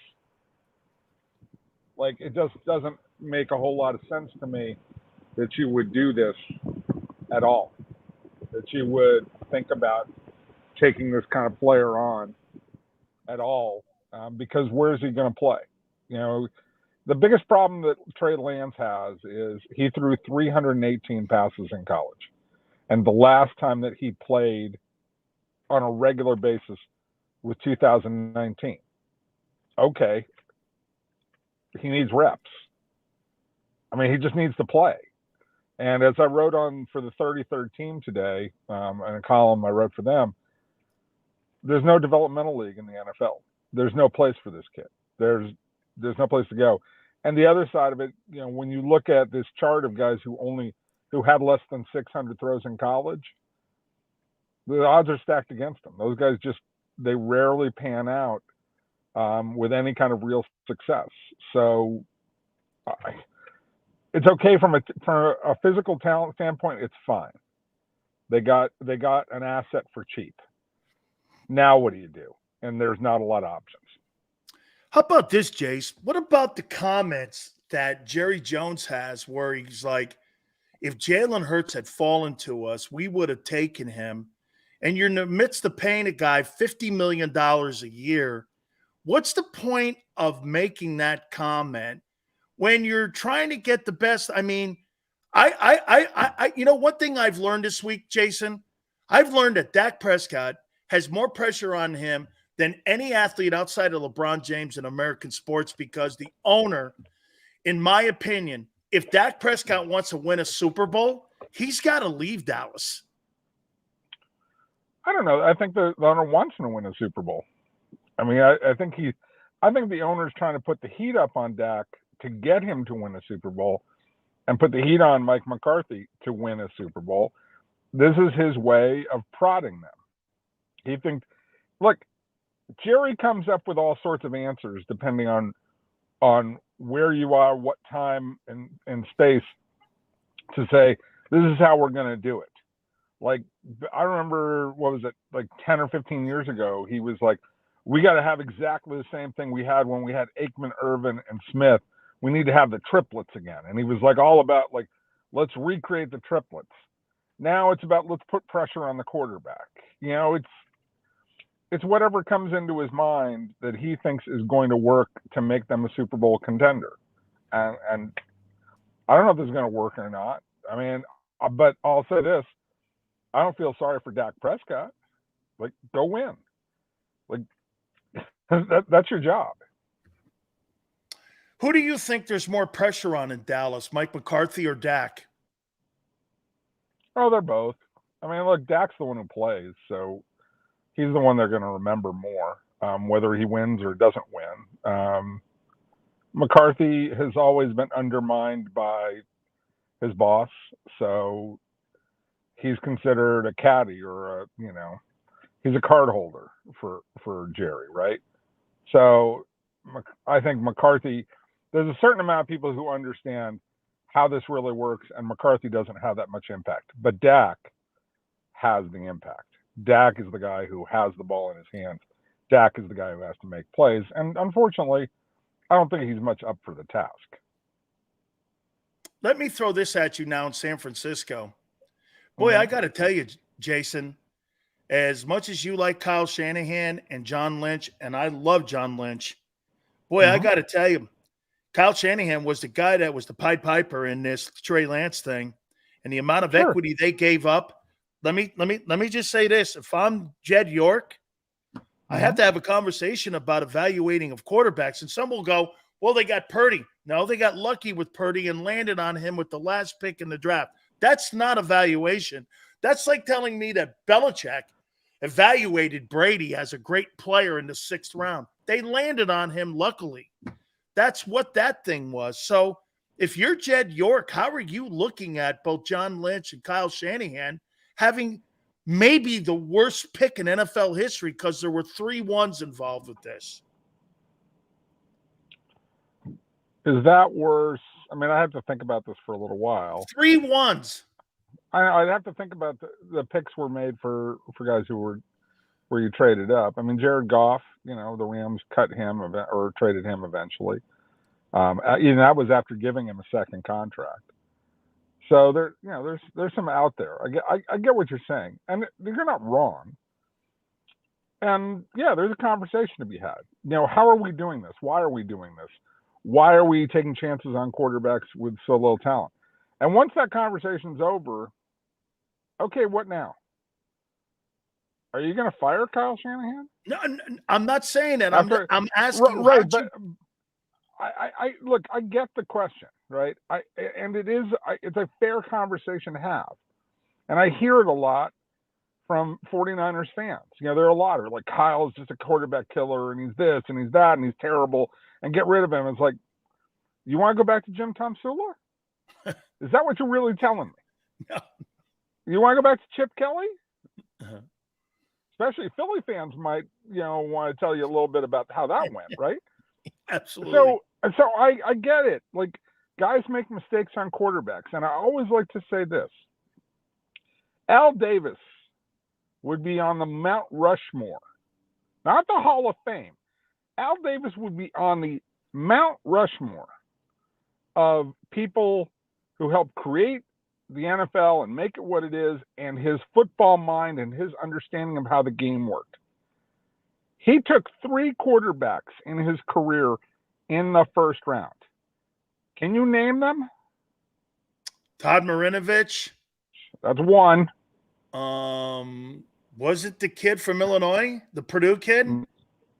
it just doesn't make a whole lot of sense to me that you would do this at all, that you would think about taking this kind of player on at all, because where is he going to play? The biggest problem that Trey Lance has is he threw 318 passes in college. And the last time that he played on a regular basis was 2019. Okay. He needs reps. I mean, he just needs to play. And as I wrote on for the 33rd team today, in a column I wrote for them, there's no developmental league in the NFL. There's no place for this kid. There's no place to go. And the other side of it, when you look at this chart of guys who had less than 600 throws in college, the odds are stacked against them. Those guys they rarely pan out with any kind of real success. So it's okay from a physical talent standpoint. It's fine. They got an asset for cheap. Now what do you do? And there's not a lot of options. How about this, Jace? What about the comments that Jerry Jones has where he's like, if Jalen Hurts had fallen to us, we would have taken him. And you're in the midst of paying a guy $50 million a year. What's the point of making that comment when you're trying to get the best? I mean, one thing I've learned this week, Jason, I've learned that Dak Prescott has more pressure on him than any athlete outside of LeBron James in American sports, because the owner, in my opinion, if Dak Prescott wants to win a Super Bowl, he's got to leave Dallas. I don't know. I think the owner wants him to win a Super Bowl. I mean, I think the owner's trying to put the heat up on Dak to get him to win a Super Bowl. and put the heat on Mike McCarthy to win a Super Bowl. This is his way of prodding them. He thinks, look, Jerry comes up with all sorts of answers depending on where you are, what time and space, to say, this is how we're going to do it. Like, I remember, what was it, like 10 or 15 years ago, he was like, we got to have exactly the same thing we had when we had Aikman, Irvin, and Smith. We need to have the triplets again. And he was like all about, like, let's recreate the triplets. Now it's about, let's put pressure on the quarterback. You know, it's whatever comes into his mind that he thinks is going to work to make them a Super Bowl contender. And I don't know if this is going to work or not. I mean, but I'll say this. I don't feel sorry for Dak Prescott. Like, go win. Like, that's your job. Who do you think there's more pressure on in Dallas, Mike McCarthy or Dak? Oh, they're both. I mean, look, Dak's the one who plays, so he's the one they're going to remember more, whether he wins or doesn't win. McCarthy has always been undermined by his boss, so he's considered a caddy or he's a card holder for Jerry, right? So I think McCarthy, there's a certain amount of people who understand how this really works, and McCarthy doesn't have that much impact. But Dak has the impact. Dak is the guy who has the ball in his hands. Dak is the guy who has to make plays. And unfortunately, I don't think he's much up for the task. Let me throw this at you now in San Francisco. Boy, I got to tell you, Jason, as much as you like Kyle Shanahan and John Lynch, and I love John Lynch, boy, I got to tell you, Kyle Shanahan was the guy that was the Pied Piper in this Trey Lance thing, and the amount of equity they gave up. Let me just say this: if I'm Jed York, I have to have a conversation about evaluating of quarterbacks, and some will go, "Well, they got Purdy." No, they got lucky with Purdy and landed on him with the last pick in the draft. That's not evaluation. That's like telling me that Belichick evaluated Brady as a great player in the 6th round. They landed on him, luckily. That's what that thing was. So if you're Jed York, how are you looking at both John Lynch and Kyle Shanahan having maybe the worst pick in NFL history because there were 3 ones involved with this? Is that worse? I mean, I have to think about this for a little while. 3 ones. I'd have to think about the picks were made for guys who were where you traded up. I mean, Jared Goff, the Rams cut him or traded him eventually. That was after giving him a second contract. So there's some out there. I get what you're saying, and you're not wrong. And yeah, there's a conversation to be had. How are we doing this? Why are we doing this? Why are we taking chances on quarterbacks with so little talent? And once that conversation's over, okay, what now? Are you going to fire Kyle Shanahan? No, I'm not saying that. I'm asking you. Right, but I look, I get the question, right? It's a fair conversation to have. And I hear it a lot from 49ers fans. There are a lot of like, Kyle's just a quarterback killer and he's this and he's that and he's terrible and get rid of him. It's like, you want to go back to Jim Tomsula? Is that what you're really telling me? No. You want to go back to Chip Kelly? Especially Philly fans might, want to tell you a little bit about how that went, right? Absolutely. So I get it. Like, guys make mistakes on quarterbacks. And I always like to say this. Al Davis would be on the Mount Rushmore, not the Hall of Fame. Al Davis would be on the Mount Rushmore of people who helped create the NFL and make it what it is, and his football mind and his understanding of how the game worked. He took 3 quarterbacks in his career in the 1st round. Can you name them? Todd Marinovich. That's one. Was it the kid from Illinois, the Purdue kid?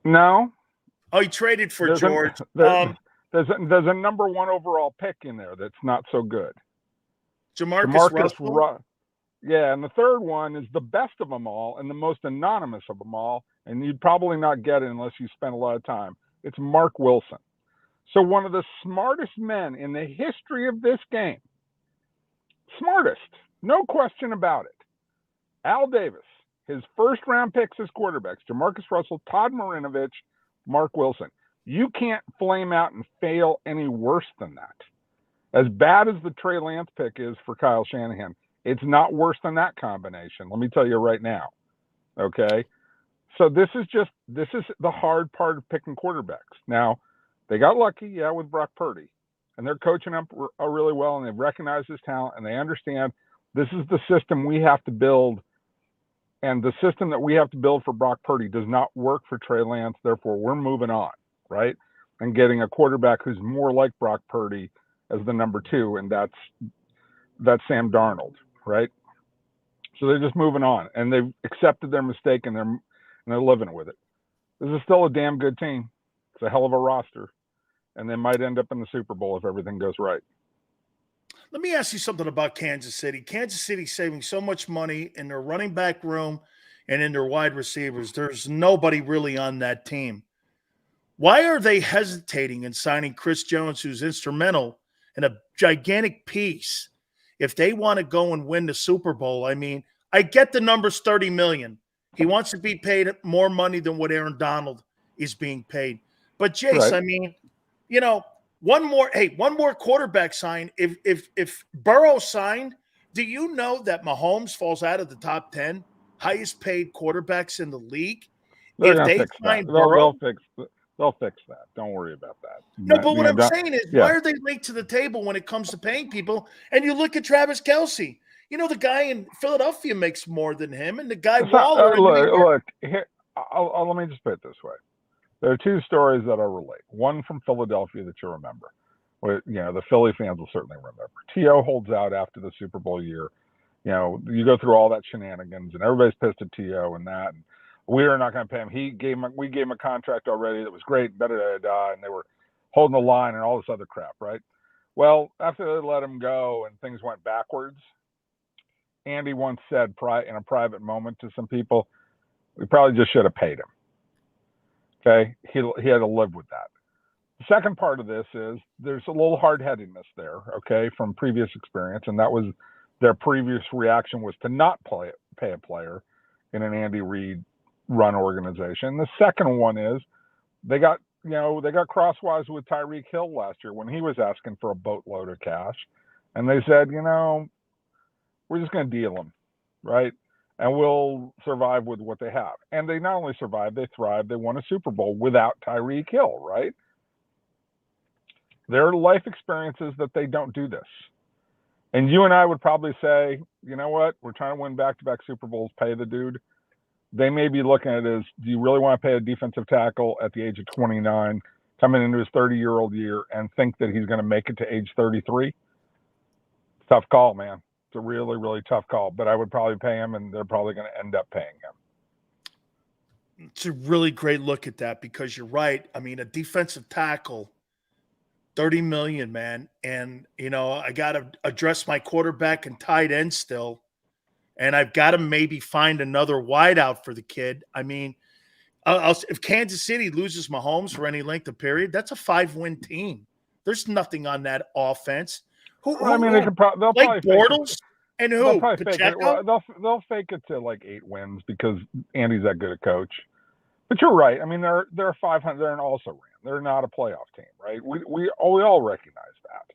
No. Oh, he traded for George. There's a number 1 overall pick in there that's not so good. Jamarcus Russell? Yeah, and the 3rd one is the best of them all and the most anonymous of them all, and you'd probably not get it unless you spent a lot of time. It's Mark Wilson. So one of the smartest men in the history of this game Smartest, no question about it. Al Davis, his first-round picks as quarterbacks, Jamarcus Russell, Todd Marinovich, Mark Wilson. You can't flame out and fail any worse than that. As bad as the Trey Lance pick is for Kyle Shanahan, it's not worse than that combination. Let me tell you right now. Okay? So this is the hard part of picking quarterbacks. Now, they got lucky, with Brock Purdy. And they're coaching him really well, and they've recognized his talent, and they understand this is the system we have to build. And the system that we have to build for Brock Purdy does not work for Trey Lance. Therefore, we're moving on, right? And getting a quarterback who's more like Brock Purdy as the number 2, and that's Sam Darnold, right? So they're just moving on, and they've accepted their mistake, and they're living with it. This is still a damn good team. It's a hell of a roster, and they might end up in the Super Bowl if everything goes right. Let me ask you something about Kansas City. Kansas City saving so much money in their running back room and in their wide receivers. There's nobody really on that team. Why are they hesitating in signing Chris Jones, who's instrumental and a gigantic piece, if they want to go and win the Super Bowl? I mean, I get the number's $30 million. He wants to be paid more money than what Aaron Donald is being paid. But Jace, Right. I mean, one more quarterback sign. If Burrow signed, do you know that Mahomes falls out of the top 10 highest paid quarterbacks in the league? They're If going to they fix that. sign Burrow, they'll fix that. Don't worry about that. no, but what I'm saying is, why are they late to the table when it comes to paying people? And you look at Travis Kelce. The guy in Philadelphia makes more than him, and the guy Waller. Look, here, let me just put it this way. There are 2 stories that I'll relate. One from Philadelphia that you remember. The Philly fans will certainly remember. T.O. holds out after the Super Bowl year. You go through all that shenanigans, and everybody's pissed at T.O. and that. And we are not going to pay him. We gave him a contract already that was great, and they were holding the line and all this other crap, right? Well, after they let him go and things went backwards, Andy once said in a private moment to some people, we probably just should have paid him. Okay? He had to live with that. The second part of this is there's a little hard-headedness there, okay, from previous experience, and that was their previous reaction was to not pay a player in an Andy Reid run organization. The second one is they got crosswise with Tyreek Hill last year when he was asking for a boatload of cash, and they said, we're just going to deal him, right? And we'll survive with what they have. And they not only survived, they thrived. They won a Super Bowl without Tyreek Hill, right? There are life experiences that they don't do this. And you and I would probably say, you know what? We're trying to win back-to-back Super Bowls. Pay the dude. They may be looking at it as, do you really want to pay a defensive tackle at the age of 29, coming into his 30-year-old year, and think that he's going to make it to age 33? Tough call, man. It's a really, really tough call. But I would probably pay him, and they're probably going to end up paying him. It's a really great look at that because you're right. I mean, a defensive tackle, $30 million, man. And, I got to address my quarterback and tight end still. And I've got to maybe find another wideout for the kid. I mean, if Kansas City loses Mahomes for any length of period, that's a 5-win team. There's nothing on that offense. They can they'll like probably Bortles and who? They'll fake it to like 8 wins because Andy's that good a coach. But you're right. I mean, they're 500. They're an also ran. They're not a playoff team, right? We all recognize that.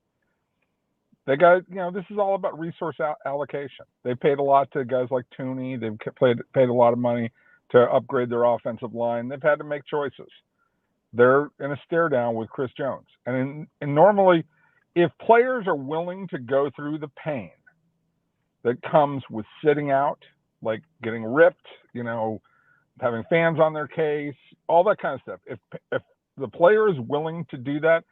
They got, this is all about resource allocation. They paid a lot to guys like Tooney. They've paid a lot of money to upgrade their offensive line. They've had to make choices. They're in a stare down with Chris Jones. And normally, if players are willing to go through the pain that comes with sitting out, like getting ripped, having fans on their case, all that kind of stuff. If the player is willing to do that,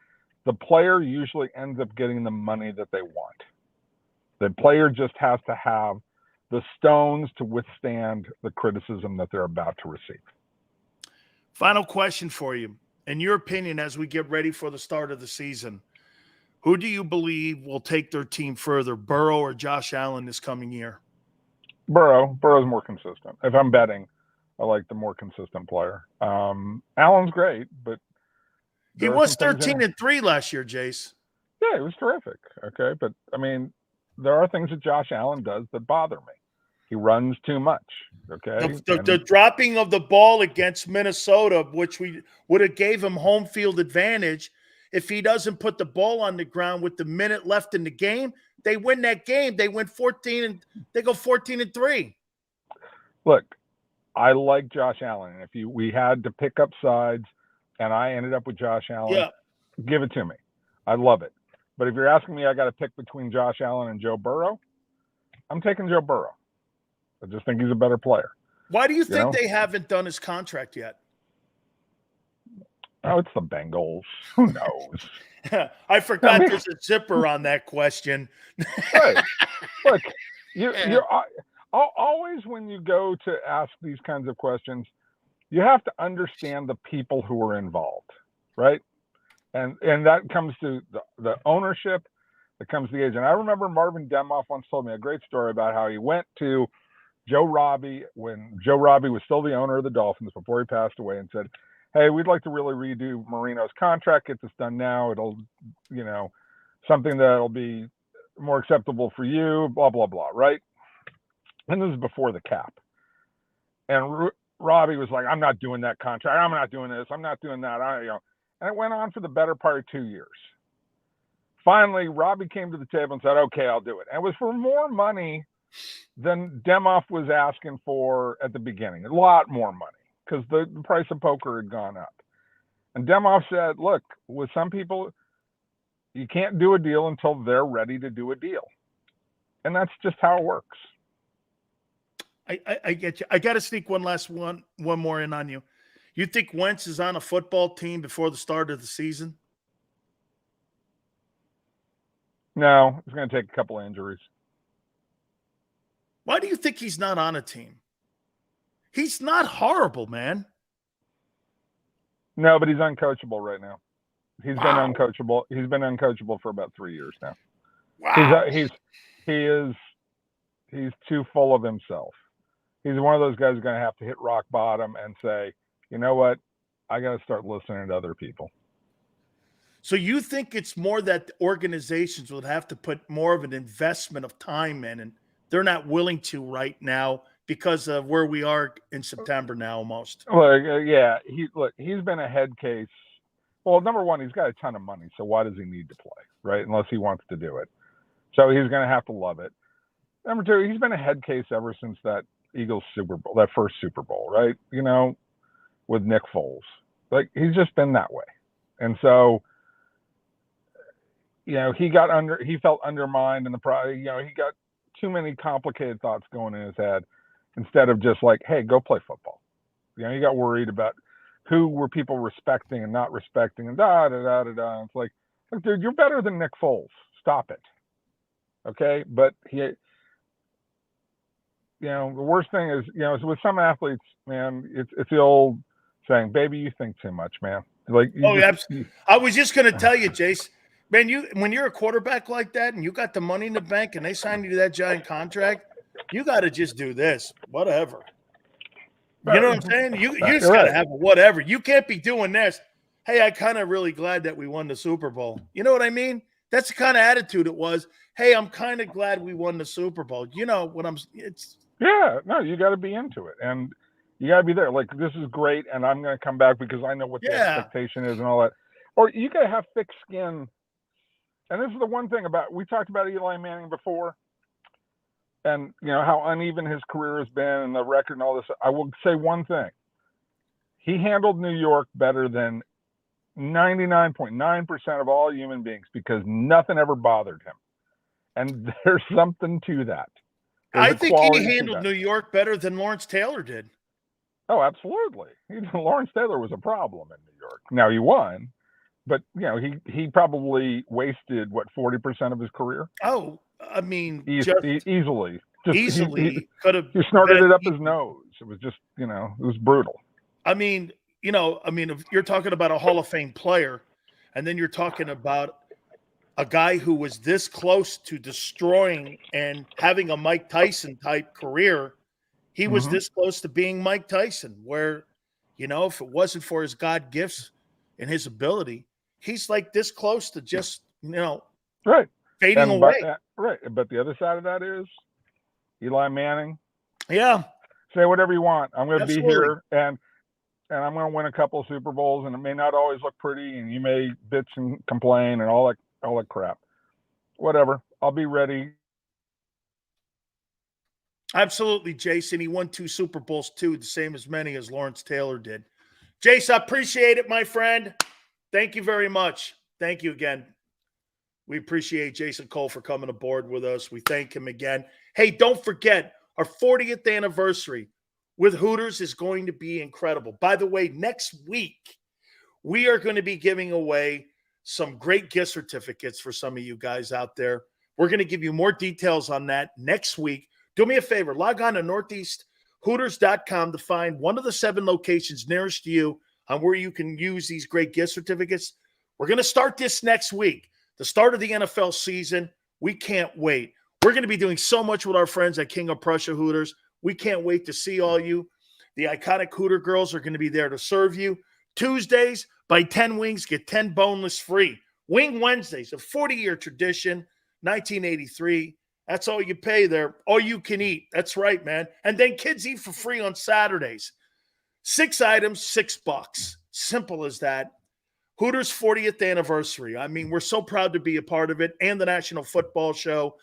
the player usually ends up getting the money that they want. The player just has to have the stones to withstand the criticism that they're about to receive. Final question for you. In your opinion, as we get ready for the start of the season, who do you believe will take their team further, Burrow or Josh Allen this coming year? Burrow. Burrow's more consistent. If I'm betting, I like the more consistent player. Allen's great, but he was 13-3 last year, Jace. Yeah, it was terrific. Okay, but I mean, there are things that Josh Allen does that bother me. He runs too much. Okay. The dropping of the ball against Minnesota, which we would have gave him home field advantage. If he doesn't put the ball on the ground with the minute left in the game, they win that game. They win 14 and they go 14-3. Look, I like Josh Allen. And if we had to pick up sides and I ended up with Josh Allen, give it to me. I love it. But if you're asking me, I got to pick between Josh Allen and Joe Burrow, I'm taking Joe Burrow. I just think he's a better player. Why do you think they haven't done his contract yet? Oh, it's the Bengals. Who knows? I forgot there's a zipper on that question. Hey, look, you're always, when you go to ask these kinds of questions, you have to understand the people who are involved, right? And that comes to the ownership, that comes to the agent. I remember Marvin Demoff once told me a great story about how he went to Joe Robbie when Joe Robbie was still the owner of the Dolphins before he passed away, and said, hey, we'd like to really redo Marino's contract, get this done now. It'll, something that'll be more acceptable for you, blah, blah, blah, right? And this is before the cap. And Robbie was like, I'm not doing that contract. I'm not doing this. I'm not doing that. And it went on for the better part of 2 years. Finally, Robbie came to the table and said, okay, I'll do it. And it was for more money than Demoff was asking for at the beginning, a lot more money, because the price of poker had gone up. And Demoff said, look, with some people, you can't do a deal until they're ready to do a deal. And that's just how it works. I get you. I got to sneak one more in on you. You think Wentz is on a football team before the start of the season? No, it's going to take a couple of injuries. Why do you think he's not on a team? He's not horrible, man. No, but he's uncoachable right now. He's been uncoachable. He's been uncoachable for about 3 years now. Wow. He's too full of himself. He's one of those guys who's going to have to hit rock bottom and say, you know what? I got to start listening to other people. So you think it's more that organizations would have to put more of an investment of time in, and they're not willing to right now because of where we are in September now almost? Well, yeah. He's been a head case. Well, number one, he's got a ton of money, so why does he need to play, right? Unless he wants to do it. So he's going to have to love it. Number two, he's been a head case ever since that Eagles Super Bowl, that first Super Bowl, right? With Nick Foles. Like, he's just been that way. And so, he felt undermined in he got too many complicated thoughts going in his head instead of just like, hey, go play football. He got worried about who were people respecting and not respecting and da-da-da-da-da. It's like, look, dude, you're better than Nick Foles. Stop it. Okay? But the worst thing is, with some athletes, man, it's the old saying, baby, you think too much, man. Like, absolutely. I was just going to tell you, Jace, man, when you're a quarterback like that and you got the money in the bank and they sign you to that giant contract, you got to just do this, whatever. You know what I'm saying? You just got to have a whatever. You can't be doing this. Hey, I'm kind of really glad that we won the Super Bowl. You know what I mean? That's the kind of attitude it was. Hey, I'm kind of glad we won the Super Bowl. You know what Yeah, no, you got to be into it. And you got to be there. Like, this is great, and I'm going to come back because I know what the expectation is and all that. Or you got to have thick skin. And this is the one thing we talked about Eli Manning before, and how uneven his career has been and the record and all this. I will say one thing. He handled New York better than 99.9% of all human beings because nothing ever bothered him. And there's something to that. I think he handled New York better than Lawrence Taylor did. Oh, absolutely. Lawrence Taylor was a problem in New York. Now, he won. But, he probably wasted, 40% of his career? Oh, I mean, easily. Easily could have. He snorted it up his nose. It was just, it was brutal. I mean, if you're talking about a Hall of Fame player, and then you're talking about a guy who was this close to destroying and having a Mike Tyson type career, he was this close to being Mike Tyson, where, if it wasn't for his God gifts and his ability, he's like this close to just, right. fading away. Right. But the other side of that is Eli Manning. Yeah. Say whatever you want. I'm going to be Absolutely. here, and I'm going to win a couple of Super Bowls, and it may not always look pretty, and you may bitch and complain and all that crap. Whatever. I'll be ready. Absolutely, Jason. He won 2 Super Bowls too, the same as many as Lawrence Taylor did. Jason, I appreciate it, my friend. Thank you very much. Thank you again. We appreciate Jason Cole for coming aboard with us. We thank him again. Hey, don't forget, our 40th anniversary with Hooters is going to be incredible. By the way, next week, we are going to be giving away some great gift certificates for some of you guys out there. We're going to give you more details on that next week. Do me a favor, log on to northeasthooters.com to find one of the 7 locations nearest you on where you can use these great gift certificates. We're going to start this next week, the start of the NFL season. We can't wait. We're going to be doing so much with our friends at King of Prussia Hooters. We can't wait to see all you. The iconic Hooter girls are going to be there to serve you. Tuesdays, buy 10 wings, get 10 boneless free. Wing Wednesdays, a 40-year tradition, 1983. That's all you pay there. All you can eat. That's right, man. And then kids eat for free on Saturdays. 6 items, $6. Simple as that. Hooters 40th anniversary. I mean, we're so proud to be a part of it. And the National Football Show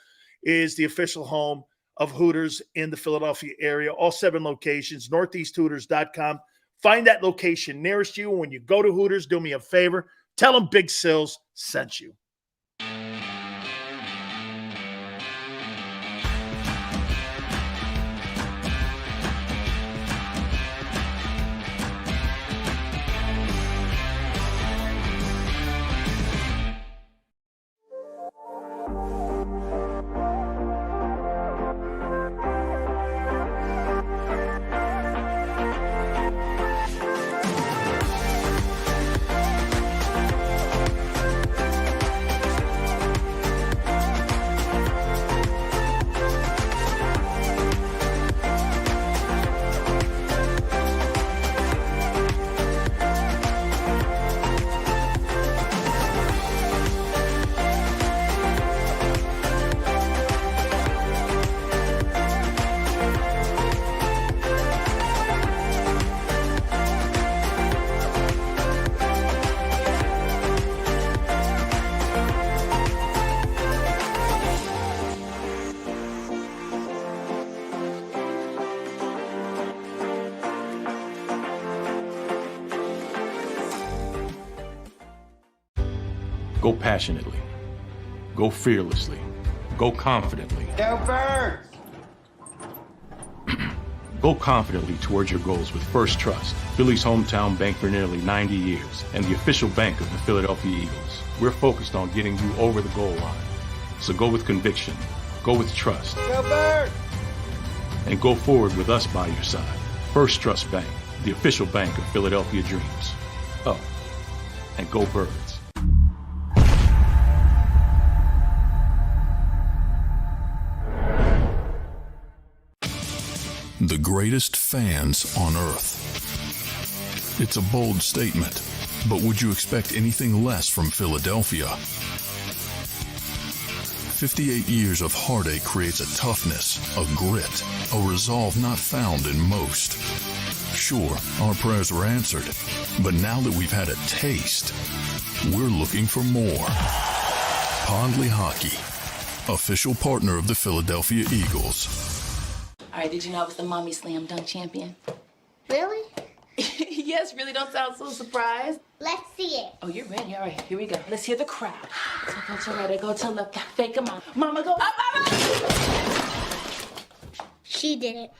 is the official home of Hooters in the Philadelphia area. All 7 locations, northeasthooters.com. Find that location nearest you. When you go to Hooters, do me a favor. Tell them Big Sills sent you. Go passionately. Go fearlessly. Go confidently. Go Birds! Go confidently towards your goals with First Trust, Philly's hometown bank for nearly 90 years and the official bank of the Philadelphia Eagles. We're focused on getting you over the goal line. So go with conviction, go with trust, Go Birds! and go forward with us by your side. First Trust Bank, the official bank of Philadelphia dreams. Oh, and go Birds. The greatest fans on earth. It's a bold statement, but would you expect anything less from Philadelphia? 58 years of heartache creates a toughness, a grit, a resolve not found in most. Sure, our prayers were answered, but now that we've had a taste, we're looking for more. Pondley Hockey, official partner of the Philadelphia Eagles. All right, did you know I was the mommy slam dunk champion? Really? Yes, really don't sound so surprised. Let's see it. Oh, you're ready. All right, here we go. Let's hear the crowd. So go to right, I go to left, I fake a mom. Mama go up, mama! She did it.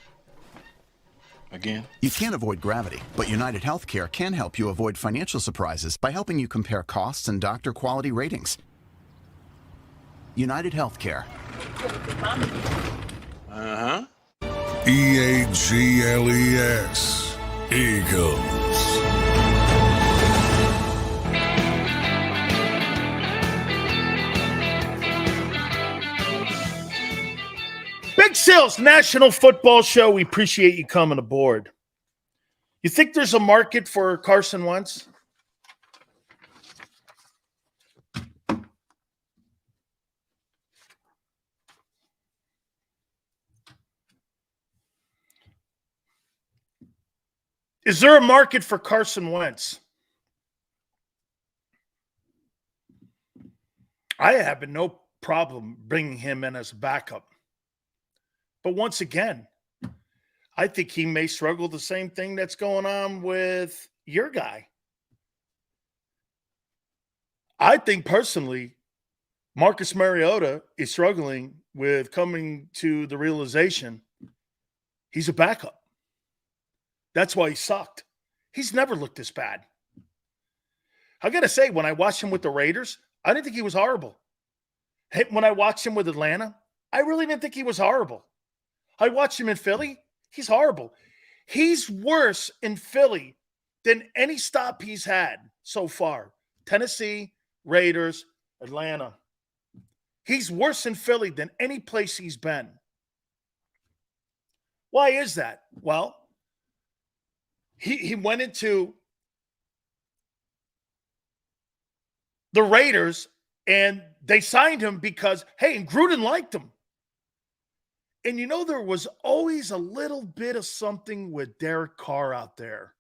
Again? You can't avoid gravity, but United Healthcare can help you avoid financial surprises by helping you compare costs and doctor quality ratings. United Healthcare. Uh-huh. EAGLES. Eagles. Big Sills, National Football Show. We appreciate you coming aboard. You think there's a market for Carson Wentz? Is there a market for Carson Wentz? I have no problem bringing him in as a backup. But once again, I think he may struggle the same thing that's going on with your guy. I think personally, Marcus Mariota is struggling with coming to the realization he's a backup. That's why he sucked. He's never looked this bad. I got to say, when I watched him with the Raiders, I didn't think he was horrible. Hey, when I watched him with Atlanta, I really didn't think he was horrible. I watched him in Philly. He's horrible. He's worse in Philly than any stop he's had so far. Tennessee, Raiders, Atlanta. He's worse in Philly than any place he's been. Why is that? Well, he went into the Raiders and they signed him because, hey, and Gruden liked him. And you know, there was always a little bit of something with Derek Carr out there.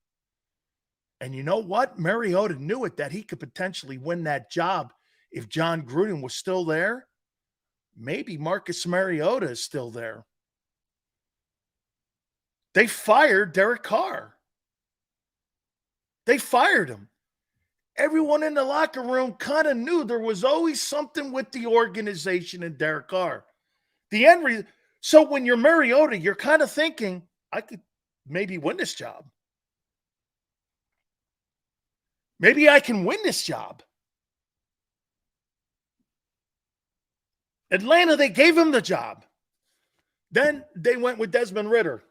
And you know what? Mariota knew it, that he could potentially win that job if John Gruden was still there. Maybe Marcus Mariota is still there. They fired Derek Carr. They fired him. Everyone in the locker room kind of knew there was always something with the organization and Derek Carr. So when you're Mariota, you're kind of thinking, I could maybe win this job. Maybe I can win this job. Atlanta, they gave him the job. Then they went with Desmond Ridder.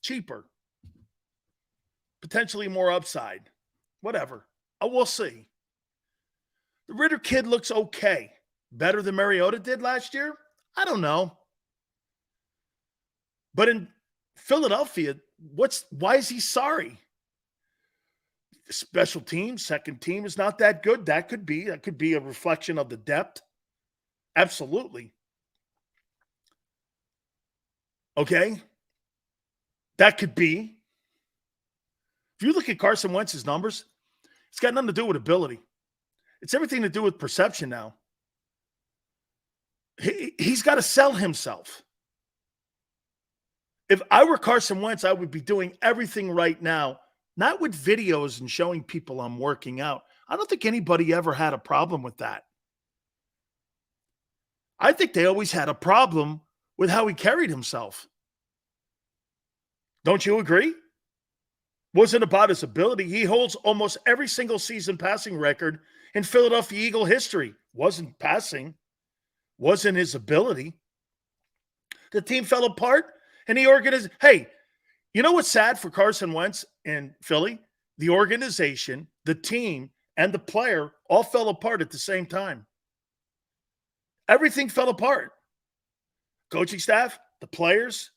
Cheaper. Potentially more upside. Whatever. We'll see. The Ridder kid looks okay. Better than Mariota did last year? I don't know. But in Philadelphia, why is he sorry? Special team, second team is not that good. That could be a reflection of the depth. Absolutely. Okay. That could be. If you look at Carson Wentz's numbers, it's got nothing to do with ability. It's everything to do with perception now. He's got to sell himself. If I were Carson Wentz, I would be doing everything right now, not with videos and showing people I'm working out. I don't think anybody ever had a problem with that. I think they always had a problem with how he carried himself. Don't you agree? Wasn't about his ability. He holds almost every single season passing record in Philadelphia Eagle history. Wasn't passing. Wasn't his ability. The team fell apart and the organization. Hey, you know what's sad for Carson Wentz in Philly? The organization, the team, and the player all fell apart at the same time. Everything fell apart. Coaching staff, the players,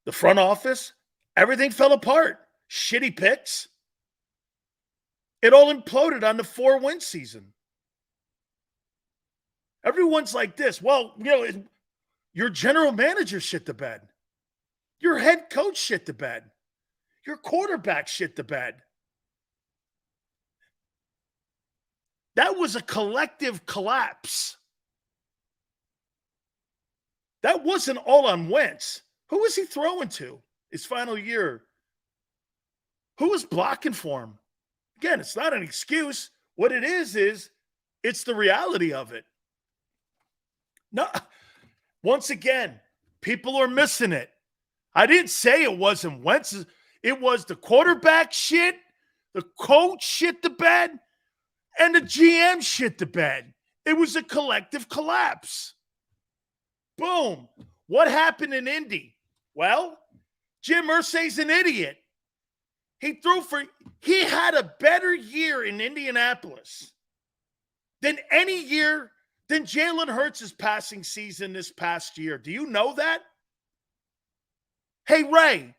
the front office, everything fell apart. Shitty picks. It all imploded on the 4-win season. Everyone's like this. Well, you know, your general manager shit the bed. Your head coach shit the bed. Your quarterback shit the bed. That was a collective collapse. That wasn't all on Wentz. Who was he throwing to his final year? Who was blocking for him? Again, it's not an excuse. What it is it's the reality of it. No, once again, people are missing it. I didn't say it wasn't Wentz. It was the quarterback shit, the coach shit the bed, and the GM shit the bed. It was a collective collapse. Boom. What happened in Indy? Well, Jim Irsay's an idiot. He had a better year in Indianapolis than any year than Jalen Hurts' passing season this past year. Do you know that? Hey, Ray,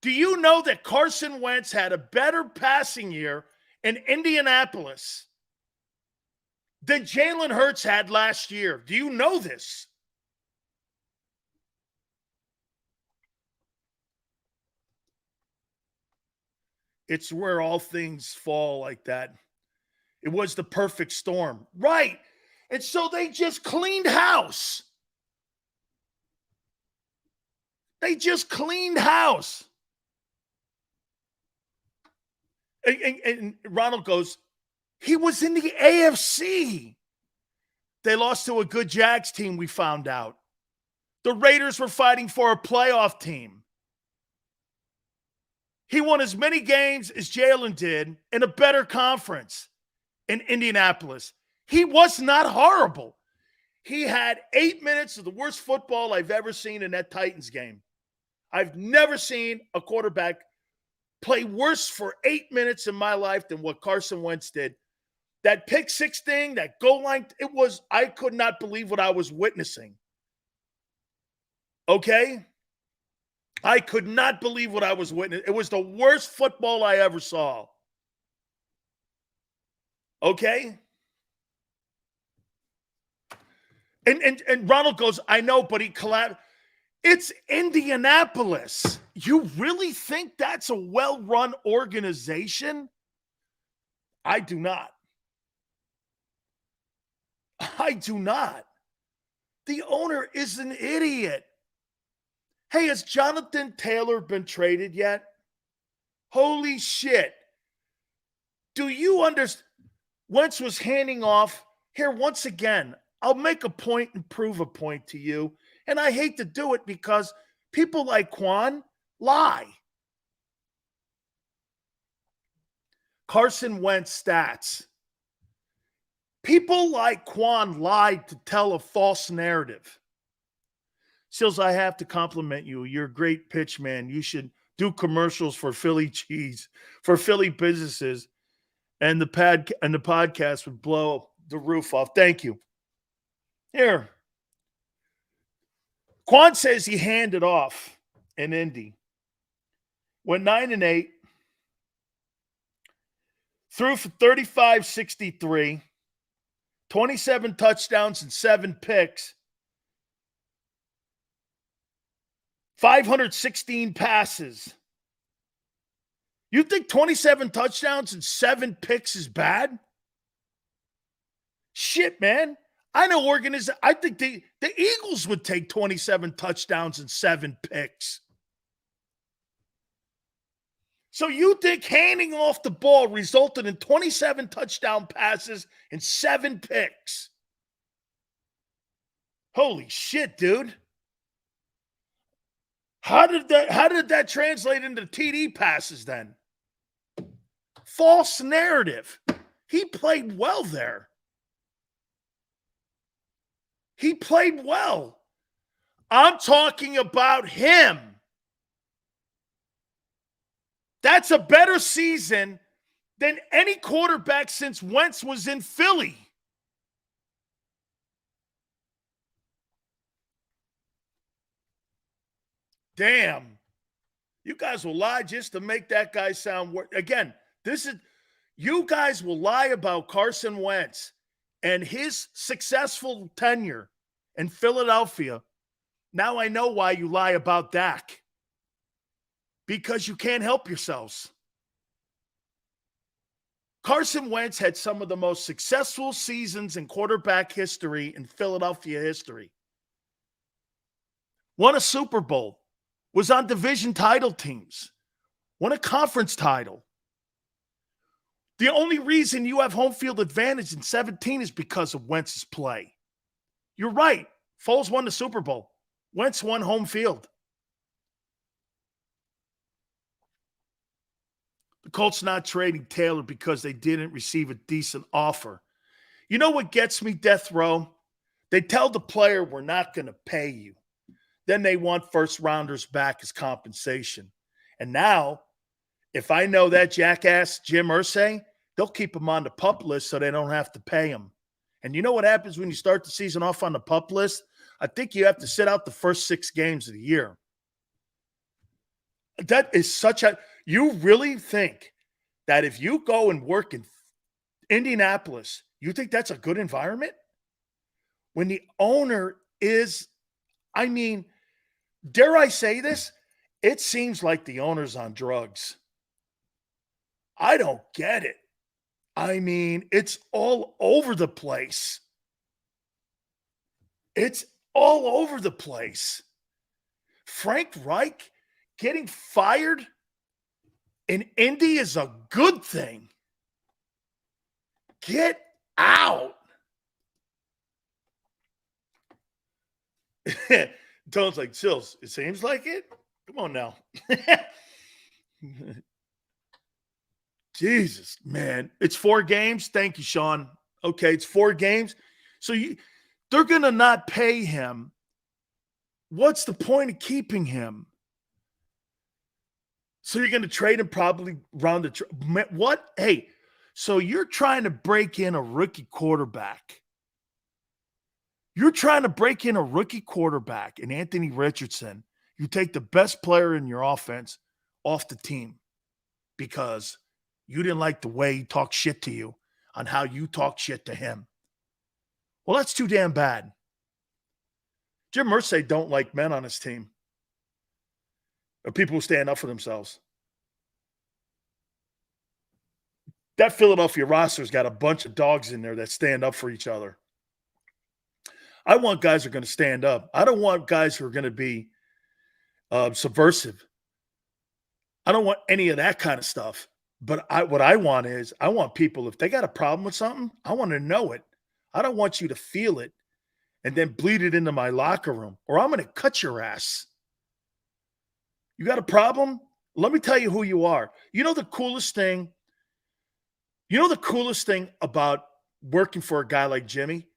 do you know that Carson Wentz had a better passing year in Indianapolis than Jalen Hurts had last year? Do you know this? It's where all things fall like that. It was the perfect storm. Right. And so they just cleaned house. They just cleaned house. And Ronald goes, he was in the AFC. They lost to a good Jags team, we found out. The Raiders were fighting for a playoff team. He won as many games as Jalen did in a better conference in Indianapolis. He was not horrible. He had 8 minutes of the worst football I've ever seen in that Titans game. I've never seen a quarterback play worse for 8 minutes in my life than what Carson Wentz did. That pick six thing, that goal line, I could not believe what I was witnessing. Okay? I could not believe what I was witnessing. It was the worst football I ever saw. Okay? And Ronald goes, I know, but he collapsed. It's Indianapolis. You really think that's a well-run organization? I do not. I do not. The owner is an idiot. Hey, has Jonathan Taylor been traded yet? Holy shit. Do you understand? Wentz was handing off. Here, once again, I'll make a point and prove a point to you. And I hate to do it because people like Quan lie. Carson Wentz stats. People like Quan lied to tell a false narrative. Sills, I have to compliment you. You're a great pitch man. You should do commercials for Philly cheese, for Philly businesses, and the podcast would blow the roof off. Thank you. Here. Quan says he handed off in Indy. Went 9-8. Threw for 35-63. 27 touchdowns and 7 picks. 516 passes. You think 27 touchdowns and 7 picks is bad? Shit, man. I know I think the Eagles would take 27 touchdowns and 7 picks. So you think handing off the ball resulted in 27 touchdown passes and 7 picks? Holy shit, dude. How did that translate into TD passes then? False narrative. He played well there. He played well. I'm talking about him. That's a better season than any quarterback since Wentz was in Philly. Damn. You guys will lie just to make that guy sound worse. Again, you guys will lie about Carson Wentz and his successful tenure in Philadelphia. Now I know why you lie about Dak. Because you can't help yourselves. Carson Wentz had some of the most successful seasons in quarterback history in Philadelphia history. Won a Super Bowl. Was on division title teams. Won a conference title. The only reason you have home field advantage in 17 is because of Wentz's play. You're right. Foles won the Super Bowl. Wentz won home field. The Colts not trading Taylor because they didn't receive a decent offer. You know what gets me, Death Row? They tell the player, we're not going to pay you. Then they want first rounders back as compensation. And now, if I know that jackass Jim Irsay, they'll keep him on the PUP list so they don't have to pay him. And you know what happens when you start the season off on the PUP list? I think you have to sit out the first 6 games of the year. That is you really think that if you go and work in Indianapolis, you think that's a good environment? When the owner is, dare I say this? It seems like the owner's on drugs. I don't get it. I mean, it's all over the place. It's all over the place. Frank Reich getting fired in Indy is a good thing. Get out. Tone's like, Sills, it seems like it. Come on now. Jesus, man. It's 4 games. Thank you, Sean. Okay, it's 4 games. So they're going to not pay him. What's the point of keeping him? So you're going to trade him probably around the what? Hey, so you're trying to break in a rookie quarterback. You're trying to break in a rookie quarterback in Anthony Richardson. You take the best player in your offense off the team because you didn't like the way he talked shit to you on how you talk shit to him. Well, that's too damn bad. Jim Irsay don't like men on his team or people who stand up for themselves. That Philadelphia roster's got a bunch of dogs in there that stand up for each other. I want guys who are going to stand up. I don't want guys who are going to be subversive. I don't want any of that kind of stuff. But what I want is I want people, if they got a problem with something, I want to know it. I don't want you to feel it and then bleed it into my locker room, or I'm going to cut your ass. You got a problem? Let me tell you who you are. You know the coolest thing about working for a guy like Jimmy?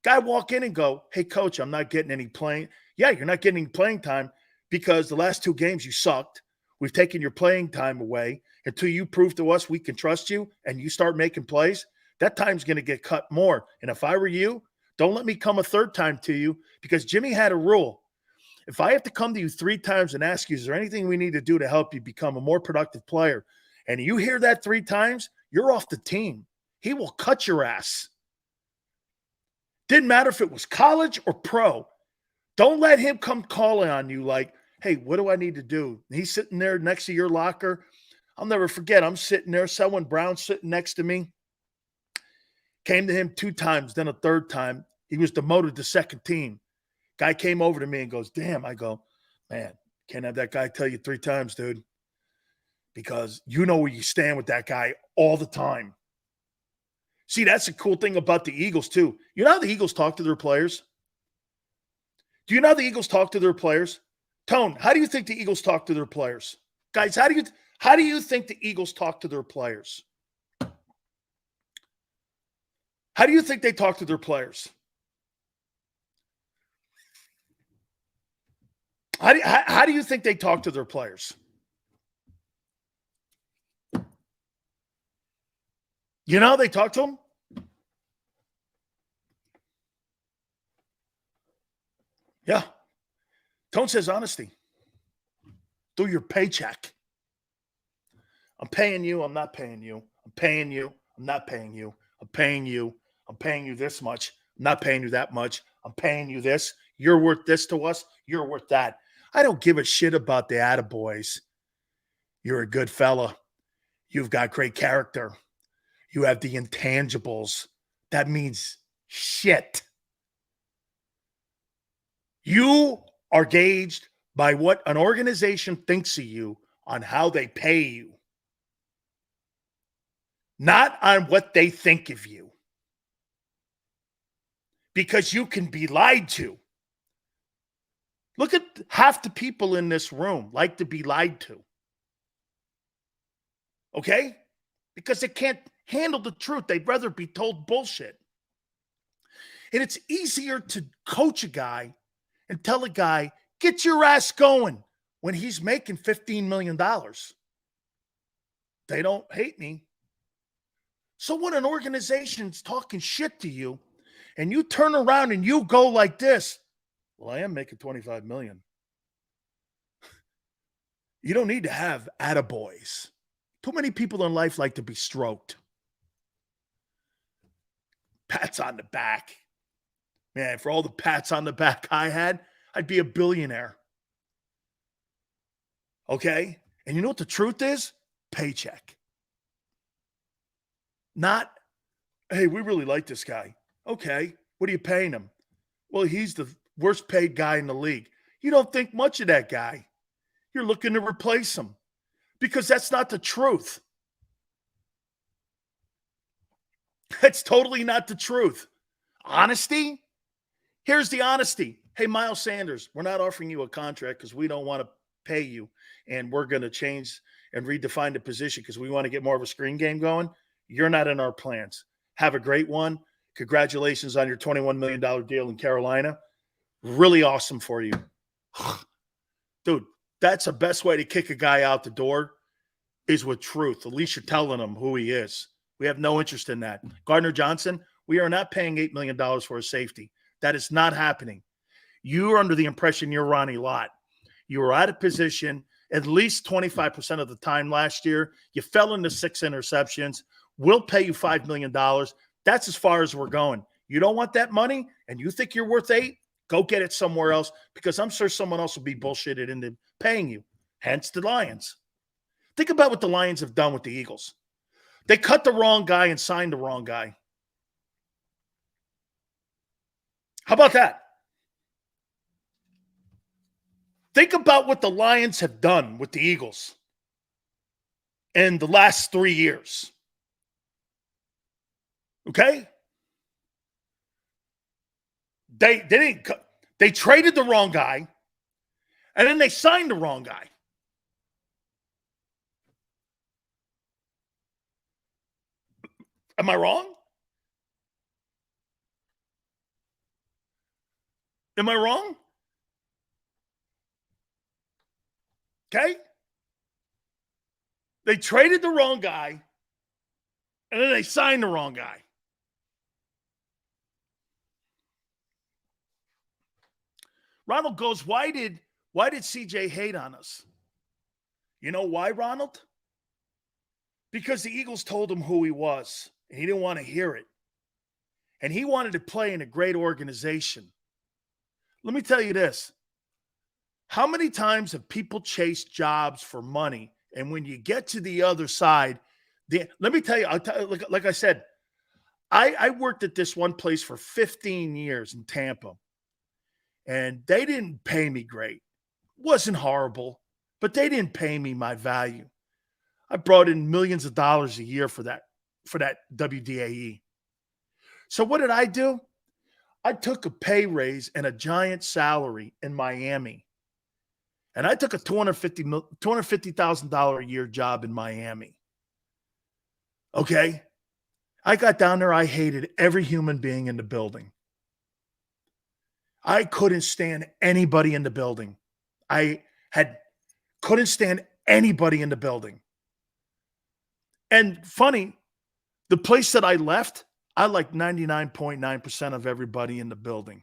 Guy walk in and go, hey, coach, I'm not getting any playing. Yeah, you're not getting any playing time because the last 2 games you sucked. We've taken your playing time away until you prove to us we can trust you and you start making plays. That time's going to get cut more. And if I were you, don't let me come a 3rd time to you because Jimmy had a rule. If I have to come to you 3 times and ask you, is there anything we need to do to help you become a more productive player? And you hear that 3 times, you're off the team. He will cut your ass. Didn't matter if it was college or pro. Don't let him come calling on you like, hey, what do I need to do? And he's sitting there next to your locker. I'll never forget. I'm sitting there, Selwyn Brown sitting next to me. Came to him 2 times, then a 3rd time. He was demoted to 2nd team. Guy came over to me and goes, damn. I go, man, can't have that guy tell you 3 times, dude. Because you know where you stand with that guy all the time. See, that's the cool thing about the Eagles, too. You know how the Eagles talk to their players? Do you know how the Eagles talk to their players? Tone, how do you think the Eagles talk to their players? Guys, how do you think the Eagles talk to their players? How do you think they talk to their players? How do you think they talk to their players? You know how they talk to them? Yeah. Tone says honesty. Through your paycheck. I'm paying you. I'm not paying you. I'm paying you. I'm not paying you. I'm paying you. I'm paying you this much. I'm not paying you that much. I'm paying you this. You're worth this to us. You're worth that. I don't give a shit about the attaboys. You're a good fella. You've got great character. You have the intangibles. That means shit. You are gauged by what an organization thinks of you on how they pay you, not on what they think of you. Because you can be lied to. Look at half the people in this room like to be lied to. Okay? Because they can't handle the truth. They'd rather be told bullshit. And it's easier to coach a guy and tell a guy, get your ass going when he's making $15 million. They don't hate me. So when an organization's talking shit to you and you turn around and you go like this, well, I am making $25 million. You don't need to have attaboys. Too many people in life like to be stroked. Pats on the back. Man, for all the pats on the back I had, I'd be a billionaire. Okay? And you know what the truth is? Paycheck. Not, hey, we really like this guy. Okay, what are you paying him? Well, he's the worst paid guy in the league. You don't think much of that guy. You're looking to replace him because that's not the truth. That's totally not the truth. Honesty? Here's the honesty. Hey, Miles Sanders, we're not offering you a contract because we don't want to pay you, and we're going to change and redefine the position because we want to get more of a screen game going. You're not in our plans. Have a great one. Congratulations on your $21 million deal in Carolina. Really awesome for you. Dude, that's the best way to kick a guy out the door is with truth. At least you're telling him who he is. We have no interest in that. Gardner Johnson, we are not paying $8 million for a safety. That is not happening. You are under the impression you're Ronnie Lott. You were out of position at least 25% of the time last year. You fell into 6 interceptions. We'll pay you $5 million. That's as far as we're going. You don't want that money and you think you're worth 8? Go get it somewhere else because I'm sure someone else will be bullshitted into paying you. Hence the Lions. Think about what the Lions have done with the Eagles. They cut the wrong guy and signed the wrong guy. How about that? Think about what the Lions have done with the Eagles in the last 3 years. Okay? They traded the wrong guy, and then they signed the wrong guy. Am I wrong? Am I wrong? Okay? They traded the wrong guy, and then they signed the wrong guy. Ronald goes, why did CJ hate on us? You know why, Ronald? Because the Eagles told him who he was, and he didn't want to hear it. And he wanted to play in a great organization. Let me tell you this. How many times have people chased jobs for money, and when you get to the other side, let me tell you, like I said, I worked at this one place for 15 years in Tampa, and they didn't pay me great. Wasn't horrible, but they didn't pay me my value. I brought in millions of dollars a year for that WDAE. So what did I do? I took a pay raise and a giant salary in Miami. And I took a $250,000 a year job in Miami. Okay? I got down there. I hated every human being in the building. I couldn't stand anybody in the building. Couldn't stand anybody in the building. And funny, the place that I left, I liked 99.9% of everybody in the building.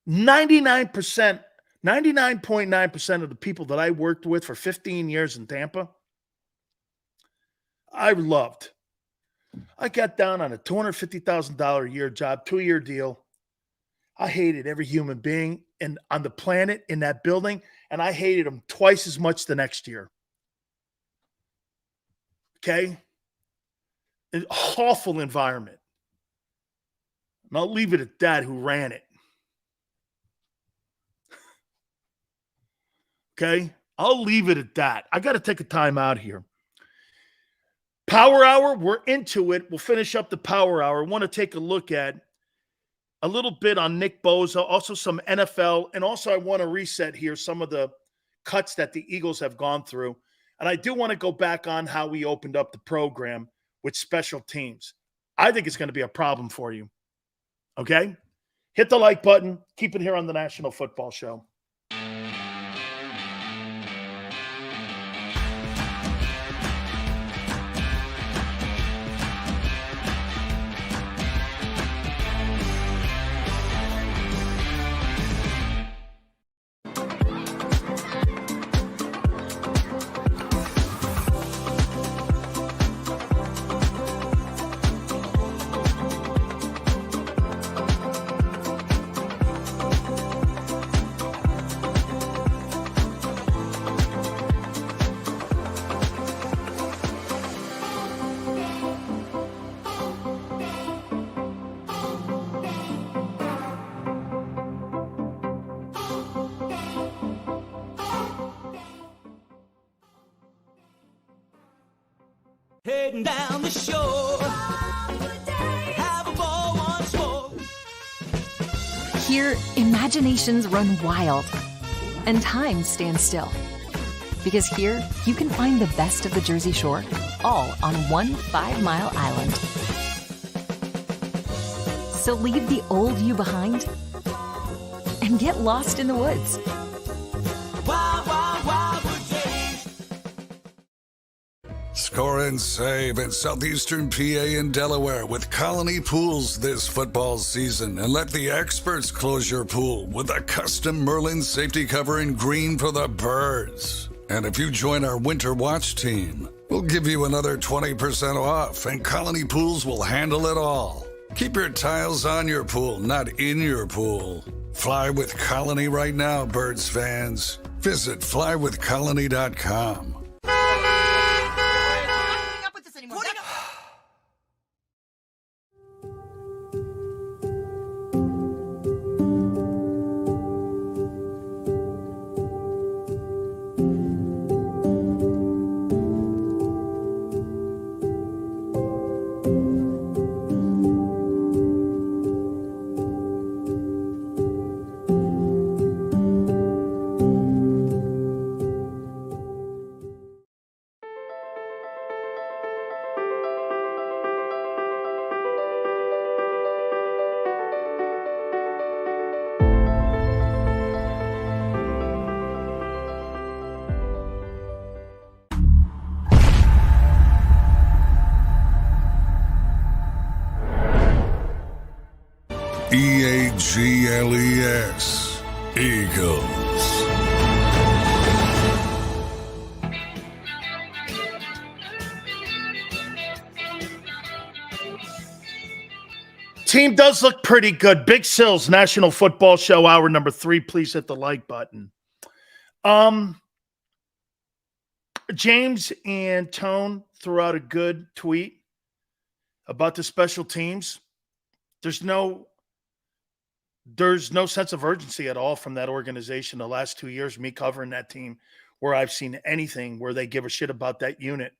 99.9% of the people that I worked with for 15 years in Tampa, I loved. I got down on a $250,000 a year job, 2-year deal. I hated every human being on the planet in that building, and I hated them twice as much the next year. Okay? An awful environment. And I'll leave it at that, who ran it. Okay? I'll leave it at that. I got to take a time out here. Power Hour, we're into it. We'll finish up the Power Hour. I want to take a look at a little bit on Nick Bosa, also some NFL, and also I want to reset here some of the cuts that the Eagles have gone through. And I do want to go back on how we opened up the program with special teams. I think it's going to be a problem for you. Okay? Hit the like button. Keep it here on the National Football Show. Heading down the shore. Have a ball once more. Here, imaginations run wild and time stands still. Because here, you can find the best of the Jersey Shore, all on one 5-mile island. So leave the old you behind and get lost in the woods. Wild, wild, wildwood days. Score and save in southeastern PA and Delaware with Colony Pools this football season, and let the experts close your pool with a custom Merlin safety cover in green for the birds. And if you join our Winter Watch team, we'll give you another 20% off, and Colony Pools will handle it all. Keep your tiles on your pool, not in your pool. Fly with Colony right now, birds fans. Visit flywithcolony.com. EAGLES, Eagles. Team does look pretty good. Big Sills, National Football Show, hour number 3. Please hit the like button. James and Tone threw out a good tweet about the special teams. There's no sense of urgency at all from that organization the last 2 years, me covering that team, where I've seen anything where they give a shit about that unit.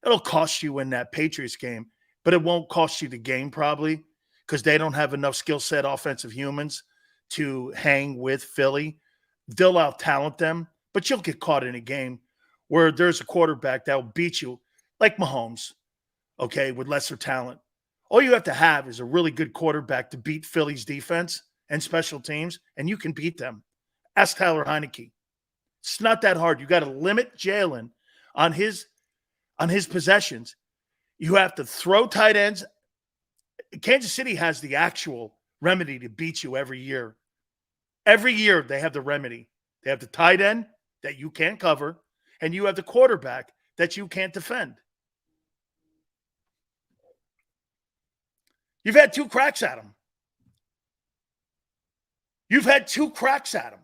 It'll cost you in that Patriots game, but it won't cost you the game probably because they don't have enough skill set offensive humans to hang with Philly. They'll out-talent them, but you'll get caught in a game where there's a quarterback that will beat you like Mahomes, okay, with lesser talent. All you have to have is a really good quarterback to beat Philly's defense and special teams, and you can beat them. Ask Tyler Heineke. It's not that hard. You got to limit Jalen on his possessions. You have to throw tight ends. Kansas City has the actual remedy to beat you every year. Every year they have the remedy. They have the tight end that you can't cover, and you have the quarterback that you can't defend. You've had 2 cracks at him. You've had 2 cracks at him.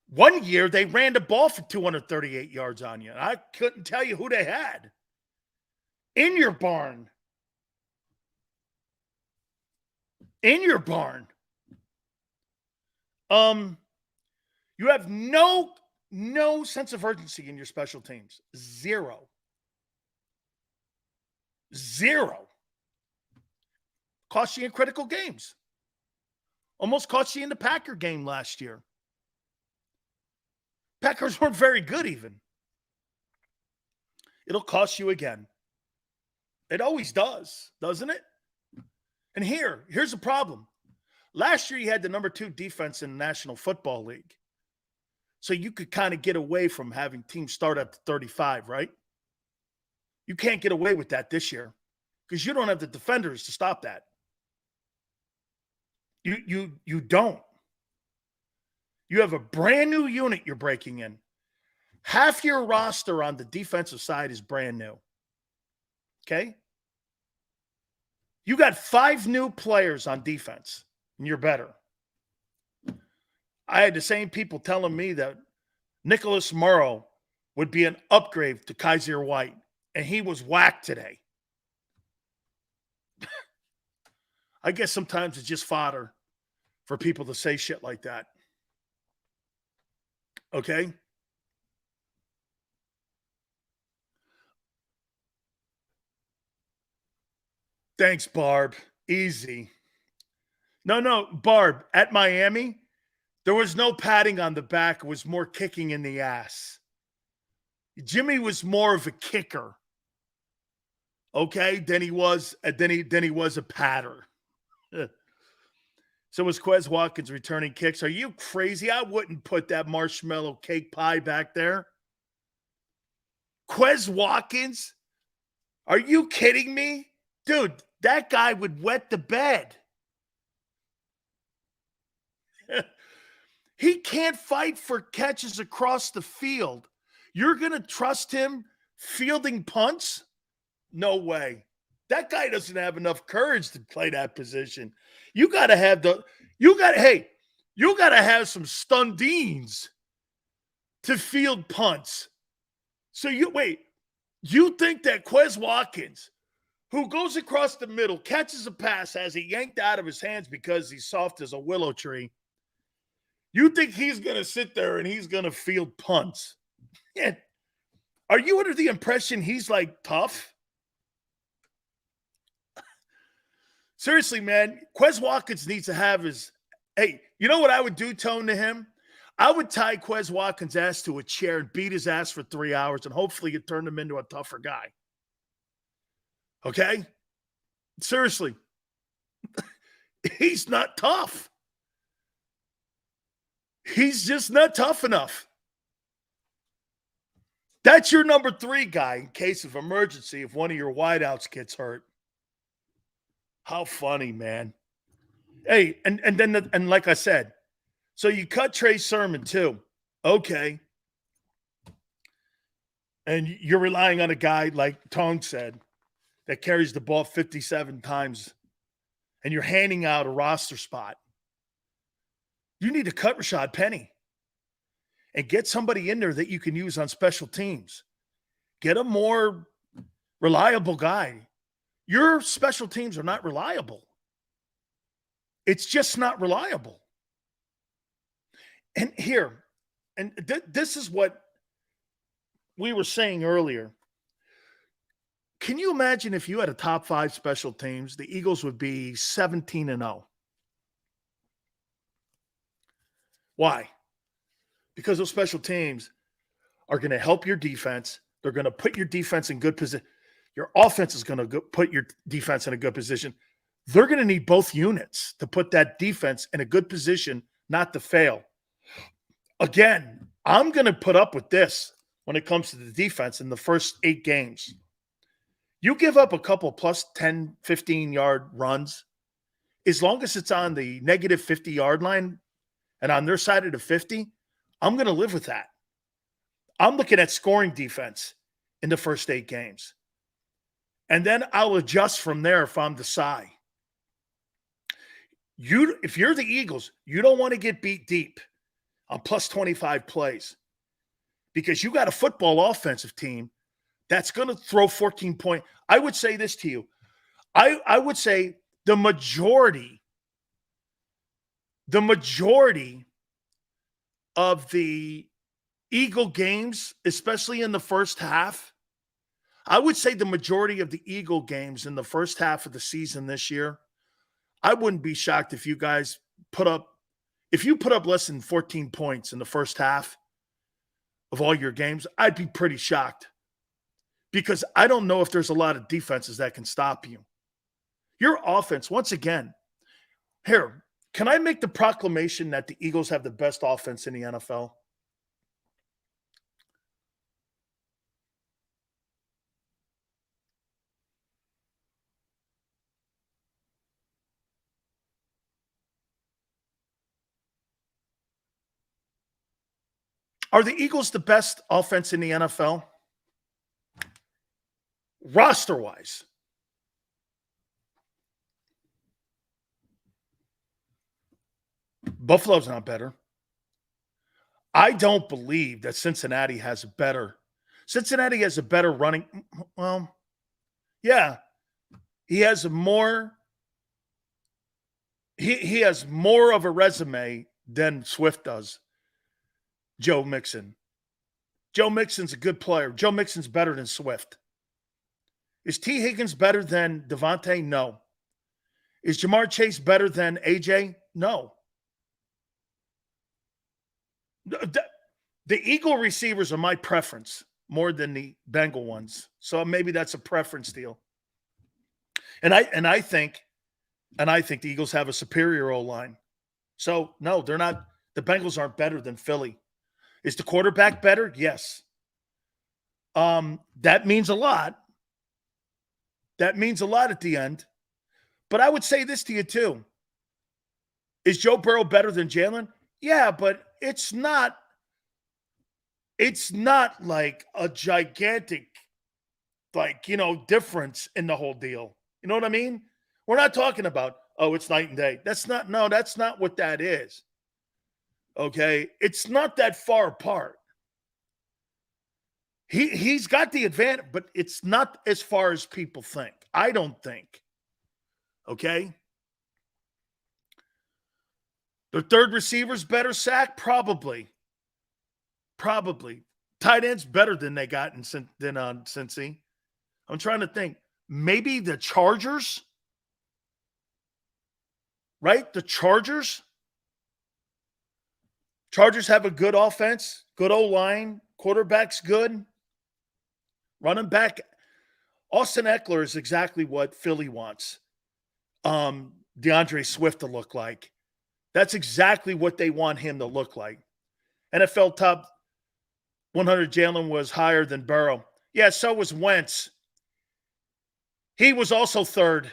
One year, they ran the ball for 238 yards on you. I couldn't tell you who they had. In your barn. In your barn. You have no sense of urgency in your special teams. Zero. Cost you in critical games. Almost cost you in the Packer game last year. Packers weren't very good even. It'll cost you again. It always does, doesn't it? And here's the problem. Last year, you had the number 2 defense in the National Football League. So you could kind of get away from having teams start at 35, right? You can't get away with that this year because you don't have the defenders to stop that. You don't. You have a brand new unit you're breaking in. Half your roster on the defensive side is brand new. Okay? You got 5 new players on defense, and you're better. I had the same people telling me that Nicholas Morrow would be an upgrade to Kaiser White, and he was whacked today. I guess sometimes it's just fodder for people to say shit like that. Okay? Thanks, Barb. Easy. No, Barb, at Miami, there was no patting on the back. It was more kicking in the ass. Jimmy was more of a kicker, okay, than he was a patter. So was Quez Watkins returning kicks. Are you crazy? I wouldn't put that marshmallow cake pie back there. Quez Watkins? Are you kidding me? Dude, that guy would wet the bed. He can't fight for catches across the field. You're going to trust him fielding punts? No way. That guy doesn't have enough courage to play that position. You got to have you got to have some Stundines to field punts. So you think that Quez Watkins, who goes across the middle, catches a pass, has it yanked out of his hands because he's soft as a willow tree, you think he's going to sit there and he's going to field punts? Yeah. Are you under the impression he's like tough? Seriously, man, Quez Watkins needs to have his – hey, you know what I would do, Tone, to him? I would tie Quez Watkins' ass to a chair and beat his ass for 3 hours, and hopefully it turned him into a tougher guy. Okay? Seriously. He's not tough. He's just not tough enough. That's your number 3 guy in case of emergency if one of your wideouts gets hurt. How funny, man. Hey, and like I said, so you cut Trey Sermon too. Okay. And you're relying on a guy like Tong said that carries the ball 57 times and you're handing out a roster spot. You need to cut Rashad Penny and get somebody in there that you can use on special teams. Get a more reliable guy. Your special teams are not reliable. It's just not reliable. And here, this is what we were saying earlier. Can you imagine if you had a top 5 special teams, the Eagles would be 17-0. Why? Because those special teams are going to help your defense. They're going to put your defense in good position. Your offense is going to put your defense in a good position. They're going to need both units to put that defense in a good position not to fail. Again, I'm going to put up with this when it comes to the defense in the first 8 games. You give up a couple plus 10, 15-yard runs, as long as it's on the negative 50-yard line and on their side of the 50, I'm going to live with that. I'm looking at scoring defense in the first 8 games. And then I'll adjust from there if I'm the Psy. If you're the Eagles, you don't want to get beat deep on plus 25 plays because you got a football offensive team that's going to throw 14 points. I would say this to you. I would say the majority of the Eagle games, especially in the first half, I would say the majority of the Eagle games in the first half of the season this year, I wouldn't be shocked if you guys put up less than 14 points in the first half of all your games. I'd be pretty shocked because I don't know if there's a lot of defenses that can stop you. Your offense, once again, here, can I make the proclamation that the Eagles have the best offense in the NFL? Are the Eagles the best offense in the NFL? Roster-wise. Buffalo's not better. I don't believe that Cincinnati has a better running. Well, yeah. He has more of a resume than Swift does. Joe Mixon. Joe Mixon's a good player. Joe Mixon's better than Swift. Is T. Higgins better than Devontae? No. Is Jamar Chase better than AJ? No. The Eagle receivers are my preference more than the Bengal ones. So maybe that's a preference deal. And I think the Eagles have a superior O-line. So no, they're not. The Bengals aren't better than Philly. Is the quarterback better? Yes. That means a lot. That means a lot at the end. But I would say this to you too. Is Joe Burrow better than Jalen? Yeah, but it's not like a gigantic, difference in the whole deal. You know what I mean? We're not talking about, it's night and day. That's not what that is. Okay? It's not that far apart. He's got the advantage, but it's not as far as people think. I don't think. Okay? The third receiver's better sack? Probably. Tight end's better than they got than Cincy. I'm trying to think. Maybe the Chargers? Right? The Chargers? Chargers have a good offense, good O-line, quarterback's good. Running back, Austin Eckler is exactly what Philly wants DeAndre Swift to look like. That's exactly what they want him to look like. NFL top 100 Jalen was higher than Burrow. Yeah, so was Wentz. He was also third.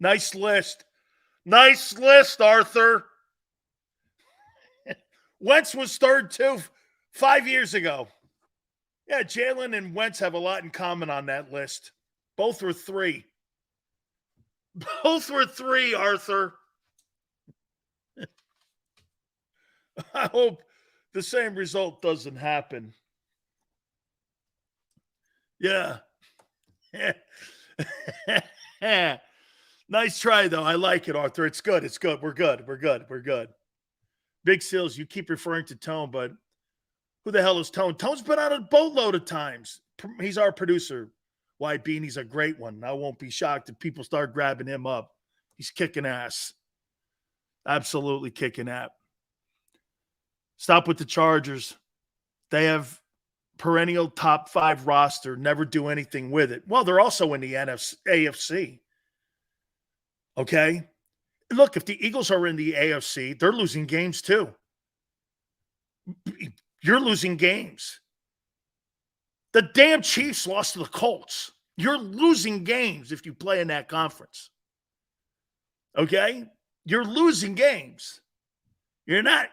Nice list. Nice list, Arthur. Wentz was third too 5 years ago. Yeah, Jalen and Wentz have a lot in common on that list. Both were three. Both were three, Arthur. I hope the same result doesn't happen. Yeah. Nice try, though. I like it, Arthur. It's good. It's good. We're good. Big Seals, you keep referring to Tone, but who the hell is Tone? Tone's been on a boatload of times. He's our producer. White Bean, he's a great one. I won't be shocked if people start grabbing him up. He's kicking ass. Absolutely kicking ass. Stop with the Chargers. They have perennial top 5 roster, never do anything with it. Well, they're also in the AFC. Okay? Look, if the Eagles are in the AFC, they're losing games too. You're losing games. The damn Chiefs lost to the Colts. You're losing games if you play in that conference. Okay? You're losing games. You're not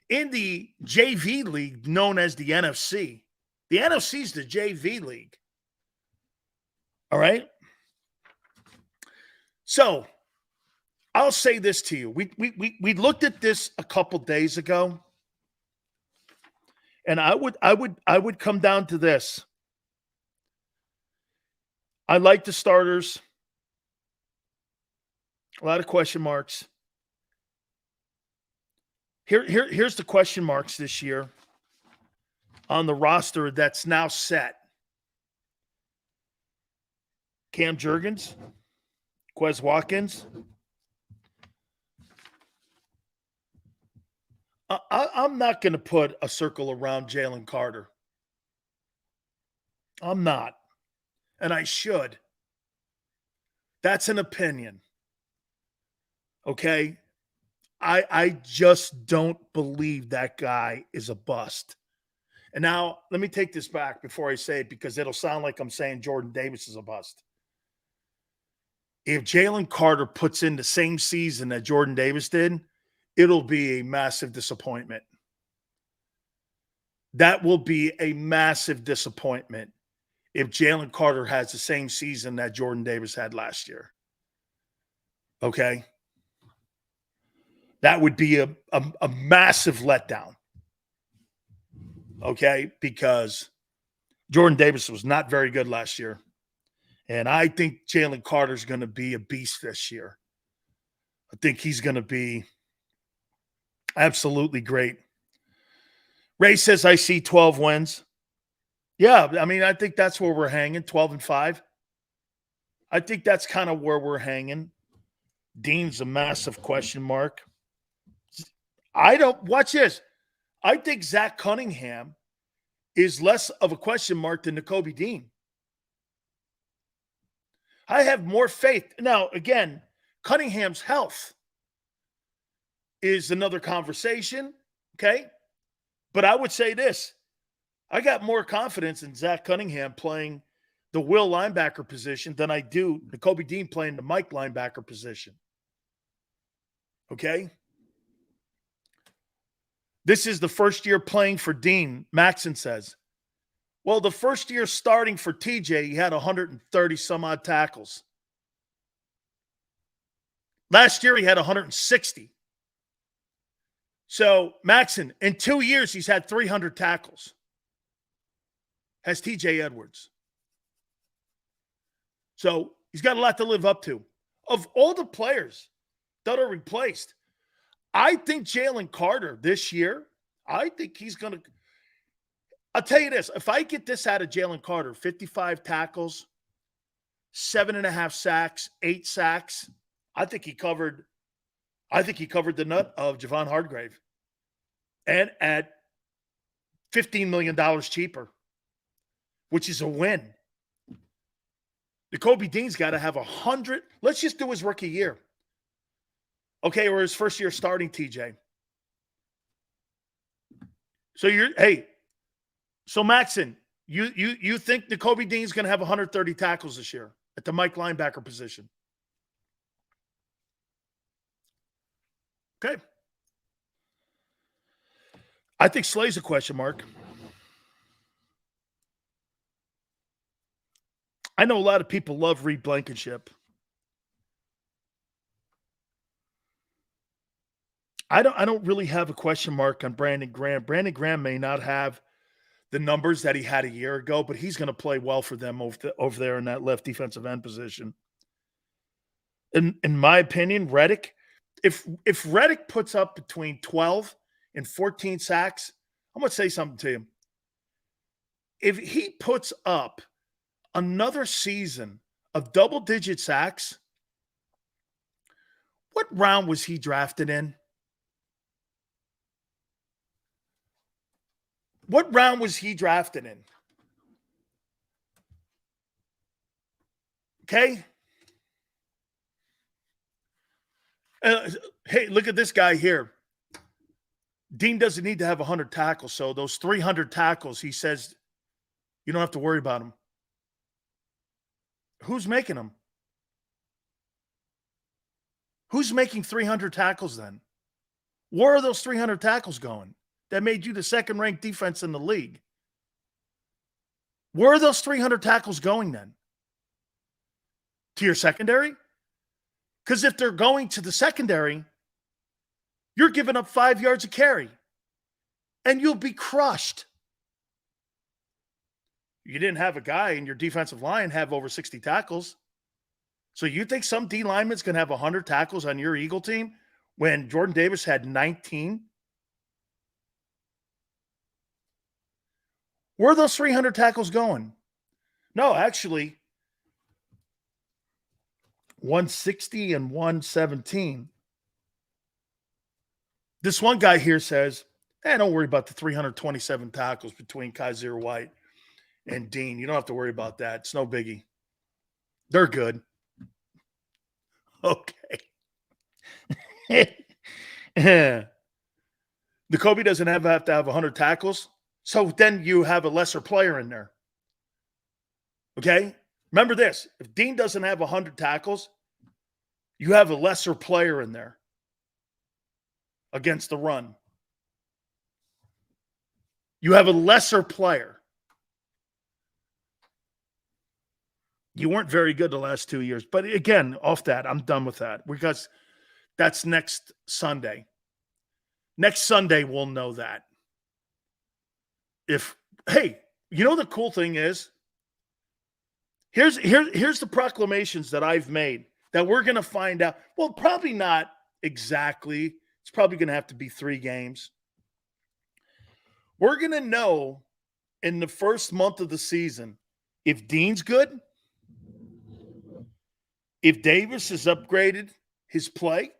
in the JV league known as the NFC. The NFC is the JV league. All right? So, I'll say this to you. We looked at this a couple days ago, and I would come down to this. I like the starters. A lot of question marks. Here's the question marks this year on the roster that's now set. Cam Jurgens, Quez Watkins. I'm not going to put a circle around Jalen Carter. I'm not. And I should. That's an opinion. Okay? I just don't believe that guy is a bust. And now, let me take this back before I say it, because it'll sound like I'm saying Jordan Davis is a bust. If Jalen Carter puts in the same season that Jordan Davis did, it'll be a massive disappointment. That will be a massive disappointment if Jalen Carter has the same season that Jordan Davis had last year. Okay? That would be a massive letdown. Okay? Because Jordan Davis was not very good last year. And I think Jalen Carter's going to be a beast this year. I think he's going to be absolutely great. Ray says, I see 12 wins. Yeah, I mean, I think that's where we're hanging, 12-5. I think that's kind of where we're hanging. Dean's a massive question mark. Watch this. I think Zach Cunningham is less of a question mark than Nakobe Dean. I have more faith. Now, again, Cunningham's health is another conversation, okay? But I would say this. I got more confidence in Zach Cunningham playing the will linebacker position than I do Nakobe Dean playing the Mike linebacker position. Okay? This is the first year playing for Dean, Maxon says. Well, the first year starting for TJ, he had 130 some odd tackles. Last year, he had 160. So, Maxon, in 2 years, he's had 300 tackles. Has TJ Edwards. So, he's got a lot to live up to. Of all the players that are replaced, I think Jalen Carter this year, I think he's going to – I'll tell you this. If I get this out of Jalen Carter, 55 tackles, 7.5 sacks, 8 sacks, I think he covered the nut of Javon Hargrave. And at $15 million cheaper, which is a win. Nakobe Dean's got to have 100. Let's just do his rookie year. Okay, or his first year starting, TJ. So Maxon, you think Nakobe Dean's going to have 130 tackles this year at the Mike linebacker position? Okay. I think Slay's a question mark. I know a lot of people love Reed Blankenship. I don't really have a question mark on Brandon Graham. Brandon Graham may not have the numbers that he had a year ago, but he's going to play well for them over there in that left defensive end position. In my opinion, Reddick, if Reddick puts up between 12 and 14 sacks, I'm going to say something to you. If he puts up another season of double-digit sacks, what round was he drafted in? What round was he drafted in? Okay? Hey, look at this guy here. Dean doesn't need to have 100 tackles, so those 300 tackles, he says, you don't have to worry about them. Who's making them? Who's making 300 tackles then? Where are those 300 tackles going? That made you the second-ranked defense in the league. Where are those 300 tackles going then? To your secondary? Because if they're going to the secondary, you're giving up 5 yards a carry, and you'll be crushed. You didn't have a guy in your defensive line have over 60 tackles. So you think some D lineman's going to have 100 tackles on your Eagle team when Jordan Davis had 19? Where are those 300 tackles going? No, actually, 160 and 117. This one guy here says, don't worry about the 327 tackles between Kaiser White and Dean. You don't have to worry about that. It's no biggie. They're good. Okay. Nakobe doesn't have to have 100 tackles. So then you have a lesser player in there. Okay? Remember this. If Dean doesn't have 100 tackles, you have a lesser player in there against the run. You have a lesser player. You weren't very good the last 2 years. But again, off that, I'm done with that because that's next Sunday. Next Sunday, we'll know that. Hey, you know the cool thing is, here's the proclamations that I've made that we're going to find out. Well, probably not exactly. It's probably going to have to be 3 games. We're going to know in the first month of the season, if Dean's good, if Davis has upgraded his play,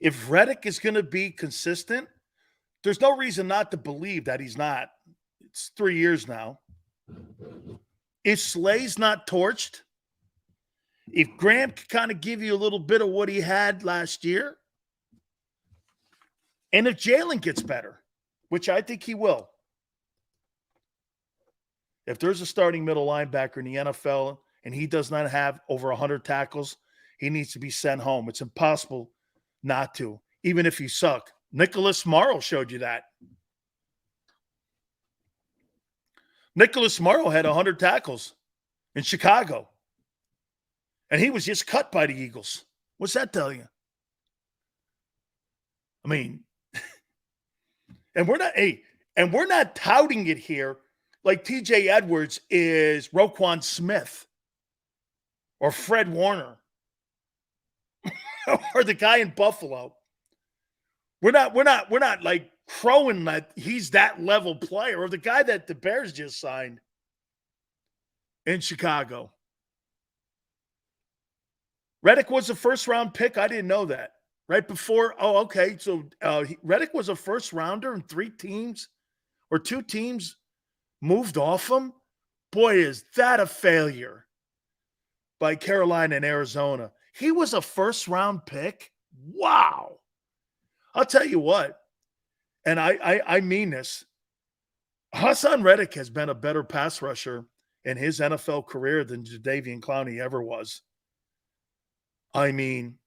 if Reddick is going to be consistent, there's no reason not to believe that he's not. It's 3 years now. If Slay's not torched, if Graham can kind of give you a little bit of what he had last year, and if Jalen gets better, which I think he will, if there's a starting middle linebacker in the NFL and he does not have over 100 tackles, he needs to be sent home. It's impossible not to, even if you suck. Nicholas Morrow showed you that. Nicholas Morrow had 100 tackles in Chicago, and he was just cut by the Eagles. What's that tell you? I mean, and we're not touting it here like TJ Edwards is Roquan Smith or Fred Warner or the guy in Buffalo. We're not like crowing that he's that level player, or the guy that the Bears just signed in Chicago. Reddick was a first-round pick. I didn't know that. Right before, okay. So Reddick was a first-rounder and 3 teams or 2 teams moved off him. Boy, is that a failure by Carolina and Arizona. He was a first-round pick? Wow. I'll tell you what, and I mean this, Hassan Reddick has been a better pass rusher in his NFL career than Jadeveon Clowney ever was. I mean,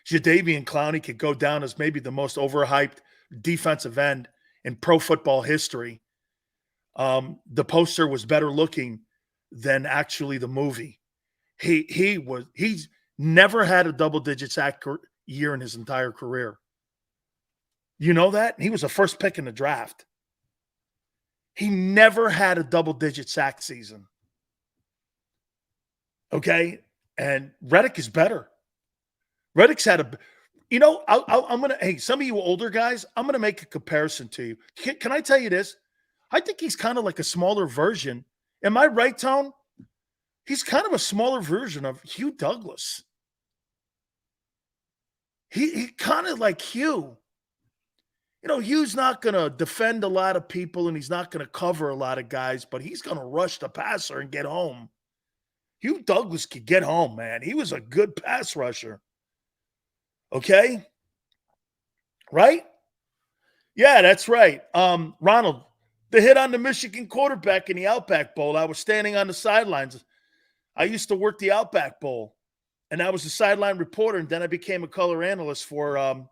Jadeveon Clowney could go down as maybe the most overhyped defensive end in pro football history. The poster was better looking than actually the movie. He's never had a double-digit sack year in his entire career. You know that? He was the first pick in the draft. He never had a double-digit sack season. Okay? And Reddick is better. Reddick's had a – I'm going to – hey, some of you older guys, I'm going to make a comparison to you. Can I tell you this? I think he's kind of like a smaller version. Am I right, Tone? He's kind of a smaller version of Hugh Douglas. He kind of like Hugh. Hugh's not going to defend a lot of people and he's not going to cover a lot of guys, but he's going to rush the passer and get home. Hugh Douglas could get home, man. He was a good pass rusher. Okay? Right? Yeah, that's right. Ronald, the hit on the Michigan quarterback in the Outback Bowl, I was standing on the sidelines. I used to work the Outback Bowl, and I was a sideline reporter, and then I became a color analyst for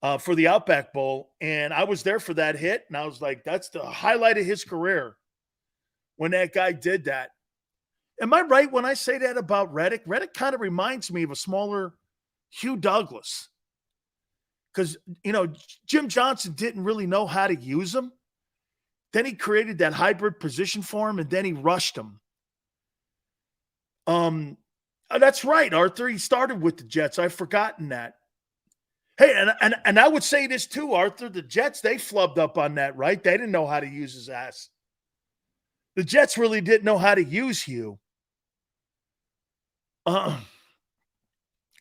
the Outback Bowl, and I was there for that hit, and I was like, that's the highlight of his career when that guy did that. Am I right when I say that about Reddick? Reddick kind of reminds me of a smaller Hugh Douglas because, Jim Johnson didn't really know how to use him. Then he created that hybrid position for him, and then he rushed him. That's right, Arthur. He started with the Jets. I've forgotten that. Hey, and I would say this too, Arthur. The Jets, they flubbed up on that, right? They didn't know how to use his ass. The Jets really didn't know how to use Hugh.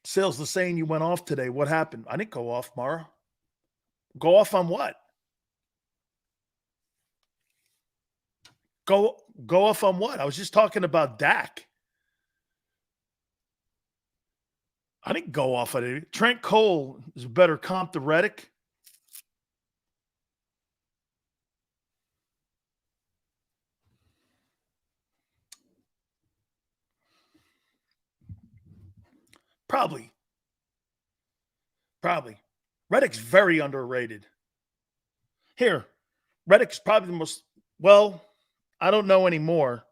Sales, the saying you went off today. What happened? I didn't go off, Mara. Go off on what? Go off on what? I was just talking about Dak. I didn't go off on it. Trent Cole is a better comp to Reddick. Probably. Reddick's very underrated. Here, Reddick's probably the most, I don't know anymore.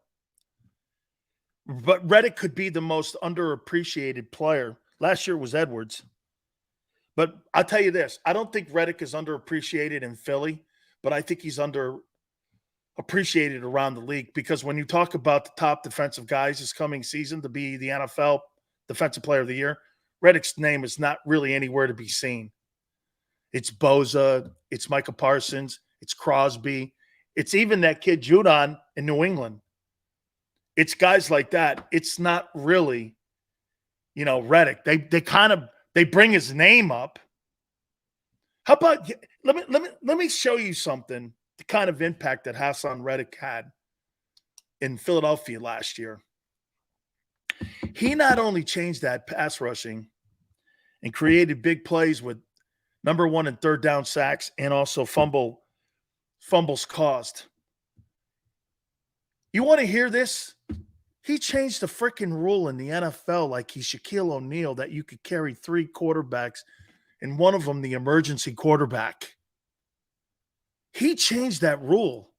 But Reddick could be the most underappreciated player. Last year was Edwards. But I'll tell you this. I don't think Reddick is underappreciated in Philly, but I think he's underappreciated around the league because when you talk about the top defensive guys this coming season to be the NFL Defensive Player of the Year, Reddick's name is not really anywhere to be seen. It's Boza. It's Micah Parsons. It's Crosby. It's even that kid Judon in New England. It's guys like that. It's not really, Reddick. They bring his name up. How about let me show you something, the kind of impact that Hassan Reddick had in Philadelphia last year. He not only changed that pass rushing and created big plays with number 1 and 3rd down sacks and also fumbles caused. You want to hear this? He changed the freaking rule in the NFL like he's Shaquille O'Neal that you could carry 3 quarterbacks and one of them the emergency quarterback. He changed that rule.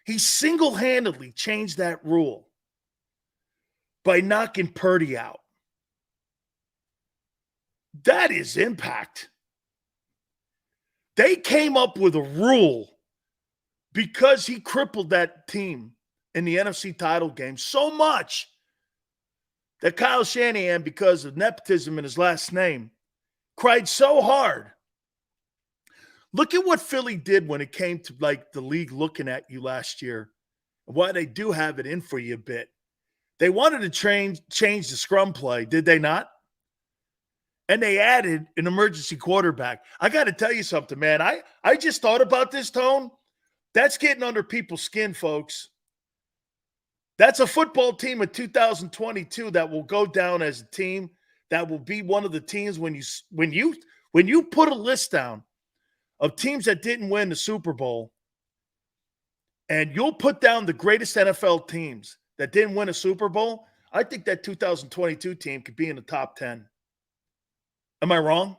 He single-handedly changed that rule by knocking Purdy out. That is impact. They came up with a rule because he crippled that team in the NFC title game so much that Kyle Shanahan, because of nepotism in his last name, cried so hard. Look at what Philly did when it came to the league looking at you last year. Why they do have it in for you a bit. They wanted to change the scrum play, did they not? And they added an emergency quarterback. I got to tell you something, man. I just thought about this, Tone. That's getting under people's skin, folks. That's a football team of 2022 that will go down as a team that will be one of the teams when you put a list down of teams that didn't win the Super Bowl, and you'll put down the greatest NFL teams that didn't win a Super Bowl, I think that 2022 team could be in the top 10. Am I wrong?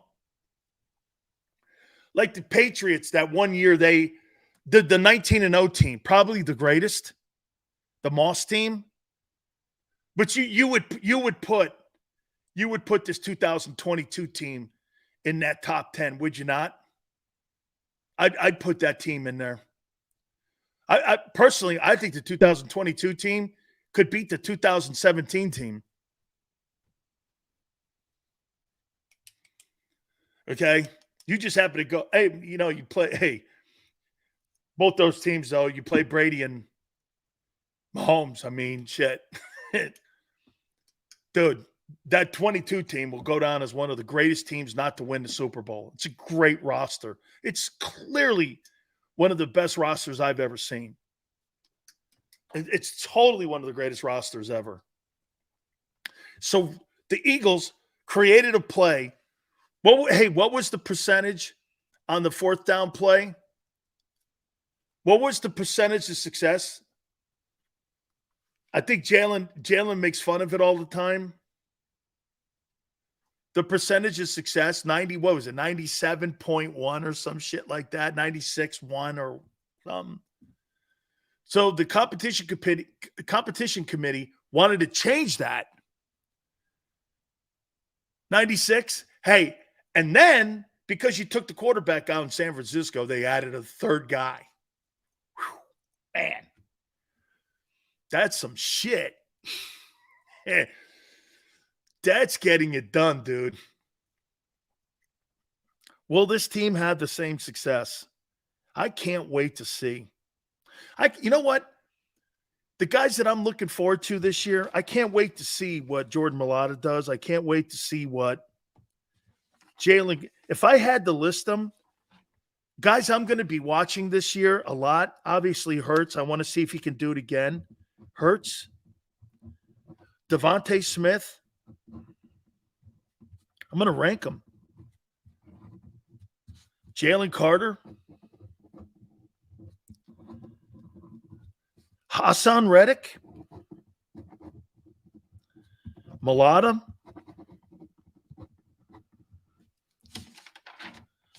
Like the Patriots, that one year the 19-0 team, probably the greatest, the Moss team. But you would put this 2022 team in that top 10, would you not? I'd put that team in there. I personally, I think the 2022 team could beat the 2017 team. Okay? You just happen to go, both those teams, though, you play Brady and Mahomes. I mean, shit. Dude, that 22 team will go down as one of the greatest teams not to win the Super Bowl. It's a great roster. It's clearly one of the best rosters I've ever seen. It's totally one of the greatest rosters ever. So the Eagles created a play. What was the percentage on the 4th down play? What was the percentage of success? I think Jalen makes fun of it all the time. The percentage of success, 97.1 or some shit like that, 96.1 or something. So the competition committee wanted to change that. 96. Hey, and then because you took the quarterback out in San Francisco, they added a 3rd guy. Whew, man, that's some shit. That's getting it done, dude. Will this team have the same success? I can't wait to see. You know what? The guys that I'm looking forward to this year, I can't wait to see what Jordan Mailata does. I can't wait to see what Jalen. If I had to list them, guys I'm going to be watching this year a lot, obviously Hurts. I want to see if he can do it again. Hurts. Devontae Smith. I'm going to rank them. Jalen Carter. Hassan Reddick. Mailata.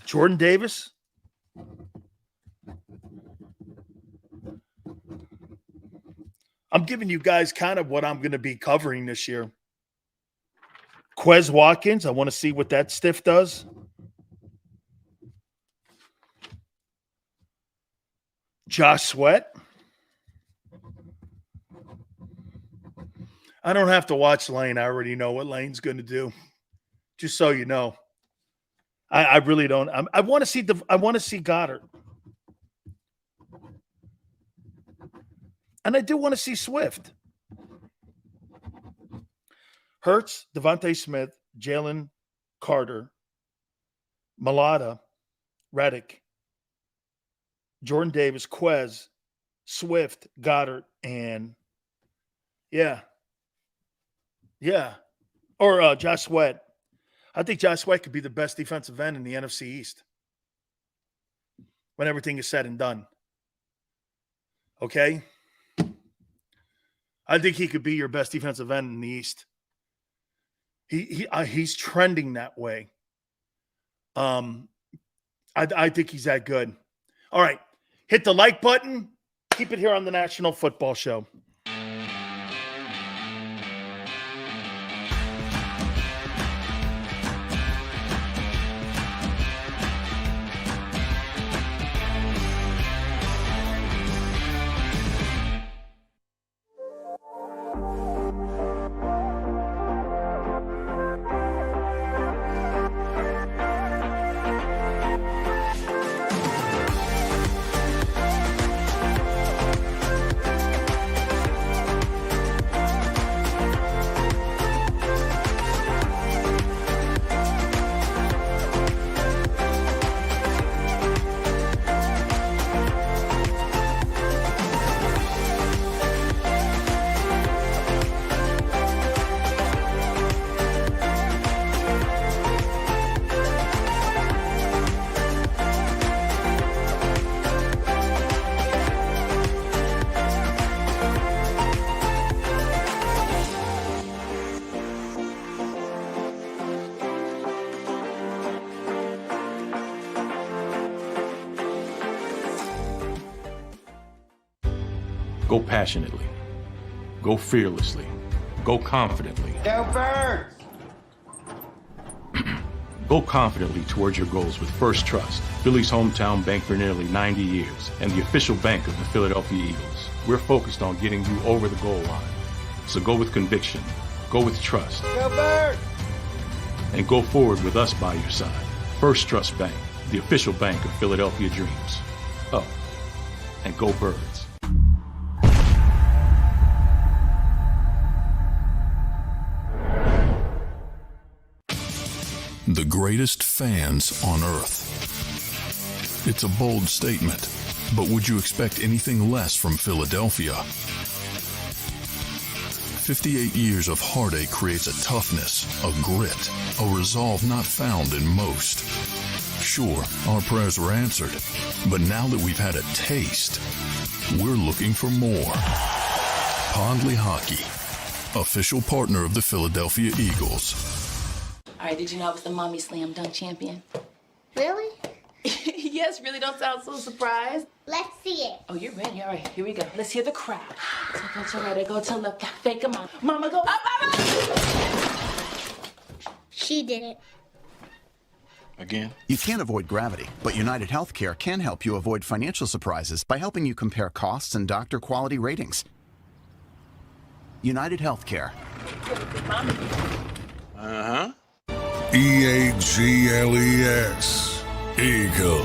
Jordan Davis. I'm giving you guys kind of what I'm going to be covering this year. Quez Watkins, I want to see what that stiff does. Josh Sweat. I don't have to watch Lane. I already know what Lane's going to do. Just so you know. I really don't. I want to see Goddard. And I do want to see Swift. Hurts, Devontae Smith, Jalen Carter, Malata, Reddick, Jordan Davis, Quez, Swift, Goddard, and or Josh Sweat. I think Josh Sweat could be the best defensive end in the NFC East when everything is said and done. Okay? I think he could be your best defensive end in the East. He's trending that way. I think he's that good. All right. Hit the like button. Keep it here on the National Football Show. Go passionately. Go fearlessly. Go confidently. Go Birds! Go confidently towards your goals with First Trust, Philly's hometown bank for nearly 90 years, and the official bank of the Philadelphia Eagles. We're focused on getting you over the goal line. So go with conviction. Go with trust. Go Birds! And go forward with us by your side. First Trust Bank, the official bank of Philadelphia dreams. Oh, and go Birds. The greatest fans on earth. It's a bold statement, but would you expect anything less from Philadelphia? 58 years of heartache creates a toughness, a grit, a resolve not found in most. Sure, our prayers were answered, but now that we've had a taste, we're looking for more. Pondley Hockey, official partner of the Philadelphia Eagles. All right, did you know I was the Mommy Slam Dunk Champion? Really? Yes, really don't sound so surprised. Let's see it. Oh, you're ready. All right, here we go. Let's hear the crowd. So go to right, go to left, fake 'em out. Mama, go up, up, up. She did it. Again? You can't avoid gravity, but United Healthcare can help you avoid financial surprises by helping you compare costs and doctor quality ratings. United Healthcare. Uh-huh. EAGLES. Eagles.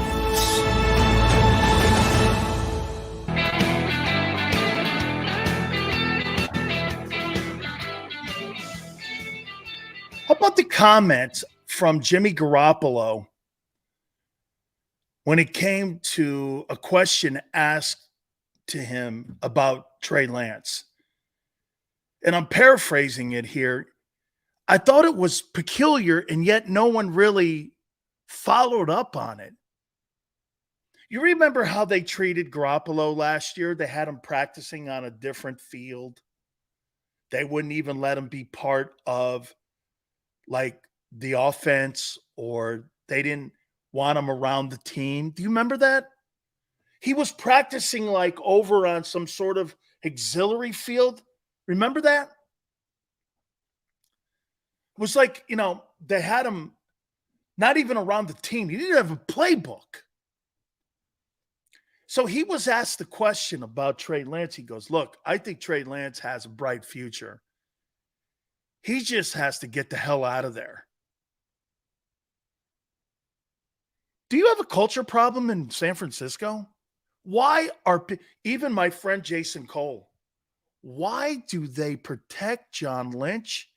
How about the comments from Jimmy Garoppolo when it came to a question asked to him about Trey Lance? And I'm paraphrasing it here. I thought it was peculiar, and yet no one really followed up on it. You remember how they treated Garoppolo last year? They had him practicing on a different field. They wouldn't even let him be part of, like, the offense, or they didn't want him around the team. Do you remember that? He was practicing, like, over on some sort of auxiliary field. Remember that? It was like, you know, they had him not even around the team. He didn't have a playbook. So he was asked the question about Trey Lance. He goes, look, I think Trey Lance has a bright future. He just has to get the hell out of there. Do you have a culture problem in San Francisco? Why are even my friend Jason Cole, why do they protect John Lynch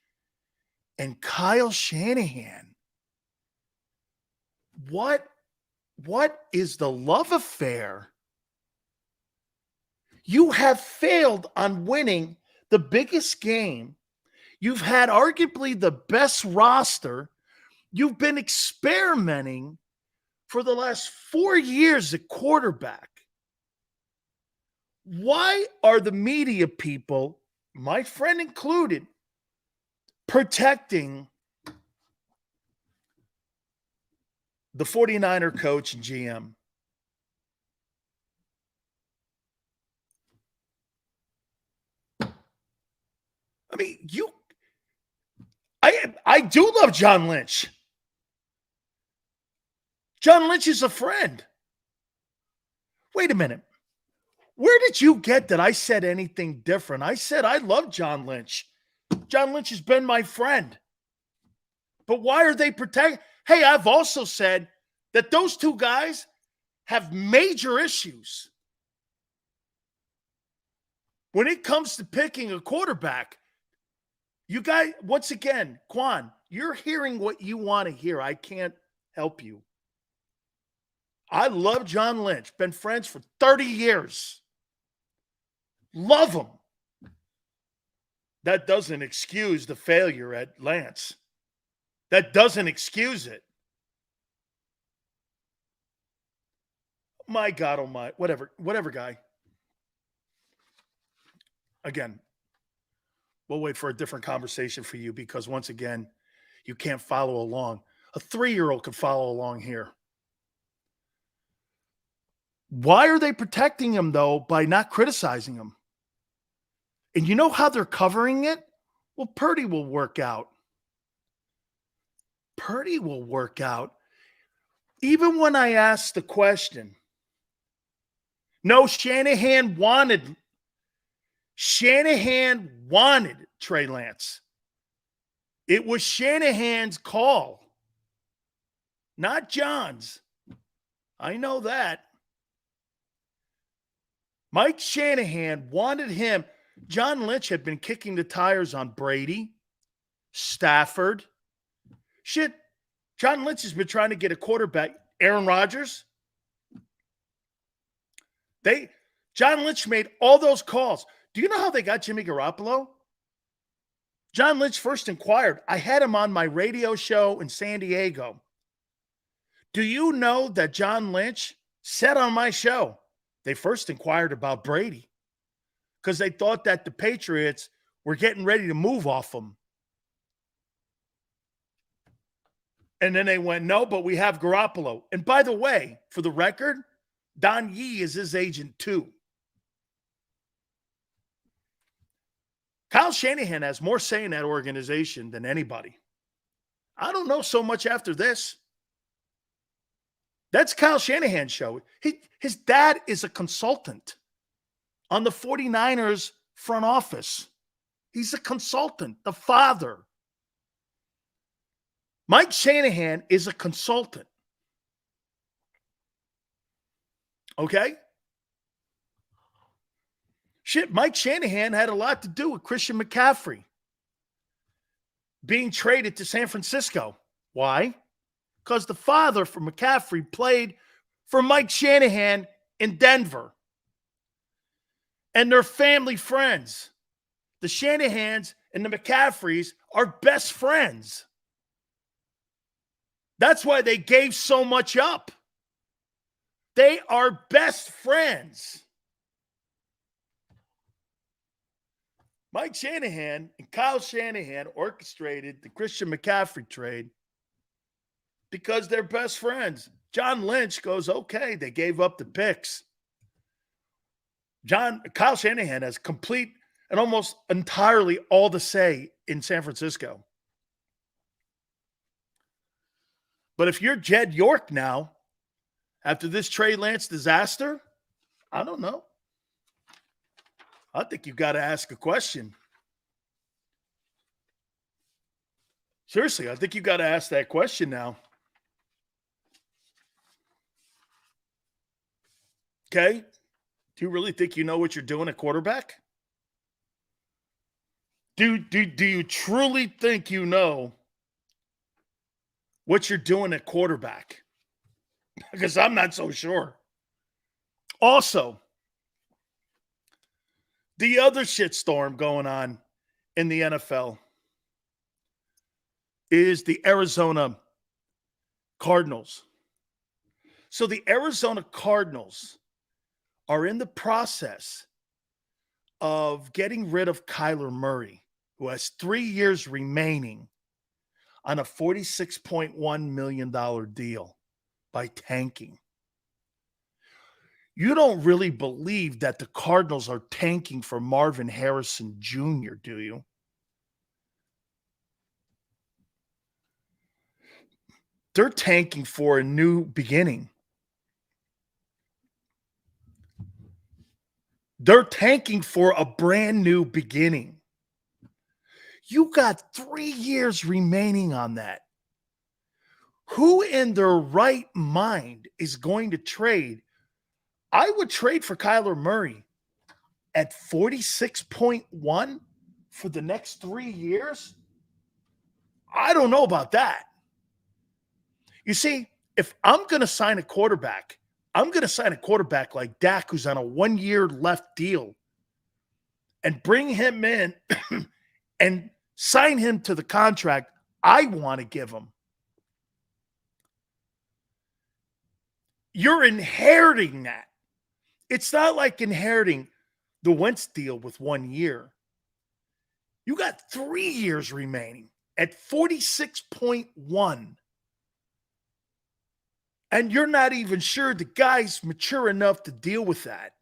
and Kyle Shanahan? What is the love affair? You have failed on winning the biggest game. You've had arguably the best roster. You've been experimenting for the last 4 years at quarterback. Why are the media people, my friend included, protecting the 49er coach and GM? I mean, I do love John Lynch. John Lynch is a friend. Wait a minute. Where did you get that I said anything different? I said I love John Lynch. John Lynch has been my friend. But why are they protecting? Hey, I've also said that those two guys have major issues when it comes to picking a quarterback. You guys, once again, Quan, you're hearing what you want to hear. I can't help you. I love John Lynch. Been friends for 30 years. Love him. That doesn't excuse the failure at Lance. That doesn't excuse it. My God, oh my, whatever, guy. Again, we'll wait for a different conversation for you because once again, you can't follow along. A 3-year-old can follow along here. Why are they protecting him, though, by not criticizing him? And you know how they're covering it? Well, Purdy will work out. Purdy will work out. Even when I asked the question, no, Shanahan wanted Trey Lance. It was Shanahan's call, not John's. I know that. Mike Shanahan wanted him. John Lynch had been kicking the tires on Brady, Stafford. Shit, John Lynch has been trying to get a quarterback. Aaron Rodgers. John Lynch made all those calls. Do you know how they got Jimmy Garoppolo? John Lynch first inquired. I had him on my radio show in San Diego. Do you know that John Lynch said on my show, they first inquired about Brady because they thought that the Patriots were getting ready to move off him. And then they went, no, but we have Garoppolo. And by the way, for the record, Don Yee is his agent too. Kyle Shanahan has more say in that organization than anybody. I don't know so much after this. That's Kyle Shanahan's show. His dad is a consultant on the 49ers front office. He's a consultant, the father. Mike Shanahan is a consultant. Okay? Shit, Mike Shanahan had a lot to do with Christian McCaffrey being traded to San Francisco. Why? Because the father for McCaffrey played for Mike Shanahan in Denver. And they're family friends. The Shanahans and the McCaffreys are best friends. That's why they gave so much up. They are best friends. Mike Shanahan and Kyle Shanahan orchestrated the Christian McCaffrey trade because they're best friends. John Lynch goes, okay, they gave up the picks. Kyle Shanahan has complete and almost entirely all the say in San Francisco. But if you're Jed York now, after this Trey Lance disaster, I don't know. I think you've got to ask a question. Seriously, I think you've got to ask that question now. Okay? Do you really think you know what you're doing at quarterback? Do you truly think you know what you're doing at quarterback? Because I'm not so sure. Also, the other shitstorm going on in the NFL is the Arizona Cardinals. So the Arizona Cardinals are in the process of getting rid of Kyler Murray, who has 3 years remaining on a $46.1 million deal by tanking. You don't really believe that the Cardinals are tanking for Marvin Harrison Jr., do you? They're tanking for a new beginning. They're tanking for a brand new beginning. You got 3 years remaining on that. Who in their right mind is going to trade? I would trade for Kyler Murray at 46.1 for the next 3 years. I don't know about that. You see, if I'm going to sign a quarterback, I'm going to sign a quarterback like Dak, who's on a 1-year left deal, and bring him in and sign him to the contract I want to give him. You're inheriting that. It's not like inheriting the Wentz deal with 1 year. You got 3 years remaining at 46.1. And you're not even sure the guy's mature enough to deal with that.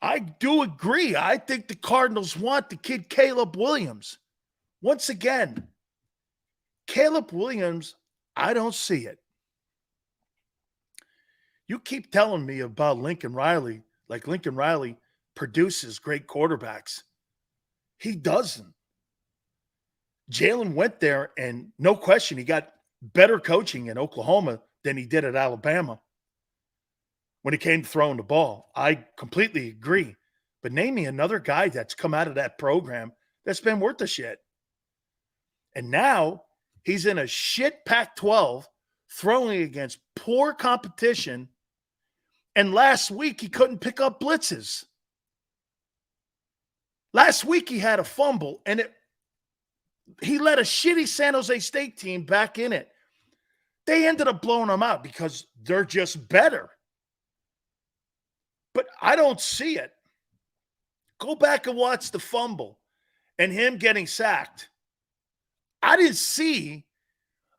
I do agree. I think the Cardinals want the kid Caleb Williams. Once again, Caleb Williams, I don't see it. You keep telling me about Lincoln Riley, like Lincoln Riley produces great quarterbacks. He doesn't. Jalen went there, and no question, he got better coaching in Oklahoma than he did at Alabama when it came to throwing the ball. I completely agree. But name me another guy that's come out of that program that's been worth a shit. And now he's in a shit Pac-12 throwing against poor competition. And last week he couldn't pick up blitzes. Last week he had a fumble, and he let a shitty San Jose State team back in it. They ended up blowing them out because they're just better. But I don't see it. Go back and watch the fumble and him getting sacked. I didn't see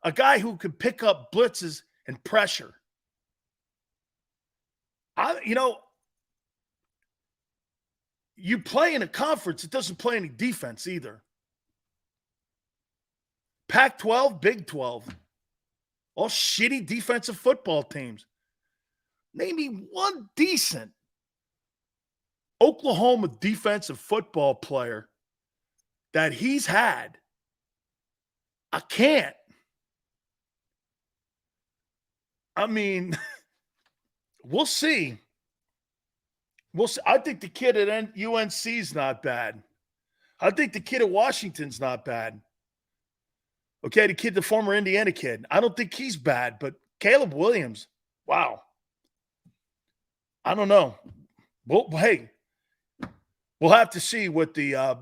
a guy who could pick up blitzes and pressure. You play in a conference, it doesn't play any defense either. Pac-12, Big 12, all shitty defensive football teams. Name me one decent Oklahoma defensive football player that he's had. I can't. I mean, we'll see. We'll see. I think the kid at UNC is not bad. I think the kid at Washington's not bad. Okay, the former Indiana kid. I don't think he's bad, but Caleb Williams, wow. I don't know. Well, hey, we'll have to see what the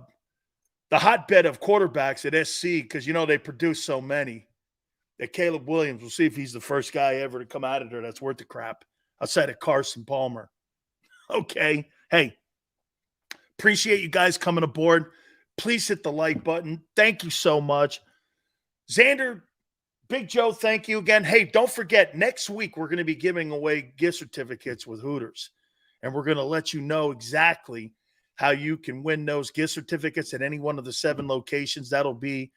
hotbed of quarterbacks at SC, because they produce so many. That Caleb Williams, we'll see if he's the first guy ever to come out of there that's worth the crap outside of Carson Palmer. Okay. Hey, appreciate you guys coming aboard. Please hit the like button. Thank you so much. Xander, Big Joe, thank you again. Hey, don't forget, next week we're going to be giving away gift certificates with Hooters. And we're going to let you know exactly how you can win those gift certificates at any one of the 7 locations. That'll be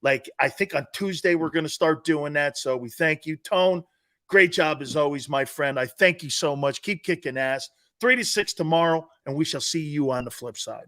I think on Tuesday we're going to start doing that. So we thank you. Tone, great job as always, my friend. I thank you so much. Keep kicking ass. 3 to 6 tomorrow, and we shall see you on the flip side.